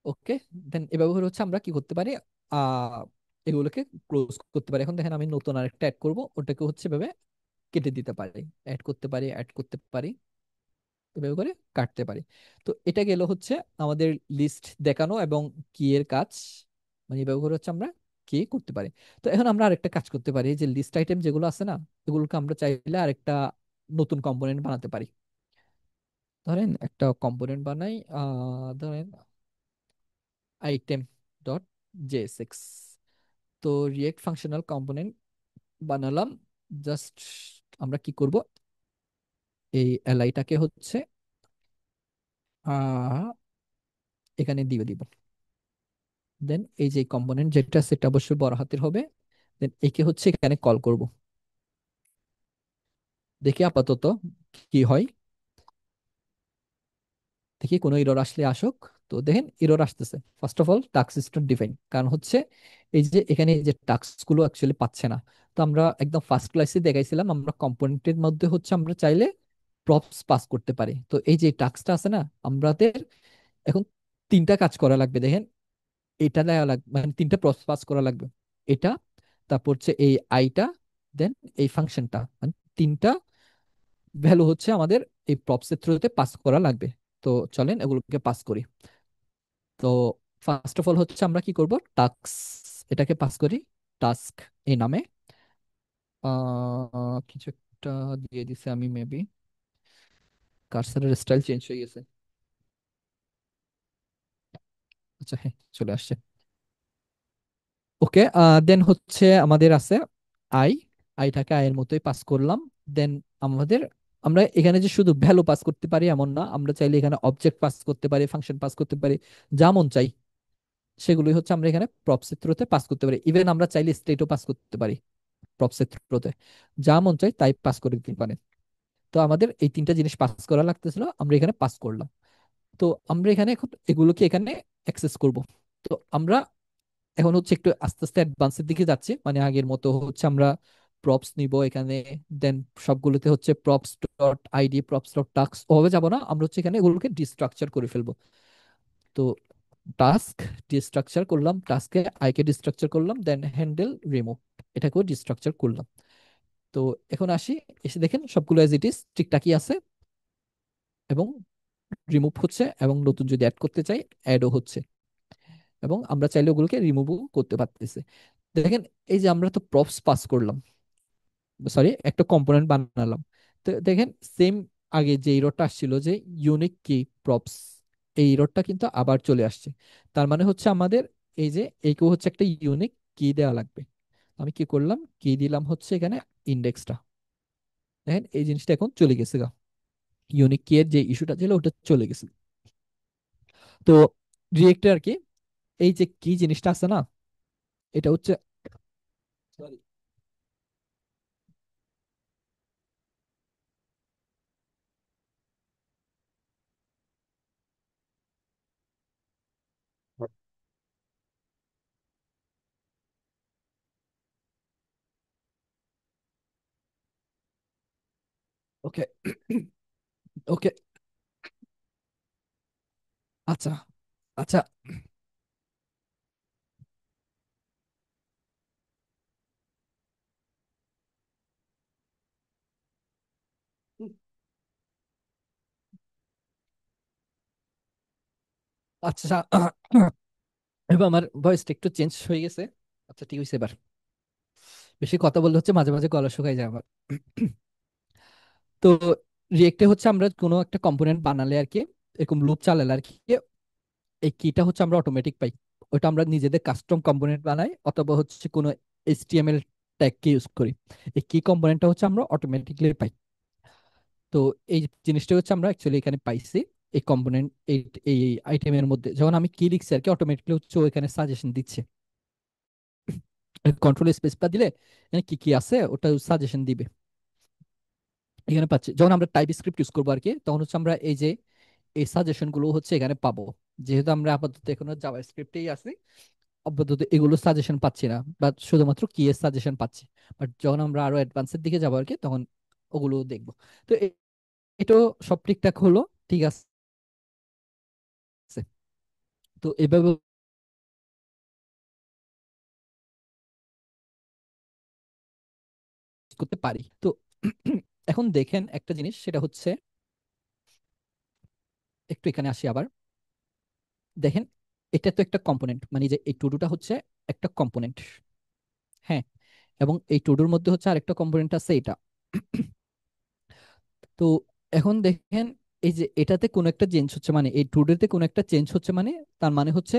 A: ওকে, দেন এভাবে করে হচ্ছে আমরা কি করতে পারি, আহ এগুলোকে ক্লোজ করতে পারি। এখন দেখেন আমি নতুন আরেকটা অ্যাড করব, ওটাকে হচ্ছে এভাবে কেটে দিতে পারি, অ্যাড করতে পারি, অ্যাড করতে পারি, এভাবে করে কাটতে পারি। তো এটা গেল হচ্ছে আমাদের লিস্ট দেখানো এবং কি এর কাজ, মানে এভাবে করে হচ্ছে আমরা কি করতে পারি। তো এখন আমরা আরেকটা কাজ করতে পারি, যে লিস্ট আইটেম যেগুলো আছে না, এগুলোকে আমরা চাইলে আরেকটা নতুন কম্পোনেন্ট বানাতে পারি। ধরেন একটা কম্পোনেন্ট বানাই, ধরেন আইটেম ডট জেএসএক্স। তো রিয়েক্ট ফাংশনাল কম্পোনেন্ট বানালাম। জাস্ট আমরা কি করব, এই এলআইটাকে হচ্ছে আহ এখানে দিয়ে দিব। দেন এই যে কম্পোনেন্ট যেটা, সেটা অবশ্যই বড় হাতের হবে। দেন একে হচ্ছে এখানে কল করব। দেখি আপাতত কি হয়, দেখি কোনো এরর আসলে আসুক। তো দেখেন এরর আসতেছে। First of all task is not define, কারণ হচ্ছে এই যে এখানে এই যে টাস্ক গুলো অ্যাকচুয়ালি পাচ্ছে না। তো আমরা একদম ফার্স্ট ক্লাসে দেখাইছিলাম আমরা কম্পোনেন্টের মধ্যে হচ্ছে আমরা চাইলে প্রপস পাস করতে পারি। তো এই যে টাস্কটা আছে না, আমাদের এখন তিনটা কাজ করা লাগবে। দেখেন এটা দেওয়া লাগবে, মানে তিনটা প্রপস পাস করা লাগবে। এটা, তারপর হচ্ছে এই আইটা, দেন এই ফাংশনটা, মানে তিনটা ভ্যালু হচ্ছে আমাদের এই প্রপস এর থ্রুতে পাস করা লাগবে। তো চলেন এগুলোকে পাস করি। তো ফার্স্ট অফ অল হচ্ছে আমরা কি করব, টাস্ক এটাকে পাস করি, টাস্ক এই নামে কিছু একটা দিয়ে দিছে আমি মেবি, কার্সারের স্টাইল চেঞ্জ হয়ে গেছে। আচ্ছা হ্যাঁ, চলে আসছে। ওকে, দেন হচ্ছে আমাদের আছে আই, আইটাকে আই এর মতোই পাস করলাম। দেন আমাদের, আমরা এখানে যে শুধু ভ্যালু পাস করতে পারি এমন না, আমরা চাইলে এখানে অবজেক্ট পাস করতে পারি, ফাংশন পাস করতে পারি, যা মন চাই সেগুলোই হচ্ছে আমরা এখানে প্রপস এর থ্রুতে পাস করতে পারি। ইভেন আমরা চাইলে স্টেটও পাস করতে পারি প্রপস এর থ্রুতে, যা মন চাই তাই পাস করে দিতে পারে। তো আমাদের এই তিনটা জিনিস পাস করা লাগতেছিল, আমরা এখানে পাস করলাম। তো আমরা এখানে এখন এগুলোকে এখানে অ্যাক্সেস করব। তো আমরা এখন হচ্ছে একটু আস্তে আস্তে অ্যাডভান্সের দিকে যাচ্ছি, মানে আগের মতো হচ্ছে আমরা প্রপস নিব এখানে, দেন সবগুলোতে হচ্ছে props dot ID, props dot task ওভাবে যাবো না, আমরা হচ্ছে এখানে এগুলোকে ডিস্ট্রাকচার করে ফেলবো। তো টাস্ক ডিস্ট্রাকচার করলাম, টাস্কে আইকে ডিস্ট্রাকচার করলাম, দেন হ্যান্ডেল রিমুভ, এটাকেও ডিস্ট্রাকচার করলাম। তো এখন আসি, এসে দেখেন সবগুলো এজ ইট ইজ ঠিকঠাকই আছে, এবং রিমুভ হচ্ছে, এবং নতুন যদি অ্যাড করতে চাই অ্যাডও হচ্ছে, এবং আমরা চাইলে ওগুলোকে রিমুভও করতে পারতেছি। দেখেন এই যে আমরা তো প্রপস পাস করলাম, সরি একটা কম্পোনেন্ট বানালাম। তো দেখেন সেম আগে যে এররটা আসছিল যে ইউনিক কি প্রপস, এই এররটা কিন্তু আবার চলে আসছে। তার মানে হচ্ছে আমাদের এই যে এইকেও হচ্ছে একটা ইউনিক কি দেওয়া লাগবে। আমি কি করলাম, কি দিলাম হচ্ছে এখানে ইন্ডেক্সটা। দেখেন এই জিনিসটা এখন চলে গেছে গা, ইউনিক কি এর যে ইস্যুটা ছিল ওটা চলে গেছে। তো রিয়েক্টে আর কি, এই যে কি জিনিসটা আছে না, এটা হচ্ছে, সরি, ওকে ওকে, আচ্ছা আচ্ছা আচ্ছা এবার আমার ভয়েসটা একটু চেঞ্জ হয়ে গেছে। আচ্ছা ঠিক আছে, এবার বেশি কথা বললে হচ্ছে মাঝে মাঝে গলা শুকায় যায় আমার। তো রিয়েক্টে হচ্ছে আমরা কোনো একটা কম্পোনেন্ট বানালে আর কি, এরকম লুপ চালালে আর কি, এই কিটা হচ্ছে আমরা অটোমেটিক পাই। ওটা আমরা নিজেদের কাস্টম কম্পোনেন্ট বানাই, অথবা হচ্ছে কোনো এইচটিএমএল ট্যাগ কে ইউজ করি, এই কি কম্পোনেন্টটা হচ্ছে আমরা অটোমেটিকলি পাই। তো এই জিনিসটা হচ্ছে আমরা অ্যাকচুয়ালি এখানে পাইছি। এই কম্পোনেন্ট, এই এই আইটেমের মধ্যে যখন আমি কি লিখছি আর কি, অটোমেটিকলি হচ্ছে ও এখানে সাজেশন দিচ্ছে। কন্ট্রোল স্পেস বা দিলে এখানে কি কি আছে ওটা সাজেশন দিবে। এখানে পাচ্ছি যখন আমরা টাইপ স্ক্রিপ্ট ইউজ করবো আর কি, তখন হচ্ছে আমরা এই যে এই সাজেশন গুলো হচ্ছে এখানে পাবো। যেহেতু আমরা আপাতত এখনো জাভা স্ক্রিপ্টেই আছি, আপাতত এগুলো সাজেশন পাচ্ছি না, বা শুধুমাত্র কি এর সাজেশন পাচ্ছি। বাট যখন আমরা আরো অ্যাডভান্সের দিকে যাবো আর কি, তখন ওগুলো দেখবো। তো এটাও সব ঠিকঠাক হলো, ঠিক আছে। তো এভাবে করতে পারি। তো এখন দেখেন একটা জিনিস, সেটা হচ্ছে একটু এখানে আসি আবার। দেখেন এটা তো একটা কম্পোনেন্ট, মানে যে এই টুডুটা হচ্ছে একটা কম্পোনেন্ট, হ্যাঁ। এবং এই টুডুর মধ্যে হচ্ছে আরেকটা কম্পোনেন্ট আছে এটা। তো এখন দেখেন এই যে এটাতে কোনো একটা চেঞ্জ হচ্ছে, মানে এই টুডুতে কোনো একটা চেঞ্জ হচ্ছে, মানে তার মানে হচ্ছে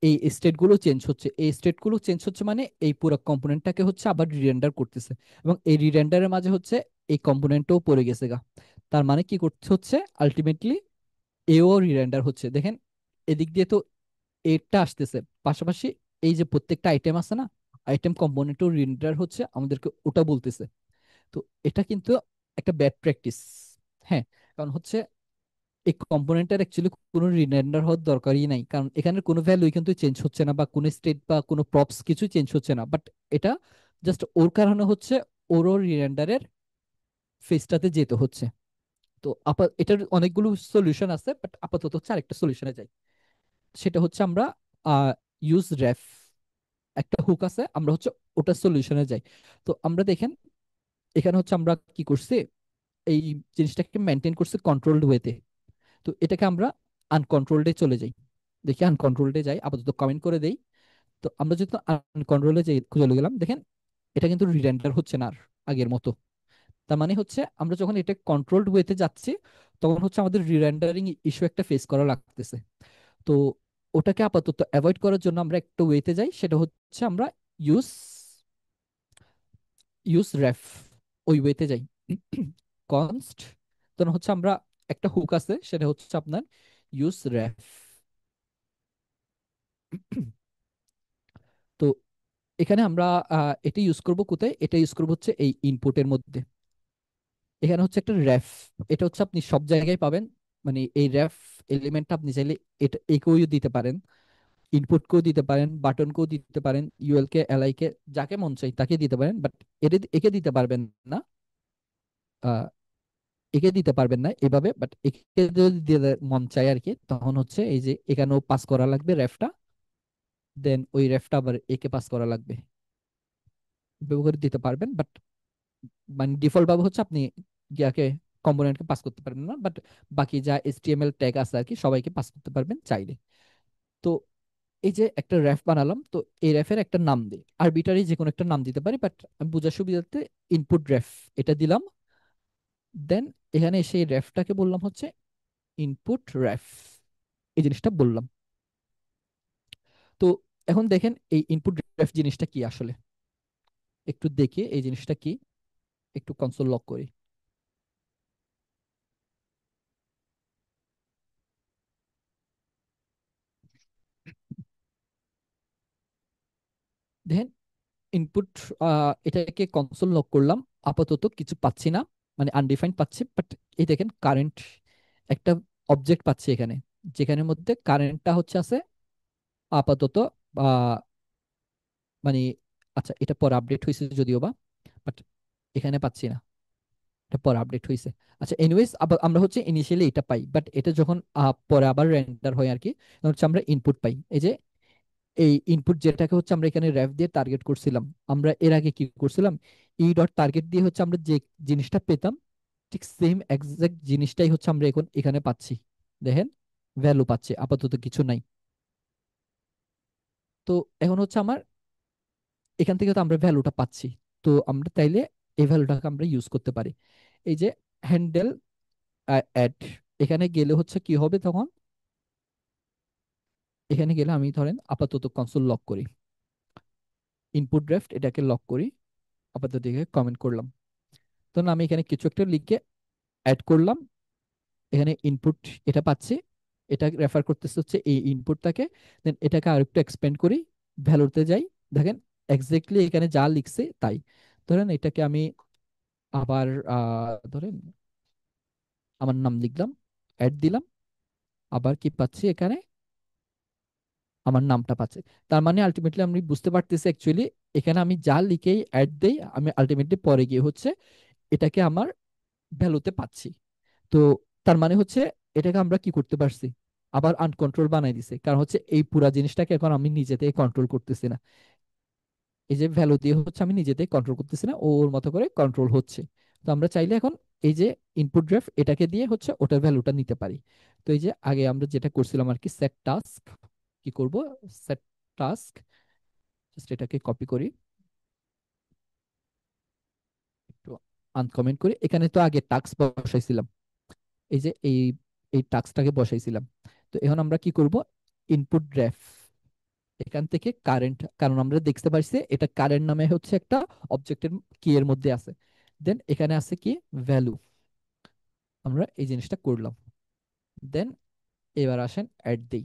A: এই স্টেট গুলো চেঞ্জ হচ্ছে, এই স্টেট গুলো চেঞ্জ হচ্ছে, মানে এই পুরো কম্পোনেন্টটাকে হচ্ছে আবার রিরেন্ডার করতেছে। এবং এই রিরেন্ডারের মাঝে হচ্ছে এই কম্পোনেন্টটাও পড়ে গেছে গা। তার মানে কি করতে হচ্ছে, আলটিমেটলি এও রিরেন্ডার হচ্ছে। দেখেন এদিক দিয়ে তো এটা আসতেছে, পাশাপাশি এই যে প্রত্যেকটা আইটেম আছে না, আইটেম কম্পোনেন্টও রিরেন্ডার হচ্ছে, আমাদেরকে ওটা বলতেছে। তো এটা কিন্তু একটা ব্যাড প্র্যাকটিস, হ্যাঁ। কারণ হচ্ছে এই কম্পোনেন্টের অ্যাকচুয়ালি কোনো রিরেন্ডার হওয়ার দরকারই নাই, কারণ এখানে কোনো ভ্যালুই কিন্তু চেঞ্জ হচ্ছে না বা কোনো স্টেট বা কোনো প্রপস কিছু চেঞ্জ হচ্ছে না, বাট এটা জাস্ট ওর কারণে হচ্ছে ওরও রিরেন্ডারের ফেজটাতে যেতে হচ্ছে। তো এটার অনেকগুলো সলিউশন আছে, বাট আপাতত হচ্ছে আরেকটা সলিউশনে যাই। সেটা হচ্ছে আমরা ইউজ রেফ, একটা হুক আছে, আমরা হচ্ছে ওটার সলিউশনে যাই। তো আমরা দেখেন এখানে হচ্ছে আমরা কি করছি, এই জিনিসটাকে মেনটেন করছি কন্ট্রোলড ওয়েতে। তো এটাকে আমরা আনকন্ট্রোলডে চলে যাই, দেখি আনকন্ট্রোলডে যাই, আপাতত কমেন্ট করে দেই। তো আমরা যেহেতু আনকন্ট্রোলে চলে গেলাম, দেখেন এটা কিন্তু রিরেন্ডার হচ্ছে না আর আগের মতো। তার মানে হচ্ছে আমরা যখন এটা কন্ট্রোলড ওয়েতে যাচ্ছি, তখন হচ্ছে আমাদের রিরেন্ডারিং ইস্যু একটা ফেস করা লাগতেছে। তো ওটাকে আপাতত অ্যাভয়েড করার জন্য আমরা একটা ওয়েতে যাই, সেটা হচ্ছে আমরা ইউজ ইউজ রেফ, ওই ওয়েতে যাই। কনস্ট, তখন হচ্ছে আমরা একটা হুক আছে, সেটা হচ্ছে আপনার ইউজ রেফ। তো এখানে আমরা এটা ইউজ করব কোথায়, এটা ইউজ করব হচ্ছে এই ইনপুটের মধ্যে। এখানে হচ্ছে একটা রেফ, এটা হচ্ছে আপনি সব জায়গায় পাবেন। মানে এই রেফ এলিমেন্টটা আপনি চাইলে এটা একেও দিতে পারেন, ইনপুটকেও দিতে পারেন, বাটনকেও দিতে পারেন, ইউএল কে, এলআই কে, যাকে মন চাই তাকে দিতে পারেন, বাট একে দিতে পারবেন না। আহ, একে দিতে পারবেন না এভাবে, বাট একে যদি দিতে মন চায় আর কি, তখন হচ্ছে এই যে এখানেও পাস করা লাগবে রেফটা, দেন ওই রেফটা আবার একে পাস করা লাগবে। ব্যবহার দিতে পারবেন, বাট মানে ডিফল্ট ভাবে হচ্ছে আপনি ইয়াকে কম্পোনেন্টকে পাস করতে পারবেন না, বাট বাকি যা এইচটিএমএল ট্যাগ আছে আর কি সবাইকে পাস করতে পারবেন চাইলে। তো এই যে একটা র্যাফ বানালাম, তো এই র্যাফের একটা নাম দিই, আরবিটারি যে কোনো একটা নাম দিতে পারি, বাট আমি বোঝার সুবিধার্থে ইনপুট র্যাফ এটা দিলাম। দেন এখানে এসে এই র্যাফটাকে বললাম হচ্ছে ইনপুট র্যাফ, এই জিনিসটা বললাম। তো এখন দেখেন এই ইনপুট র্যাফ জিনিসটা কি আসলে, একটু দেখি এই জিনিসটা কি, একটু কনসোল লক করি। দেখেন ইনপুট, এটাকে কনসোল লক করলাম, আপাতত কিছু পাচ্ছি না, মানে আনডিফাইন্ড পাচ্ছি, বাট এই দেখেন কারেন্ট একটা অবজেক্ট পাচ্ছি এখানে, যেখানের মধ্যে কারেন্টটা হচ্ছে আছে আপাতত। আহ, মানে আচ্ছা এটা পরে আপডেট হয়েছে যদিও বা, বাট এখানে পাচ্ছি না, এটা পরে আপডেট হয়েছে। আচ্ছা এনিওয়েজ, আবার আমরা হচ্ছে ইনিশিয়ালি এটা পাই, বাট এটা যখন পরে আবার রেন্ডার হয় আর কি, তখন হচ্ছে আমরা ইনপুট পাই। এই যে এই ইনপুট যেটাকে হচ্ছে আমরা এখানে র্যাফ দিয়ে টার্গেট করছিলাম, আমরা এর আগে কি করছিলাম, ই ডট টার্গেট দিয়ে হচ্ছে আমরা যে জিনিসটা পেতাম, ঠিক সেম এক্সাক্ট জিনিসটাই হচ্ছে আমরা এখন এখানে পাচ্ছি। দেখেন ভ্যালু পাচ্ছে, আপাতত কিছু নাই। তো এখন হচ্ছে আমার এখান থেকে তো আমরা ভ্যালুটা পাচ্ছি, তো আমরা তাইলে এই ভ্যালুটাকে আমরা ইউজ করতে পারি। এই যে হ্যান্ডেল অ্যাড, এখানে গেলে হচ্ছে কি হবে তখন, এখানে গেলে আমি ধরেন আপাতত কনসোল লক করি, ইনপুট ড্রাফট এটাকে লক করি, আপাতত দিকে কমেন্ট করলাম। তখন আমি এখানে কিছু একটা লিখে অ্যাড করলাম, এখানে ইনপুট এটা পাচ্ছি, এটা রেফার করতেছে হচ্ছে এই ইনপুটটাকে। দেন এটাকে আরেকটু এক্সপেন্ড করি, ভ্যালুতে যাই, দেখেন এক্স্যাক্টলি এখানে যা লিখছে তাই। ধরেন এটাকে আমি আবার ধরেন আমার নাম লিখলাম, অ্যাড দিলাম, আবার কি পাচ্ছি এখানে, আমার নামটা পাচ্ছে। তার মানে আলটিমেটলি আমি বুঝতে পারতেছি অ্যাকচুয়ালি এখানে আমি যা লিখেই অ্যাড দেই, আমি আলটিমেটলি পরে গিয়ে হচ্ছে এটাকে আমার ভ্যালুতে পাচ্ছি। তো তার মানে হচ্ছে এটাকে আমরা কি করতে পারছি, আবার আনকন্ট্রোল বানাই দিছে, কারণ হচ্ছে এই পুরা জিনিসটাকে এখন আমি নিজে থেকে কন্ট্রোল করতেছি না। এই যে ভ্যালু দিয়ে হচ্ছে আমি নিজে থেকে কন্ট্রোল করতেছি না, ওর মতো করে কন্ট্রোল হচ্ছে। তো আমরা চাইলে এখন এই যে ইনপুট গ্রাফ এটাকে দিয়ে হচ্ছে ওটার ভ্যালুটা নিতে পারি। তো এই যে আগে আমরা যেটা করছিলাম আর কি, সেট টাস্ক, কি করব, সেট টাস্ক, জাস্ট এটাকে কপি করি, একটু আনকমেন্ট করি। এখানে তো আগে টাস্ক বসাইছিলাম, এই যে এই টাস্কটাকে বসাইছিলাম। তো এখন আমরা কি করব, ইনপুট রেফ, এখান থেকে কারেন্ট, কারণ আমরা দেখতে পাচ্ছি এটা কারেন্ট নামে হচ্ছে একটা অবজেক্টের কি এর মধ্যে আছে। দেন এখানে আছে কি ভ্যালু, আমরা এই জিনিসটা করলাম। দেন এবার আসেন অ্যাড দেই,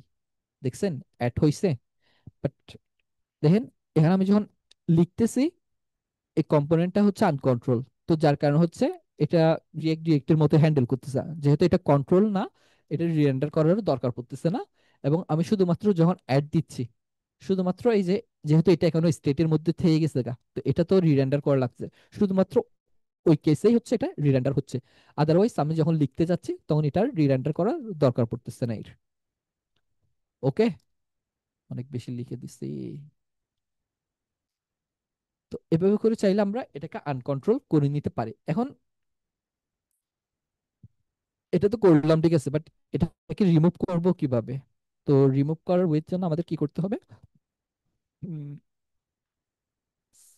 A: দেখছেন অ্যাড হইছে, বাট দেখেন এখানে আমি যখন লিখতেছি এই কম্পোনেন্টটা হচ্ছে আনকন্ট্রোল, তো যার কারণ হচ্ছে এটা রিয়েক্টের মতো হ্যান্ডেল করতেছে না। যেহেতু এটা কন্ট্রোল না, এটা রিরেন্ডার করার দরকার পড়তেছে না। এবং আমি শুধুমাত্র যখন অ্যাড দিচ্ছি, শুধুমাত্র এই যে, যেহেতু এটা এখনো স্টেটের মধ্যে থেকে গেছে গা, তো এটা তো রিরেন্ডার করা লাগছে, শুধুমাত্র ওই কেসেই হচ্ছে এটা রিরেন্ডার হচ্ছে। আদারওয়াইজ আমি যখন লিখতে যাচ্ছি তখন এটা রিরেন্ডার করার দরকার পড়তেছে না এর। ওকে, অনেক বেশি লিখে দিছি। তো এভাবে করে চাইলে আমরা এটাকে আনকন্ট্রোল করে নিতে পারি। এখন এটা তো করলাম, ঠিক আছে, বাট এটাকে রিমুভ করব কিভাবে? তো রিমুভ করার ওয়ের জন্য আমাদের কি করতে হবে?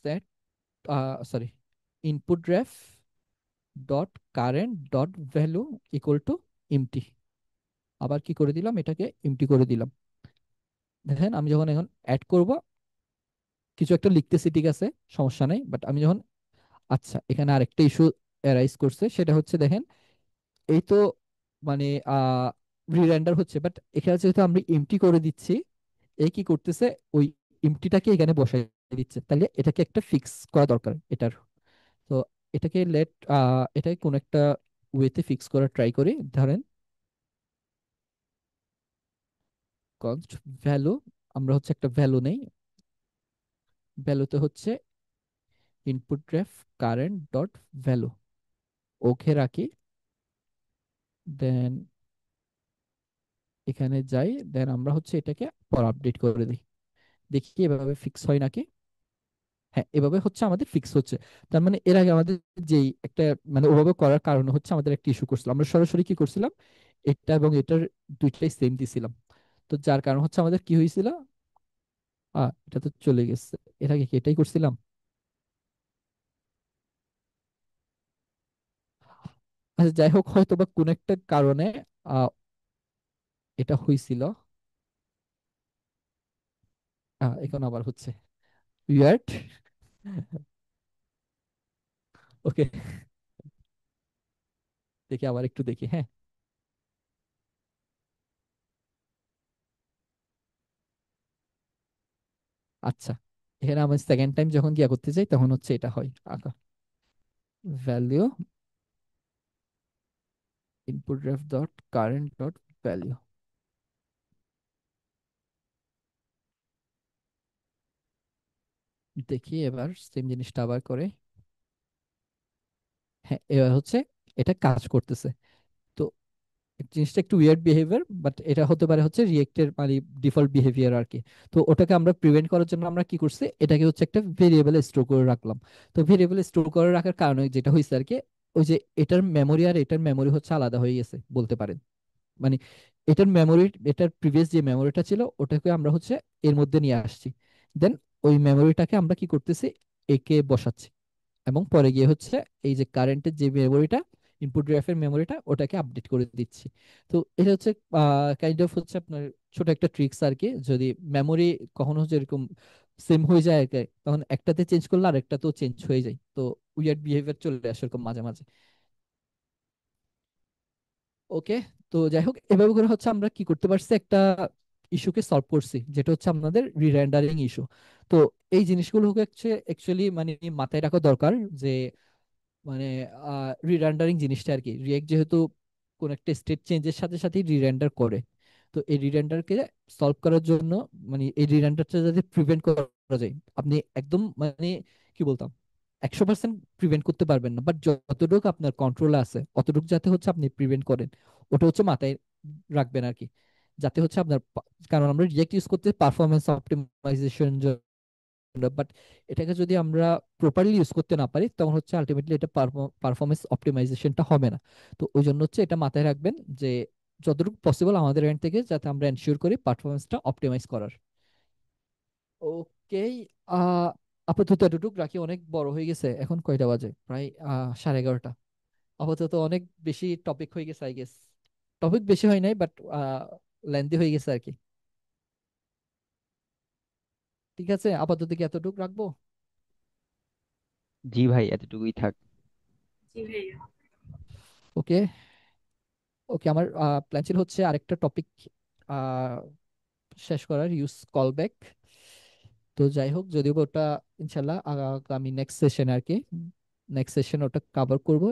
A: Set, sorry, input ref dot current dot value equal to empty. আবার কি করে দিলাম, এটাকে এমটি করে দিলাম। দেখেন আমি যখন এখন অ্যাড করব, কিছু একটা লিখতেছি, ঠিক আছে, সমস্যা নাই, বাট আমি যখন, আচ্ছা এখানে আরেকটা ইস্যু অ্যারাইজ করছে, সেটা হচ্ছে দেখেন, এই তো মানে রিরেন্ডার হচ্ছে, বাট এখানে যেহেতু আমরা এমটি করে দিচ্ছি, এই কি করতেছে, ওই এমটিটাকে এখানে বসাই দিচ্ছে, তাহলে এটাকে একটা ফিক্স করা দরকার এটার। তো এটাকে এটাকে কোন একটা ওয়েতে ফিক্স করা ট্রাই করি। ধরেন কনস্ট ভ্যালু, আমরা হচ্ছে একটা ভ্যালু নেই, ভ্যালুতে হচ্ছে ইনপুট রেফ কারেন্ট ডট ভ্যালু, ওকে রাখি। দেন এখানে যাই, দেন আমরা হচ্ছে এটাকে পর আপডেট করে দিই, দেখি এভাবে ফিক্স হয় নাকি। হ্যাঁ, এভাবে হচ্ছে আমাদের ফিক্স হচ্ছে। তার মানে এর আগে আমাদের যেই একটা, মানে ওভাবে করার কারণে হচ্ছে আমাদের একটা ইস্যু করছিল, আমরা সরাসরি কি করছিলাম, এটা এবং এটার দুইটাই সেম দিছিলাম। তো যার কারণ হচ্ছে আমাদের কি হয়েছিল, এটা তো চলে গেছে, এর আগে কি এটাই করছিলাম? আচ্ছা যাই হোক, হয়তো বা কোন একটা কারণে আহ, এটা হয়েছিল। এখন আবার হচ্ছে উইয়ার্ড। ওকে, দেখি আবার একটু দেখি, হ্যাঁ। আচ্ছা, এখানে আমি সেকেন্ড টাইম যখন গিয়া করতে চাই তখন হচ্ছে এটা হয়, আঁকা value input ref dot current dot value. দেখি এবার সেম জিনিসটা আবার করে। হ্যাঁ, এবার হচ্ছে এটা কাজ করতেছে। তো জিনিসটা একটু উইয়ার্ড বিহেভিয়ার, বাট এটা হতে পারে হচ্ছে রিয়েক্টের মানে ডিফল্ট বিহেভিয়ার আর কি। তো ওটাকে আমরা প্রিভেন্ট করার জন্য আমরা কি করছি, এটাকে হচ্ছে একটা ভেরিয়েবল স্টোর করে রাখলাম। তো ভেরিয়েবল স্টোর করে রাখার কারণে যেটা হয়েছে আর কি, ওই যে এটার মেমোরি আর এটার মেমোরি হচ্ছে আলাদা হয়ে গেছে বলতে পারেন। মানে এটার মেমোরি, এটার প্রিভিয়াস যে মেমোরিটা ছিল ওটাকে আমরা হচ্ছে এর মধ্যে নিয়ে আসছি। দেন ওই মেমোরিটাকে আমরা কি করতেছি, একে বসাচ্ছি, এবং পরে গিয়ে হচ্ছে এই যে কারেন্টের যে মেমোরিটা, ইনপুট ড্রাইভের মেমোরিটা, ওটাকে আপডেট করে দিচ্ছি। তো এটা হচ্ছে কাইন্ড অফ হচ্ছে আপনার ছোট একটা ট্রিক্স আর কি। যদি মেমোরি কখনো হচ্ছে এরকম সেম হয়ে যায় আর কি, তখন একটাতে চেঞ্জ করলে আর একটাতেও চেঞ্জ হয়ে যায়, তো উইয়ার্ড বিহেভিয়ার চলে আসে এরকম মাঝে মাঝে। ওকে, তো যাই হোক, এভাবে করে হচ্ছে আমরা কি করতে পারছি, একটা ইস্যুকে সলভ করছি, যেটা হচ্ছে আমাদের রিরেন্ডারিং ইস্যু। তো এই জিনিসগুলো হচ্ছে অ্যাকচুয়ালি মানে মাথায় রাখা দরকার, যে মানে রিরেন্ডারিং জিনিসটা আর কি, রিয়েক্ট যেহেতু কোন একটা স্টেট চেঞ্জের সাথে সাথে রিরেন্ডার করে, তো এই রিরেন্ডারকে সলভ করার জন্য, মানে এই রিরেন্ডারটা যাতে প্রিভেন্ট করা যায়, আপনি একদম মানে কি বলতাম, 100% প্রিভেন্ট করতে পারবেন না, বাট যতটুকু আপনার কন্ট্রোলে আছে অতটুকু যাতে হচ্ছে আপনি প্রিভেন্ট করেন, ওটা হচ্ছে মাথায় রাখবেন আর কি। যাতে হচ্ছে আপনার কারণ আমরা রিয়েক্ট ইউজ করতে পারফরমেন্স অপটিমাইজেশন, বাট এটাকে যদি আমরা প্রপারলি ইউজ করতে না পারি তখন হচ্ছে আলটিমেটলি এটা পারফরমেন্স অপটিমাইজেশনটা হবে না। তো ওই জন্য হচ্ছে এটা মাথায় রাখবেন, যে যতটুকু পসিবল আমাদের এন্ড থেকে যাতে আমরা এনশিওর করি পারফরমেন্সটা অপটিমাইজ করার। ওকে, আহ আপাতত এতটুকু রাখি, অনেক বড় হয়ে গেছে, এখন কয়টা বাজে, প্রায় 11:30। আপাতত অনেক বেশি টপিক হয়ে গেছে আই গেস, টপিক বেশি হয় নাই বাট লেন্দি হয়ে গেছে আর কি। ঠিক আছে, আপাতত কি এতটুকু রাখবো?
B: জি ভাই, এতটুকুই থাক।
D: জি ভাইয়া।
A: ওকে, ওকে, আমার প্ল্যান ছিল হচ্ছে আরেকটা টপিক শেষ করার, ইউজ কল ব্যাক। তো যাই হোক, যদিও বা ওটা ইনশাল্লাহ আগামী নেক্সট সেশন আর কি, নেক্সট সেশন ওটা কভার করব,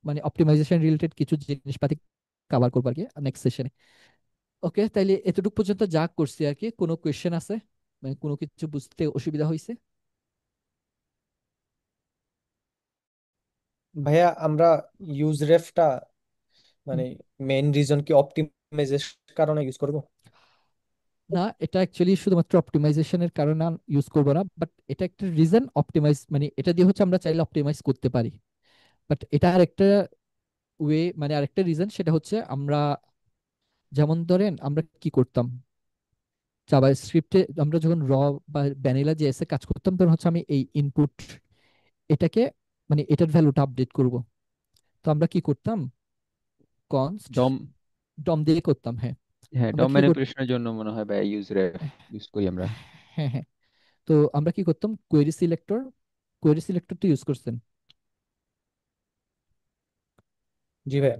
A: মানে অপটিমাইজেশন রিলেটেড কিছু জিনিসপাতি কভার করবো আর কি নেক্সট সেশনে। ওকে, তাইলে এতটুকু পর্যন্ত যা করছি আর কি। কোনো কোয়েশ্চেন আছে, মানে কোনো কিছু বুঝতে অসুবিধা হয়েছে?
E: ভাইয়া আমরা ইউজ রেফটা মানে মেইন রিজন কি অপটিমাইজেশন কারণে ইউজ করব?
A: না, এটা অ্যাকচুয়ালি শুধুমাত্র অপটিমাইজেশনের কারণে ইউজ করবো না, বাট এটা একটা রিজন অপটিমাইজ, মানে এটা দিয়ে হচ্ছে আমরা চাইলে অপটিমাইজ করতে পারি। বাট এটা আরেকটা ওয়ে, মানে আরেকটা রিজন, সেটা হচ্ছে আমরা যেমন ধরেন আমরা কি করতাম জাভা স্ক্রিপ্টে, আমরা যখন বা ভ্যানিলা জেএস এ কাজ করতাম, তখন হচ্ছে আমি এই ইনপুট এটাকে, মানে এটার ভ্যালুটা আপডেট করব। তো আমরা কি করতাম, কনস্ট
B: ডম।
A: ডম দিয়ে করতাম, হ্যাঁ।
B: হ্যাঁ,
A: আমরা
B: ডম
A: কি করতাম,
B: ম্যানিপুলেশনের জন্য মনে হয় ভাই ইউজ রেফ ইউজ করি আমরা।
A: হ্যাঁ হ্যাঁ, তো আমরা কি করতাম, কোয়েরি সিলেক্টর তো ইউজ করছেন।
E: জি ভাইয়া।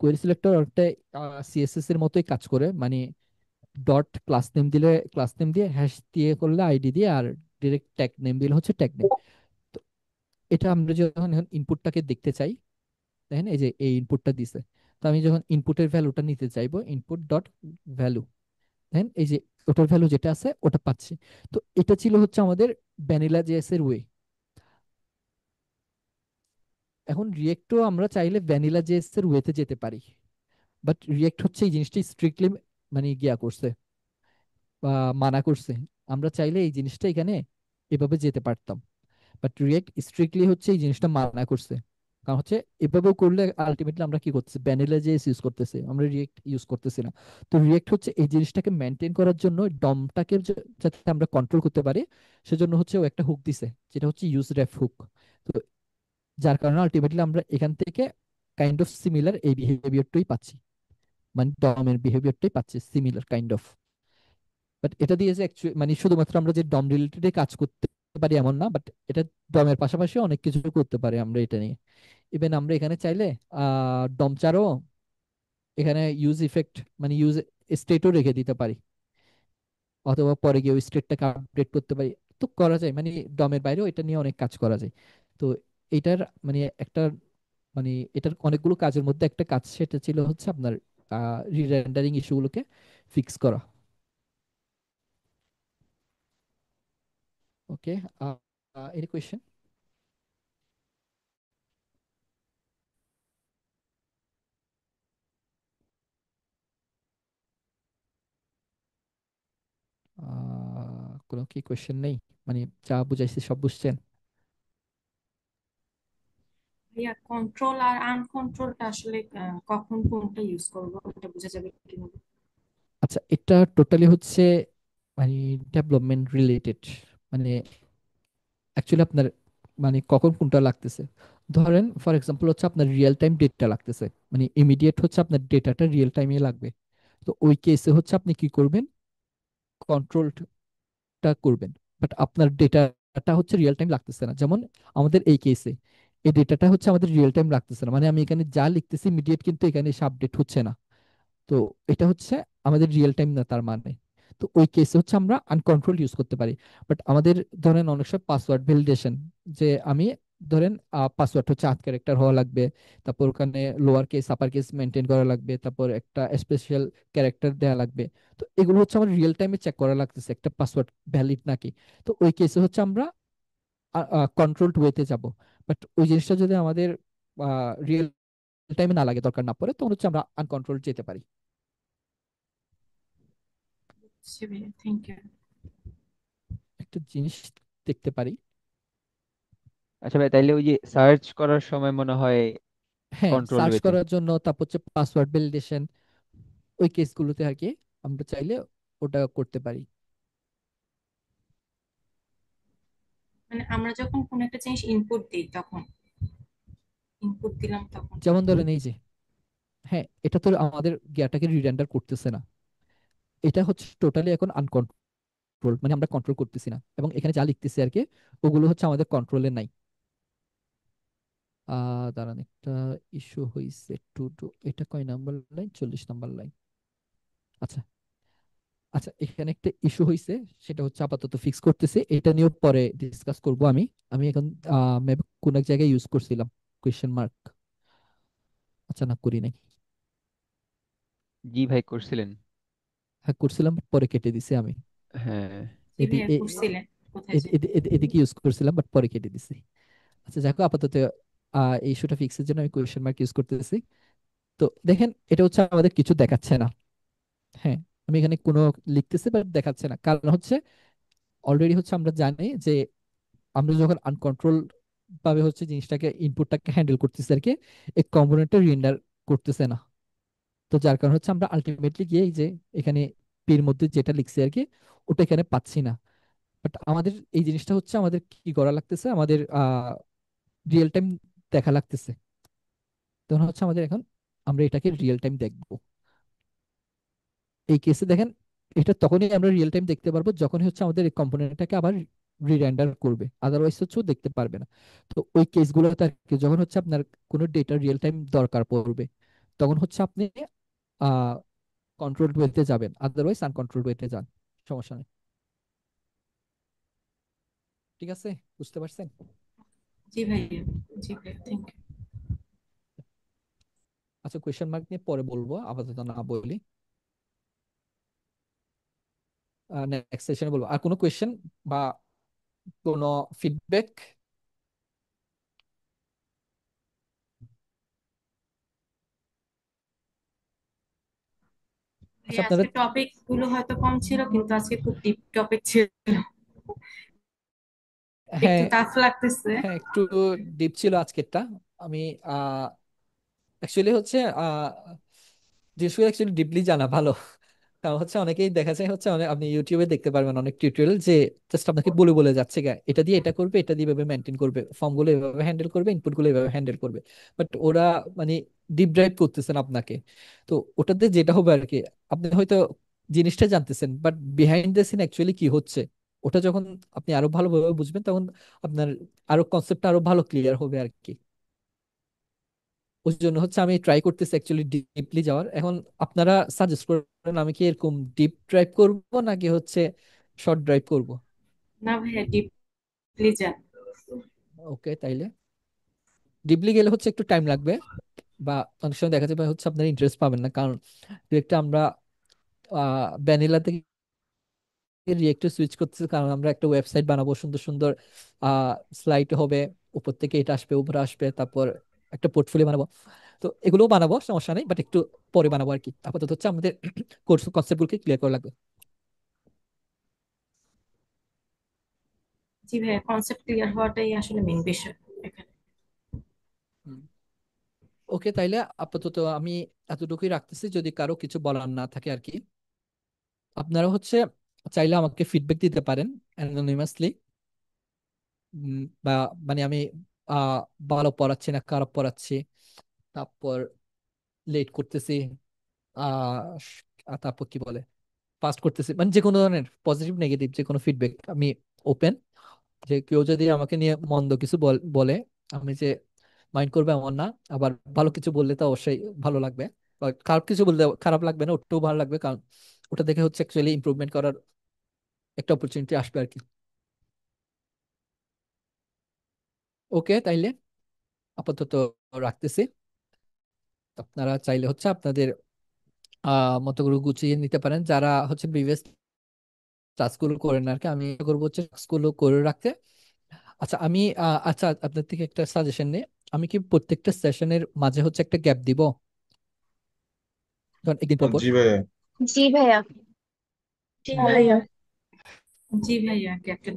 A: কোয়েরি সিলেক্টর একটা সিএসএস এর মতোই কাজ করে, মানে ডট ক্লাস নেম দিলে ক্লাস নেম দিয়ে, হ্যাশ দিয়ে করলে আইডি দিয়ে, আর ডিরেক্ট ট্যাগ নেম দিলে হচ্ছে ট্যাগ নেম। তো এটা আমরা যখন এখন ইনপুটটাকে দেখতে চাই, দেখেন এই যে এই ইনপুটটা দিছে, তো আমি যখন ইনপুটের ভ্যালুটা নিতে চাইবো, ইনপুট ডট ভ্যালু, দেখেন এই যে ওটার ভ্যালু যেটা আছে ওটা পাচ্ছি। তো এটা ছিল হচ্ছে আমাদের ভ্যানিলা জেএস এর ওয়ে। এখন রিয়েক্টও আমরা চাইলে ভ্যানিলা জেএস এর ওয়েতে যেতে পারি, বাট রিয়েক্ট হচ্ছে এই জিনিসটা স্ট্রিক্টলি মানে গিয়া করছে বা মানা করছে। আমরা চাইলে এই জিনিসটা এখানে এভাবে যেতে পারতাম, বাট রিয়েক্ট স্ট্রিক্টলি হচ্ছে এই জিনিসটা মানা করছে। কারণ হচ্ছে এভাবেও করলে আলটিমেটলি আমরা কি করতেছি, ভ্যানিলা জেএস ইউজ করতেছি, আমরা রিয়েক্ট ইউজ করতেছি না। তো রিয়েক্ট হচ্ছে এই জিনিসটাকে মেনটেন করার জন্য, ডমটাকে যাতে আমরা কন্ট্রোল করতে পারি, সেজন্য হচ্ছে ও একটা হুক দিছে, যেটা হচ্ছে ইউজ রেফ হুক। তো যার কারণে আলটিমেটলি আমরা এখান থেকে কাইন্ড অফ সিমিলার এই বিহেভিয়ারটাই পাচ্ছি, মানে ডমের বিহেভিয়ারটাই পাচ্ছি সিমিলার কাইন্ড অফ। বাট এটা দিয়ে যে মানে শুধুমাত্র আমরা যে ডম রিলেটেড কাজ করতে পারি এমন না, বাট এটা ডমের পাশাপাশি অনেক কিছু করতে পারি আমরা এটা নিয়ে। ইভেন আমরা এখানে চাইলে ডম চারও এখানে ইউজ ইফেক্ট, মানে ইউজ স্টেটও রেখে দিতে পারি, অথবা পরে গিয়ে ওই স্টেটটাকে আপডেট করতে পারি। তো করা যায়, মানে ডমের বাইরেও এটা নিয়ে অনেক কাজ করা যায়। তো এটার মানে একটা, মানে এটার অনেকগুলো কাজের মধ্যে একটা কাজ, সেটা ছিল হচ্ছে আপনার রিরেন্ডারিং ইস্যুগুলোকে ফিক্স করা। ওকে, এনি কোয়েশ্চেন? কোনো কি কোয়েশ্চেন নেই, মানে যা বুঝাইছি সব বুঝছেন?
D: ভাইয়া কন্ট্রোল আর আনকন্ট্রোলটা আসলে কখন কোনটা ইউজ করবো এটা বোঝা যাবে কিভাবে?
A: আচ্ছা, এটা টোটালি হচ্ছে মানে ডেভেলপমেন্ট রিলেটেড, মানে অ্যাকচুয়ালি আপনার মানে কখন কোনটা লাগতেছে। ধরেন ফর এক্সাম্পল হচ্ছে আপনার রিয়েল টাইম ডেটা লাগতেছে, মানে ইমিডিয়েট হচ্ছে আপনার ডেটাটা রিয়েল টাইমে লাগবে। তো ওই কেসে হচ্ছে আপনি কি করবেন, কন্ট্রোলটা করবেন। বাট আপনার ডেটাটা হচ্ছে রিয়েল টাইম লাগতেছে না, যেমন আমাদের এই কেসে এই ডেটাটা হচ্ছে আমাদের রিয়েল টাইম লাগতেছে না, মানে আমি এখানে যা লিখতেছি ইমিডিয়েট, কিন্তু এখানে এসে আপডেট হচ্ছে না। তো এটা হচ্ছে আমাদের রিয়েল টাইম না তার মানে। তো ওই কেসে হচ্ছে আমরা আনকন্ট্রোল ইউজ করতে পারি। বাট আমাদের ধরেন অনেক সময় পাসওয়ার্ড ভ্যালিডেশন, যে আমি ধরেন পাসওয়ার্ড হচ্ছে 8 ক্যারেক্টার হওয়া লাগবে, তারপর ওখানে lower case upper case maintain করা লাগবে, তারপর একটা স্পেশাল ক্যারেক্টার দেওয়া লাগবে। তো এগুলো হচ্ছে আমার রিয়েল টাইমে চেক করা লাগতেছে একটা পাসওয়ার্ড ভ্যালিড নাকি। তো ওই কেসে হচ্ছে আমরা কন্ট্রোলড ওয়েতে যাব। বাট ওই জিনিসটা যদি আমাদের রিয়েল টাইমে না লাগে, দরকার না পড়ে, তখন হচ্ছে আমরা আনকন্ট্রোল যেতে পারি।
D: বুঝছি ভাইয়া, থ্যাংক ইউ।
A: একটা জিনিস দেখতে পারি,
B: আচ্ছা ভাই, তাইলে ওই যে সার্চ করার সময় মনে হয়
A: হ্যাঁ
B: কন্ট্রোল
A: সার্চ
B: ওয়েতে।
A: করার জন্য, তারপর হচ্ছে পাসওয়ার্ড ভ্যালিডেশন, ওই কেসগুলোতে আর কি আমরা চাইলে ওটা করতে পারি।
D: মানে আমরা যখন কোন একটা জিনিস ইনপুট দিই তখন, ইনপুট দিলাম তখন।
A: যেমন ধরেন এই যে, হ্যাঁ এটা তো আমাদের গিয়াটাকে রিরেন্ডার করতেছে না, এটা হচ্ছে টোটালি এখন আনকন্ট্রোল, মানে আমরা কন্ট্রোল করতেছি না, এবং এখানে যা লিখতেছি আর কি ওগুলো হচ্ছে আমাদের কন্ট্রোলে নাই। দাঁড়ান, একটা ইস্যু হয়েছে, টু টু, এটা কয় নাম্বার লাইন, 40 নাম্বার লাইন। আচ্ছা, আচ্ছা এখানে একটা ইস্যু হয়েছে, সেটা হচ্ছে আপাতত ফিক্স করতেছি, এটা নিয়েও পরে ডিসকাস করব আমি। আমি এখন maybe কোন এক জায়গায় ইউজ করছিলাম কোয়েশ্চেন মার্ক, আচ্ছা না করি নাই।
B: জি ভাই, করছিলেন।
A: হ্যাঁ করছিলাম, but পরে কেটে দিছি আমি।
B: হ্যাঁ।
D: জি
A: এদি
D: ভাইয়া
A: এ-
D: করছিলেন, কোথায় জানি।
A: এদিকে ইউজ করছিলাম বাট পরে কেটে দিছি। আচ্ছা দেখো আপাতত এই ইস্যুটা ফিক্সের জন্য আমি কোয়েশ্চেন মার্ক ইউজ করতেছি। তো দেখেন এটা হচ্ছে আমাদের কিছু দেখাচ্ছে না। হ্যাঁ, আমি এখানে কোনো লিখতেছি বাট দেখাচ্ছে না, কারণ হচ্ছে অলরেডি হচ্ছে আমরা জানি যে আমরা যখন আনকন্ট্রোল ভাবে হচ্ছে জিনিসটাকে ইনপুটটাকে হ্যান্ডেল করতেছি আর কি, এই কম্পোনেন্টটা রেন্ডার করতেছে না। তো যার কারণে হচ্ছে আমরা আলটিমেটলি গিয়ে এই যে এখানে পির মধ্যে যেটা লিখছি আর কি, ওটা এখানে পাচ্ছি না। বাট আমাদের এই জিনিসটা হচ্ছে আমাদের কি করা লাগতেছে, আমাদের রিয়েল টাইম দেখা লাগতেছে। তখন হচ্ছে আমাদের এখন আমরা এটাকে রিয়েল টাইম দেখবো। এই কেসে দেখেন এটা তখনই আমরা রিয়েল টাইম দেখতে পারবো যখন হচ্ছে আমাদের এই কম্পোনেন্টটাকে আবার রিরেন্ডার করবে, আদারওয়াইজ হচ্ছে ও দেখতে পারবে না। তো ওই কেসগুলোতে আর কি যখন হচ্ছে আপনার কোনো ডেটা রিয়েল টাইম দরকার পড়বে, তখন হচ্ছে আপনি আহ কন্ট্রোল ওয়েতে যাবেন, আদারওয়াইজ আনকন্ট্রোল ওয়েতে যান, সমস্যা নেই। ঠিক আছে, বুঝতে পারছেন?
D: জি ভাইয়া, জি ভাইয়া, থ্যাংক ইউ।
A: আচ্ছা কোয়েশ্চেন মার্ক নিয়ে পরে বলবো, আপাতত না বলি, নেক্সট সেশনে বলবো। আর কোনো কোয়েশ্চেন বা কোনো ফিডব্যাক? আচ্ছা
D: ভাইয়া
A: আপনারা,
D: আজকে টপিক গুলো হয়তো কম ছিল, কিন্তু আজকে খুব ডিপ টপিক ছিল, একটু
A: হ্যাঁ,
D: টাফ লাগতেছে।
A: হ্যাঁ একটু ডিপ ছিল আজকেরটা। আমি অ্যাকচুয়ালি হচ্ছে জিনিসগুলো অ্যাকচুয়ালি ডিপলি জানা ভালো। কারণ হচ্ছে অনেকেই দেখা যায় হচ্ছে অনেক, আপনি ইউটিউবে দেখতে পারবেন অনেক টিউটোরিয়াল যে জাস্ট আপনাকে বলে বলে যাচ্ছে গা এটা দিয়ে এটা করবে, এটা দিয়ে এভাবে মেনটেন করবে, ফর্ম গুলো এভাবে হ্যান্ডেল করবে, ইনপুট গুলো এভাবে হ্যান্ডেল করবে। বাট ওরা মানে ডিপ ড্রাইভ করতেছেন আপনাকে। তো ওটাতে যেটা হবে আর কি, আপনি হয়তো জিনিসটা জানতেছেন but behind the scene actually কি হচ্ছে, ওটা যখন আপনি আরো ভালোভাবে বুঝবেন তখন আপনার আরো কনসেপ্টটা আরো ভালো ক্লিয়ার হবে আর কি। ওই জন্য হচ্ছে আমি ট্রাই করতেছি অ্যাকচুয়ালি ডিপলি যাওয়ার। এখন আপনারা সাজেস্ট করেন আমি কি এরকম ডিপ ড্রাইভ করব নাকি হচ্ছে শর্ট ড্রাইভ করব?
D: না ভাইয়া, ডিপলি যান।
A: ওকে তাইলে ডিপলি গেলে হচ্ছে একটু টাইম লাগবে, বা অনেক সময় দেখা যাবে হচ্ছে আপনার ইন্টারেস্ট পাবেন না, কারণ একটা আমরা ভ্যানিলা থেকে রিয়েক্টে সুইচ করতেছি, কারণ আমরা একটা ওয়েবসাইট বানাবো, সুন্দর সুন্দর স্লাইড হবে, উপর থেকে এটা আসবে, উপরে আসবে, তারপর একটা পোর্টফোলিও বানাবো। তো এগুলোও বানাবো, সমস্যা নেই, বাট একটু পরে বানাবো আর কি। আপাতত হচ্ছে আমাদের কোর্স কনসেপ্টগুলোকে ক্লিয়ার করা লাগবে।
D: জি ভাইয়া, কনসেপ্ট ক্লিয়ার হওয়াটাই আসলে মেইন বিষয় এখানে।
A: ওকে তাইলে আপাতত আমি এতটুকুই রাখতেছি, যদি কারো কিছু বলার না থাকে আর কি। আপনারা হচ্ছে চাইলে আমাকে ফিডব্যাক দিতে পারেন অ্যানোনিমাসলি, বা মানে আমি আহ ভালো পড়াচ্ছি না খারাপ পড়াচ্ছি, তারপর লেট করতেছি, তারপর কি বলে ফাস্ট করতেছি, মানে যে কোনো ধরনের পজিটিভ নেগেটিভ যে কোনো ফিডব্যাক আমি ওপেন। যে কেউ যদি আমাকে নিয়ে মন্দ কিছু বলে, আমি যে মাইন্ড করবে এমন না, আবার ভালো কিছু বললে তো অবশ্যই ভালো লাগবে, বা খারাপ কিছু বললে খারাপ লাগবে না, ওটাও ভালো লাগবে, কারণ ওটা দেখে হচ্ছে অ্যাকচুয়ালি ইমপ্রুভমেন্ট করার একটা অপরচুনিটি আসবে আর কি। ওকে তাইলে আপাতত রাখতেছি। আপনারা চাইলে হচ্ছে আপনাদের মতো করে গুছিয়ে নিতে পারেন, যারা হচ্ছে প্রিভিয়াস টাস্কগুলো করেন আর কি। আমি করবো হচ্ছে টাস্কগুলো করে রাখতে। আচ্ছা আমি আচ্ছা আপনার থেকে একটা সাজেশন নিই, আমি কি প্রত্যেকটা সেশনের মাঝে হচ্ছে একটা গ্যাপ দিব, ধরেন একদিন পর পর?
F: জি ভাইয়া।
G: জি ভাইয়া।
D: জি
G: হ্যাঁ
D: ভাইয়া,
G: ভাইয়া।
D: জি ভাইয়া, ক্যাপ্টেন